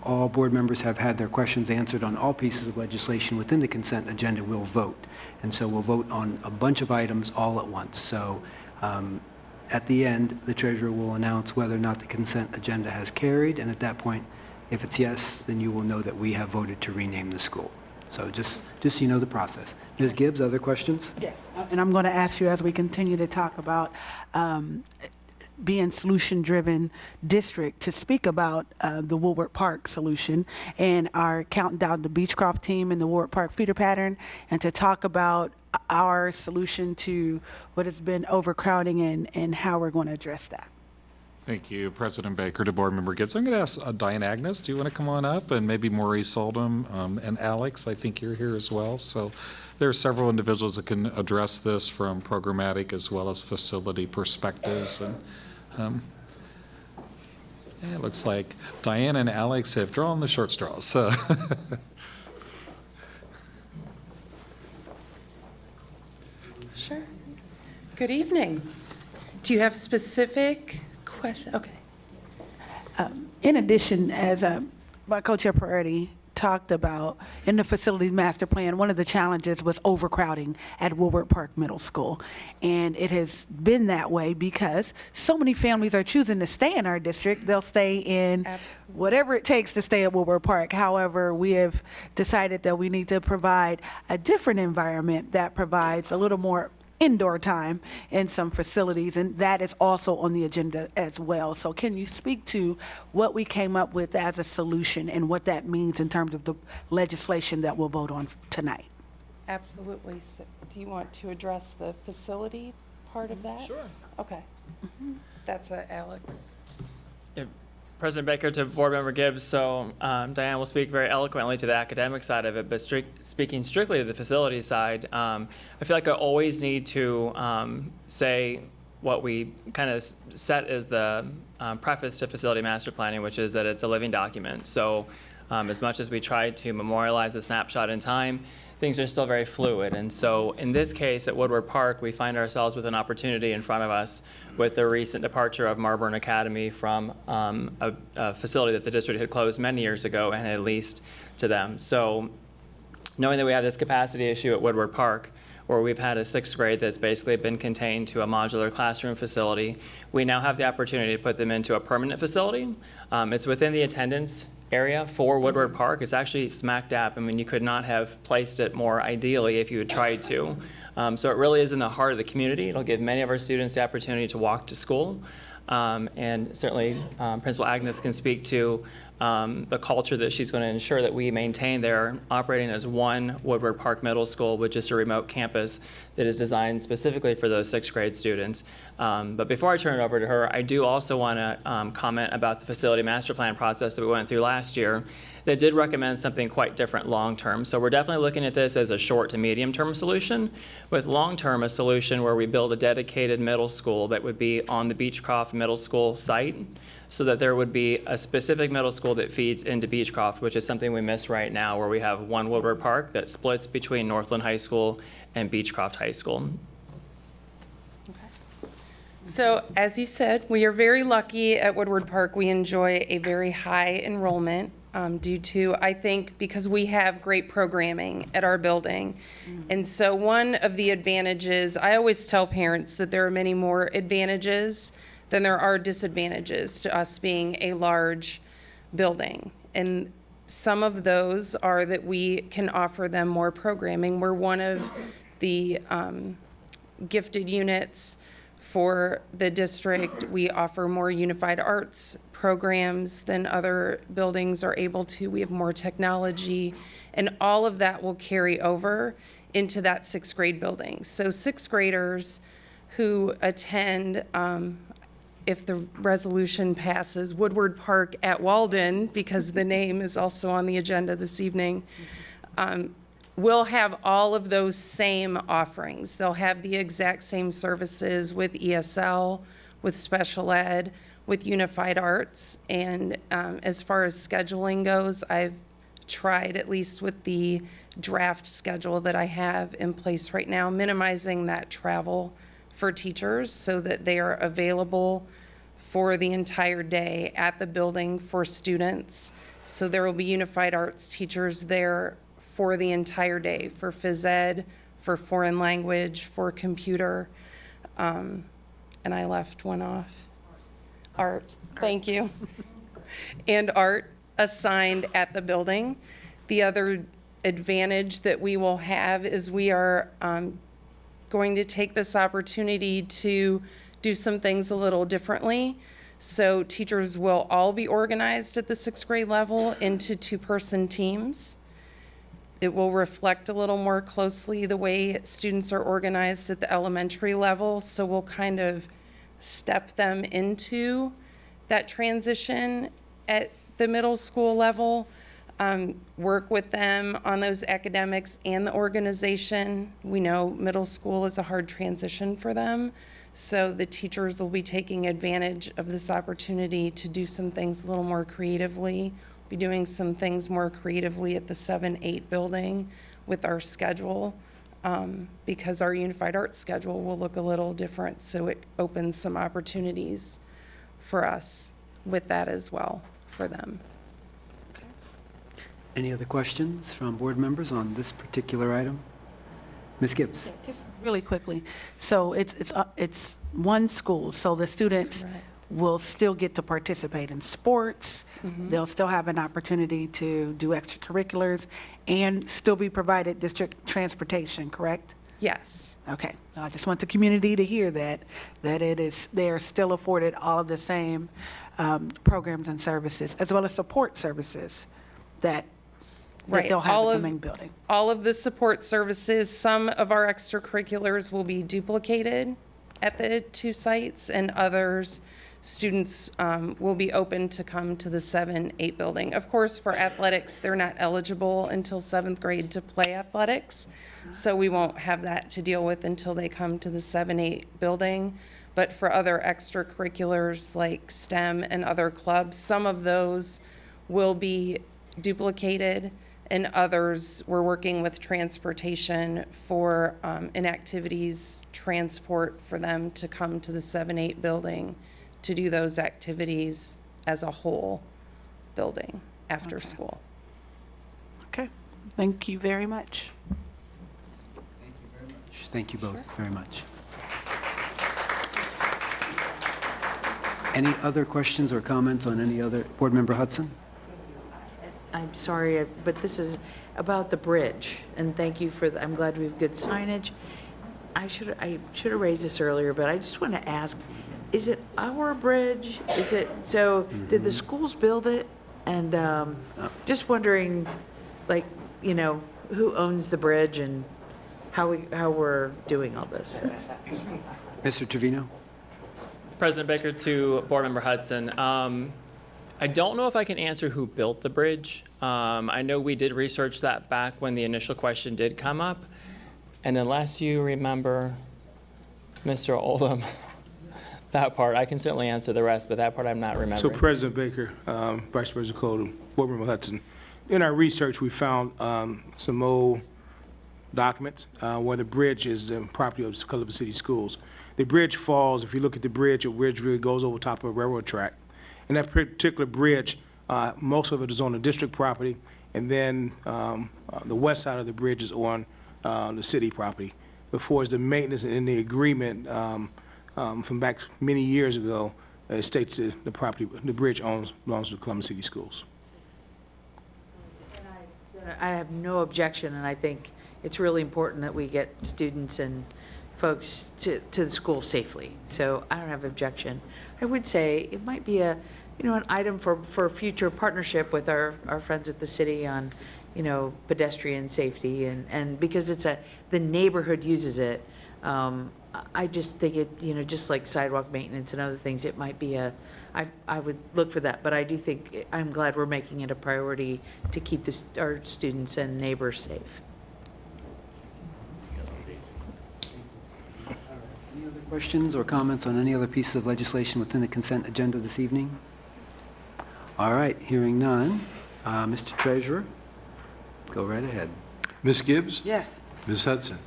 all board members have had their questions answered on all pieces of legislation within the consent agenda, we'll vote. And so we'll vote on a bunch of items all at once. So at the end, the treasurer will announce whether or not the consent agenda has carried. And at that point, if it's yes, then you will know that we have voted to rename the school. So just so you know the process. Ms. Gibbs, other questions? Yes. And I'm going to ask you as we continue to talk about being solution-driven district to speak about the Woolworth Park solution and our Countdown to Beechcroft team and the Woolworth Park feeder pattern, and to talk about our solution to what has been overcrowding and how we're going to address that. Thank you, President Baker. To Board Member Gibbs, I'm going to ask Diane Agnes, do you want to come on up? And maybe Maurice Oldham and Alex, I think you're here as well. So there are several individuals that can address this from programmatic as well as facility perspectives. And it looks like Diane and Alex have drawn the short straws. So Sure. Good evening. Do you have specific questions? Okay. In addition, as my co-chair Peretti talked about in the facilities master plan, one of the challenges was overcrowding at Woolworth Park Middle School. And it has been that way because so many families are choosing to stay in our district. They'll stay in whatever it takes to stay at Woolworth Park. However, we have decided that we need to provide a different environment that provides a little more indoor time in some facilities, and that is also on the agenda as well. So can you speak to what we came up with as a solution and what that means in terms of the legislation that we'll vote on tonight? Absolutely. So do you want to address the facility part of that? Sure. Okay. That's Alex. President Baker, to Board Member Gibbs, so Diane will speak very eloquently to the academic side of it, but speaking strictly to the facility side, I feel like I always need to say what we kind of set as the preface to facility master planning, which is that it's a living document. So as much as we try to memorialize a snapshot in time, things are still very fluid. And so in this case at Woodward Park, we find ourselves with an opportunity in front of us with the recent departure of Marburn Academy from a facility that the district had closed many years ago and had leased to them. So knowing that we have this capacity issue at Woodward Park, where we've had a 6th grade that's basically been contained to a modular classroom facility, we now have the opportunity to put them into a permanent facility. It's within the attendance area for Woodward Park. It's actually smack dab. I mean, you could not have placed it more ideally if you had tried to. So it really is in the heart of the community. It'll give many of our students the opportunity to walk to school. And certainly Principal Agnes can speak to the culture that she's going to ensure that we maintain there, operating as one Woodward Park Middle School with just a remote campus that is designed specifically for those 6th grade students. But before I turn it over to her, I do also want to comment about the facility master plan process that we went through last year that did recommend something quite different long-term. So we're definitely looking at this as a short to medium-term solution, with long-term a solution where we build a dedicated middle school that would be on the Beechcroft Middle School site, so that there would be a specific middle school that feeds into Beechcroft, which is something we miss right now, where we have one Woodward Park that splits between Northland High School and Beechcroft High School. So as you said, we are very lucky at Woodward Park. We enjoy a very high enrollment due to, I think, because we have great programming at our building. And so one of the advantages, I always tell parents that there are many more advantages than there are disadvantages to us being a large building. And some of those are that we can offer them more programming. We're one of the gifted units for the district. We offer more unified arts programs than other buildings are able to. We have more technology, and all of that will carry over into that 6th grade building. So 6th graders who attend, if the resolution passes, Woodward Park at Walden, because the name is also on the agenda this evening, will have all of those same offerings. They'll have the exact same services with ESL, with special ed, with unified arts. And as far as scheduling goes, I've tried, at least with the draft schedule that I have in place right now, minimizing that travel for teachers so that they are available for the entire day at the building for students. So there will be unified arts teachers there for the entire day, for phys ed, for foreign language, for computer. And I left one off. Art, thank you. And art assigned at the building. The other advantage that we will have is we are going to take this opportunity to do some things a little differently. So teachers will all be organized at the 6th grade level into 2-person teams. It will reflect a little more closely the way students are organized at the elementary level. So we'll kind of step them into that transition at the middle school level, work with them on those academics and the organization. We know middle school is a hard transition for them. So the teachers will be taking advantage of this opportunity to do some things a little more creatively. Be doing some things more creatively at the 7-8 building with our schedule, because our unified arts schedule will look a little different. So it opens some opportunities for us with that as well for them. Any other questions from board members on this particular item? Ms. Gibbs? Just really quickly. So it's one school, so the students will still get to participate in sports. They'll still have an opportunity to do extracurriculars and still be provided district transportation, correct? Yes. Okay. I just want the community to hear that they're still afforded all of the same programs and services, as well as support services that they'll have at the main building. All of the support services, some of our extracurriculars will be duplicated at the 2 sites, and others, students will be open to come to the 7-8 building. Of course, for athletics, they're not eligible until 7th grade to play athletics, so we won't have that to deal with until they come to the 7-8 building. But for other extracurriculars like STEM and other clubs, some of those will be duplicated and others, we're working with transportation for inactivities transport for them to come to the 7-8 building to do those activities as a whole building after school. Okay, thank you very much. Thank you both very much. Any other questions or comments on any other? Board Member Hudson? I'm sorry, but this is about the bridge, and thank you for, I'm glad we have good signage. I should have raised this earlier, but I just want to ask, is it our bridge? Is it, so did the schools build it? And just wondering, like, you know, who owns the bridge and how we're doing all this? Mr. Trevino? President Baker to Board Member Hudson. I don't know if I can answer who built the bridge. I know we did research that back when the initial question did come up. And unless you remember, Mr. Oldham, that part, I can certainly answer the rest, but that part I'm not remembering. So President Baker, Vice President Cole, Board Member Hudson, in our research, we found some old documents where the bridge is the property of Columbus City Schools. The bridge falls, if you look at the bridge really goes over top of a railroad track. And that particular bridge, most of it is on the district property, and then the west side of the bridge is on the city property. Before is the maintenance and the agreement from back many years ago, it states that the property, the bridge belongs to Columbus City Schools. I have no objection, and I think it's really important that we get students and folks to the school safely. So I don't have objection. I would say it might be a, you know, an item for future partnership with our friends at the city on, you know, pedestrian safety and because it's the neighborhood uses it. I just think it, you know, just like sidewalk maintenance and other things, it might be I would look for that, but I do think, I'm glad we're making it a priority to keep our students and neighbors safe. Any other questions or comments on any other pieces of legislation within the consent agenda this evening? All right, hearing none. Mr. Treasurer, go right ahead. Ms. Gibbs? Yes. Ms. Hudson?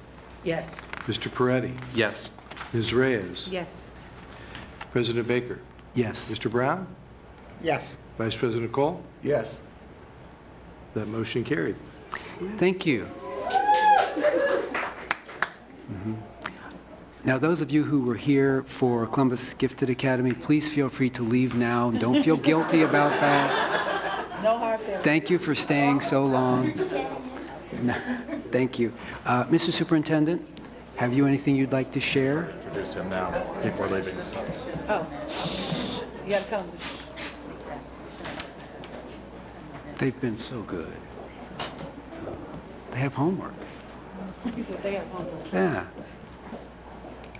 Yes. Mr. Peretti? Yes. Ms. Reyes? Yes. President Baker? Yes. Mr. Brown? Yes. Vice President Cole? Yes. That motion carried. Thank you. Now, those of you who were here for Columbus Gifted Academy, please feel free to leave now. Don't feel guilty about that. No hard feelings. Thank you for staying so long. Thank you. Mr. Superintendent, have you anything you'd like to share? Introduce him now before leaving. Oh, you gotta tell them. They've been so good. They have homework. He said they have homework. Yeah.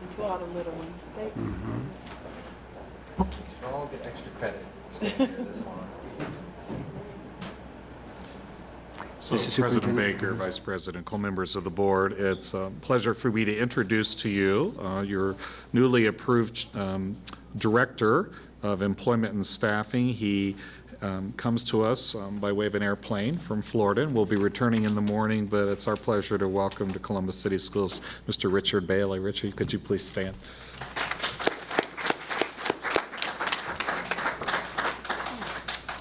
And to all the little ones. Should all get extra credit for staying here this long. So, Mr. President Superintendent. Baker, Vice President Cole, members of the board, it's a pleasure for me to introduce to you your newly approved Director of Employment and Staffing. He comes to us by way of an airplane from Florida and will be returning in the morning, but it's our pleasure to welcome to Columbus City Schools Mr. Richard Bailey. Richard, could you please stand?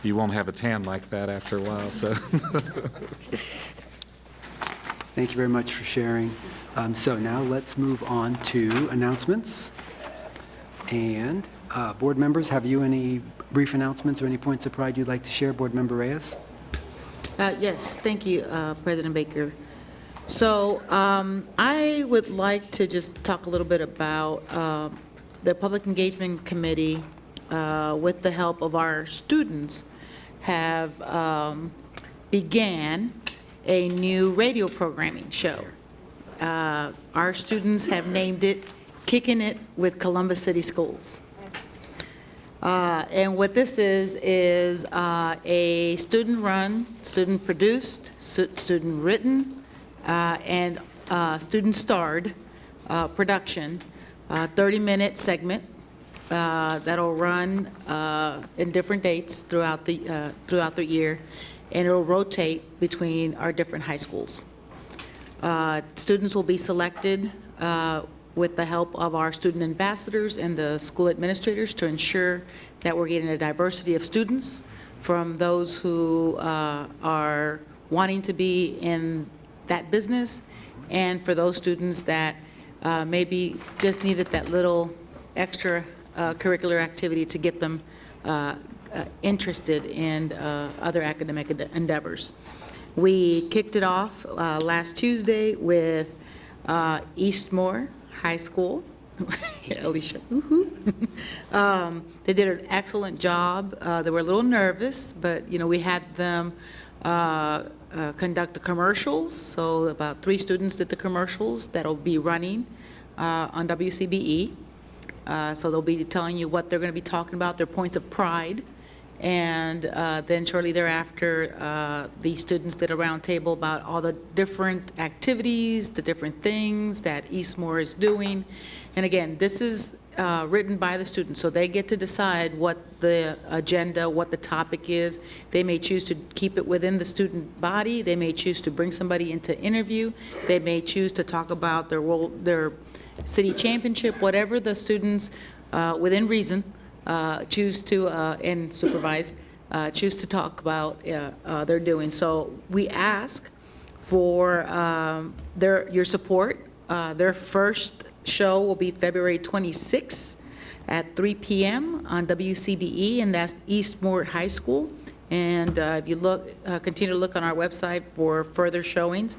You won't have a tan like that after a while, so. Thank you very much for sharing. So now let's move on to announcements. And board members, have you any brief announcements or any points of pride you'd like to share? Board Member Reyes? Yes, thank you, President Baker. So I would like to just talk a little bit about the Public Engagement Committee, with the help of our students, have began a new radio programming show. Our students have named it Kicking It with Columbus City Schools. And what this is a student-run, student-produced, student-written, and student-starred production, 30-minute segment that'll run in different dates throughout the year. and it'll rotate between our different high schools. Students will be selected with the help of our student ambassadors and the school administrators to ensure that we're getting a diversity of students, from those who are wanting to be in that business, and for those students that maybe just needed that little extra curricular activity to get them interested in other academic endeavors. We kicked it off last Tuesday with Eastmoor High School. Alicia, they did an excellent job. They were a little nervous, but we had them conduct the commercials. So about 3 students did the commercials that'll be running on WCBE. So they'll be telling you what they're going to be talking about, their points of pride. And then shortly thereafter, the students did a roundtable about all the different activities, the different things that Eastmoor is doing. And again, this is written by the students, so they get to decide what the agenda, what the topic is. They may choose to keep it within the student body. They may choose to bring somebody into interview. They may choose to talk about their role, their city championship, whatever the students, within reason, choose to, and supervise, choose to talk about they're doing. So we ask for your support. Their first show will be February 26th at 3 p.m. on WCBE, and that's Eastmoor High School. And if you look, continue to look on our website for further showings.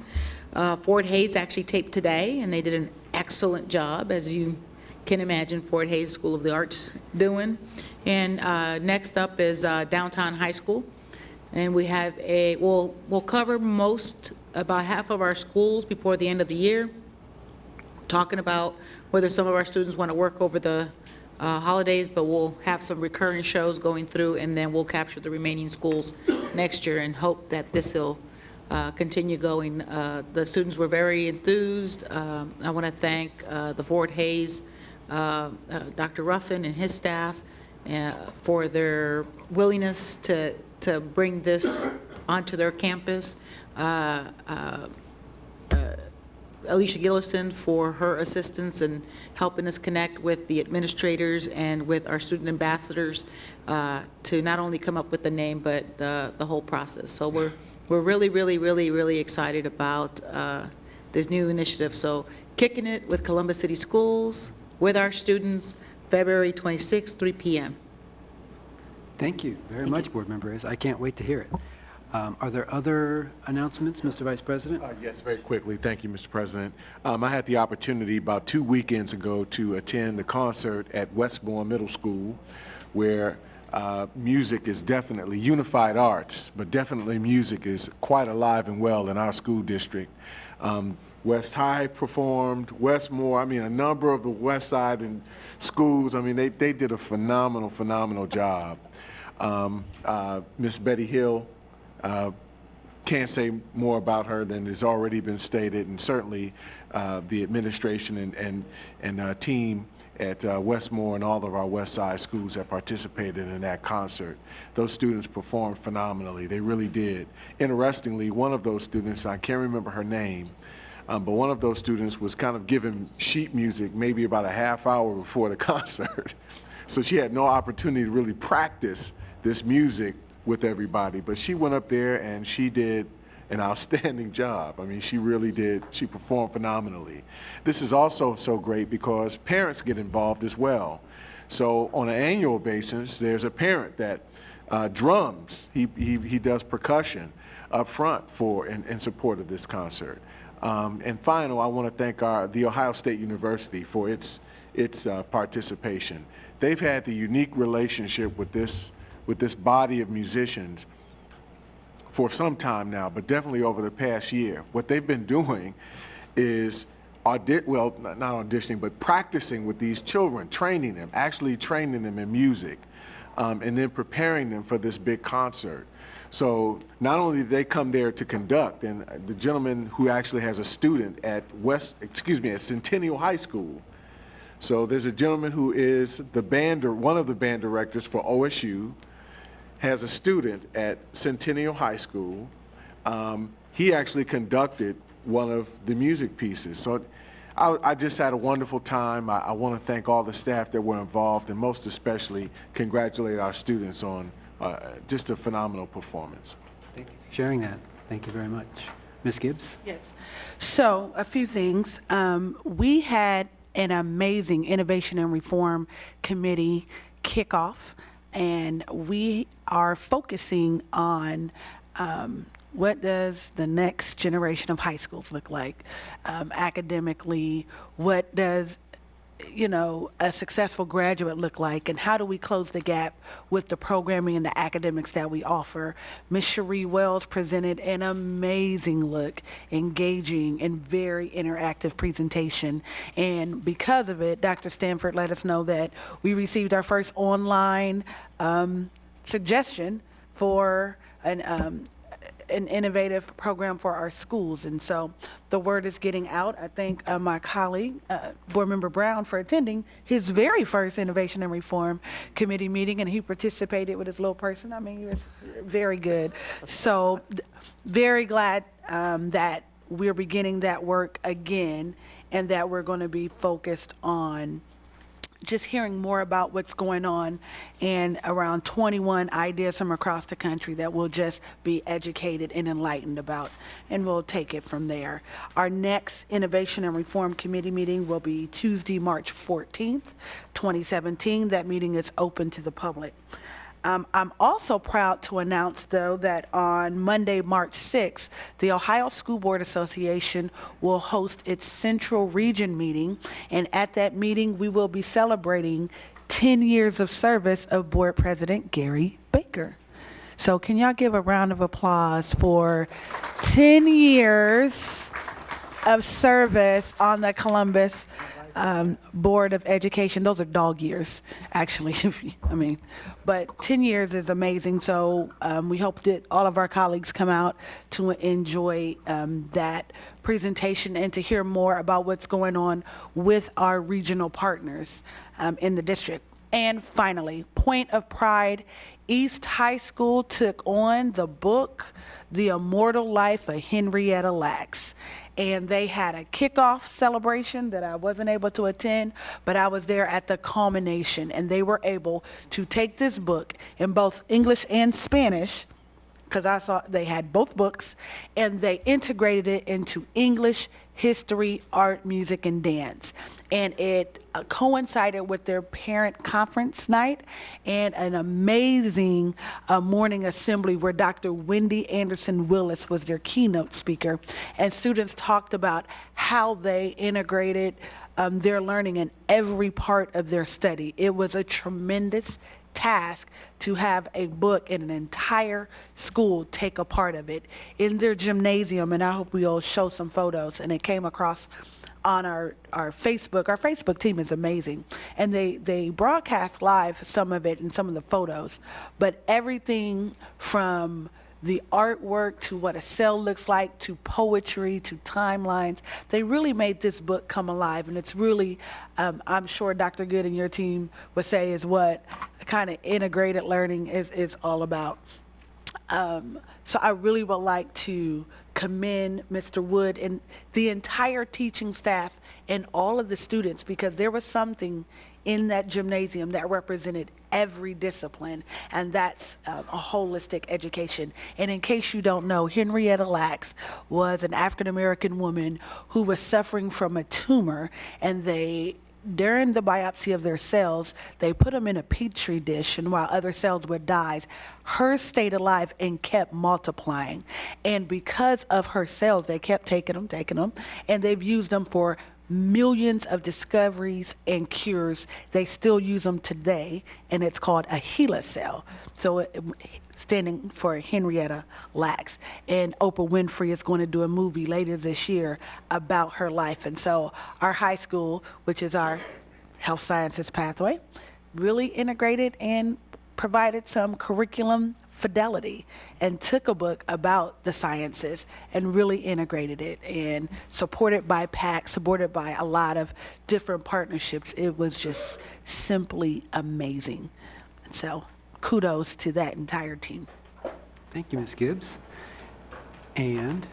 Fort Hays actually taped today, and they did an excellent job, as you can imagine Fort Hays School of the Arts doing. And next up is Downtown High School. And we have we'll cover about half of our schools before the end of the year, talking about whether some of our students want to work over the holidays, but we'll have some recurring shows going through, and then we'll capture the remaining schools next year and hope that this will continue going. The students were very enthused. I want to thank the Fort Hays, Dr. Ruffin and his staff for their willingness to bring this onto their campus. Alicia Gillison for her assistance in helping us connect with the administrators and with our student ambassadors to not only come up with the name, but the whole process. So we're really, really, really, really excited about this new initiative. So kicking it with Columbus City Schools, with our students, February 26th, 3 p.m. Thank you very much, Board Member Reyes. I can't wait to hear it. Are there other announcements, Mr. Vice President? Yes, very quickly. Thank you, Mr. President. I had the opportunity about 2 weekends ago to attend the concert at Westmoor Middle School, where music is definitely unified arts, but definitely music is quite alive and well in our school district. West High performed, Westmoor, a number of the West Side and schools, they did a phenomenal job. Miss Betty Hill, can't say more about her than has already been stated, and certainly the administration and team at Westmoor and all of our West Side schools that participated in that concert. Those students performed phenomenally. They really did. Interestingly, one of those students, I can't remember her name, but one of those students was kind of given sheet music maybe about a half hour before the concert. So she had no opportunity to really practice this music with everybody, but she went up there and she did an outstanding job. She really did. She performed phenomenally. This is also so great because parents get involved as well. So on an annual basis, there's a parent that drums. He does percussion up front in support of this concert. And final, I want to thank the Ohio State University for its participation. They've had the unique relationship with this body of musicians for some time now, but definitely over the past year. What they've been doing is, not auditioning, but practicing with these children, training them in music, and then preparing them for this big concert. So not only did they come there to conduct, and the gentleman who actually has a student at Centennial High School. So there's a gentleman who is one of the band directors for OSU. has a student at Centennial High School. He actually conducted one of the music pieces. So I just had a wonderful time. I want to thank all the staff that were involved, and most especially congratulate our students on just a phenomenal performance. Thank you for sharing that. Thank you very much. Ms. Gibbs? Yes. So, a few things. We had an amazing Innovation and Reform Committee kickoff, and we are focusing on what does the next generation of high schools look like academically? What does a successful graduate look like, and how do we close the gap with the programming and the academics that we offer? Ms. Cherie Wells presented an amazing look, engaging, and very interactive presentation. And because of it, Dr. Stanford let us know that we received our first online suggestion for an innovative program for our schools. And so the word is getting out. I thank my colleague, Board Member Brown, for attending his very first Innovation and Reform Committee meeting, and he participated with his little person. I mean, he was very good. So very glad that we're beginning that work again, and that we're going to be focused on just hearing more about what's going on, and around 21 ideas from across the country that we'll just be educated and enlightened about, and we'll take it from there. Our next Innovation and Reform Committee meeting will be Tuesday, March 14th, 2017. That meeting is open to the public. I'm also proud to announce, though, that on Monday, March 6th, the Ohio School Board Association will host its Central Region meeting, and at that meeting, we will be celebrating 10 years of service of Board President Gary Baker. So can y'all give a round of applause for 10 years of service on the Columbus Board of Education? Those are dog years, actually. But 10 years is amazing. So we hope that all of our colleagues come out to enjoy that presentation and to hear more about what's going on with our regional partners in the district. And finally, point of pride, East High School took on the book, The Immortal Life of Henrietta Lacks. And they had a kickoff celebration that I wasn't able to attend, but I was there at the culmination, and they were able to take this book in both English and Spanish, because I saw they had both books, and they integrated it into English, history, art, music, and dance. And it coincided with their parent conference night and an amazing morning assembly where Dr. Wendy Anderson Willis was their keynote speaker. And students talked about how they integrated their learning in every part of their study. It was a tremendous task to have a book in an entire school take a part of it in their gymnasium, and I hope we'll show some photos. And it came across on our Facebook. Our Facebook team is amazing, and they broadcast live some of it and some of the photos, but everything from the artwork to what a cell looks like to poetry to timelines, they really made this book come alive. And it's really, I'm sure Dr. Good and your team would say, is what kind of integrated learning is all about. So I really would like to commend Mr. Wood and the entire teaching staff and all of the students, because there was something in that gymnasium that represented every discipline, and that's a holistic education. And in case you don't know, Henrietta Lacks was an African-American woman who was suffering from a tumor, and during the biopsy of their cells, they put them in a petri dish, and while other cells would die, hers stayed alive and kept multiplying. And because of her cells, they kept taking them, and they've used them for millions of discoveries and cures. They still use them today, and it's called a HeLa cell. So standing for Henrietta Lacks. And Oprah Winfrey is going to do a movie later this year about her life. And so our high school, which is our health sciences pathway, really integrated and provided some curriculum fidelity and took a book about the sciences and really integrated it, and supported by PAC, supported by a lot of different partnerships. It was just simply amazing. And so kudos to that entire team. Thank you, Ms. Gibbs. And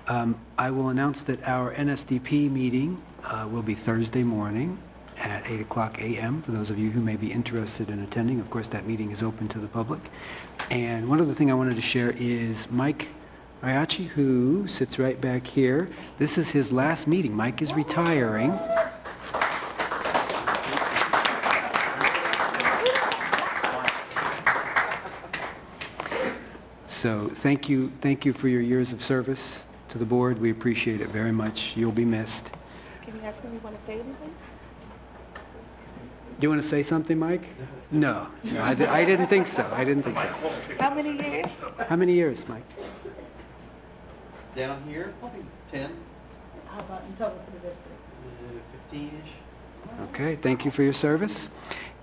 I will announce that our NSDP meeting will be Thursday morning at 8:00 a.m. for those of you who may be interested in attending. Of course, that meeting is open to the public. And one other thing I wanted to share is Mike Riachi, who sits right back here. This is his last meeting. Mike is retiring. So thank you for your years of service to the board. We appreciate it very much. You'll be missed. Can you ask me if you want to say anything? Do you want to say something, Mike? No, I didn't think so. I didn't think so. How many years? How many years, Mike? Down here, probably 10, How about in total for the district? 15-ish. Okay, thank you for your service.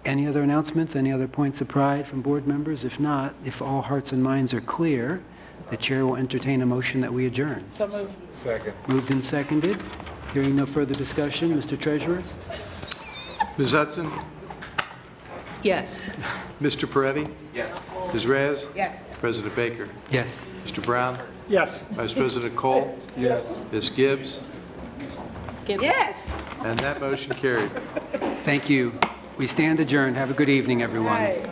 Any other announcements, any other points of pride from board members? If not, if all hearts and minds are clear, the chair will entertain a motion that we adjourn. So moved. Second. Moved and seconded. Hearing no further discussion, Mr. Treasurer? Ms. Hudson? Yes. Mr. Peretti? Yes. Ms. Reyes? Yes. President Baker? Yes. Mr. Brown? Yes. Vice President Cole? Yes. Ms. Gibbs? Yes. And that motion carried. Thank you. We stand adjourned. Have a good evening, everyone. Right.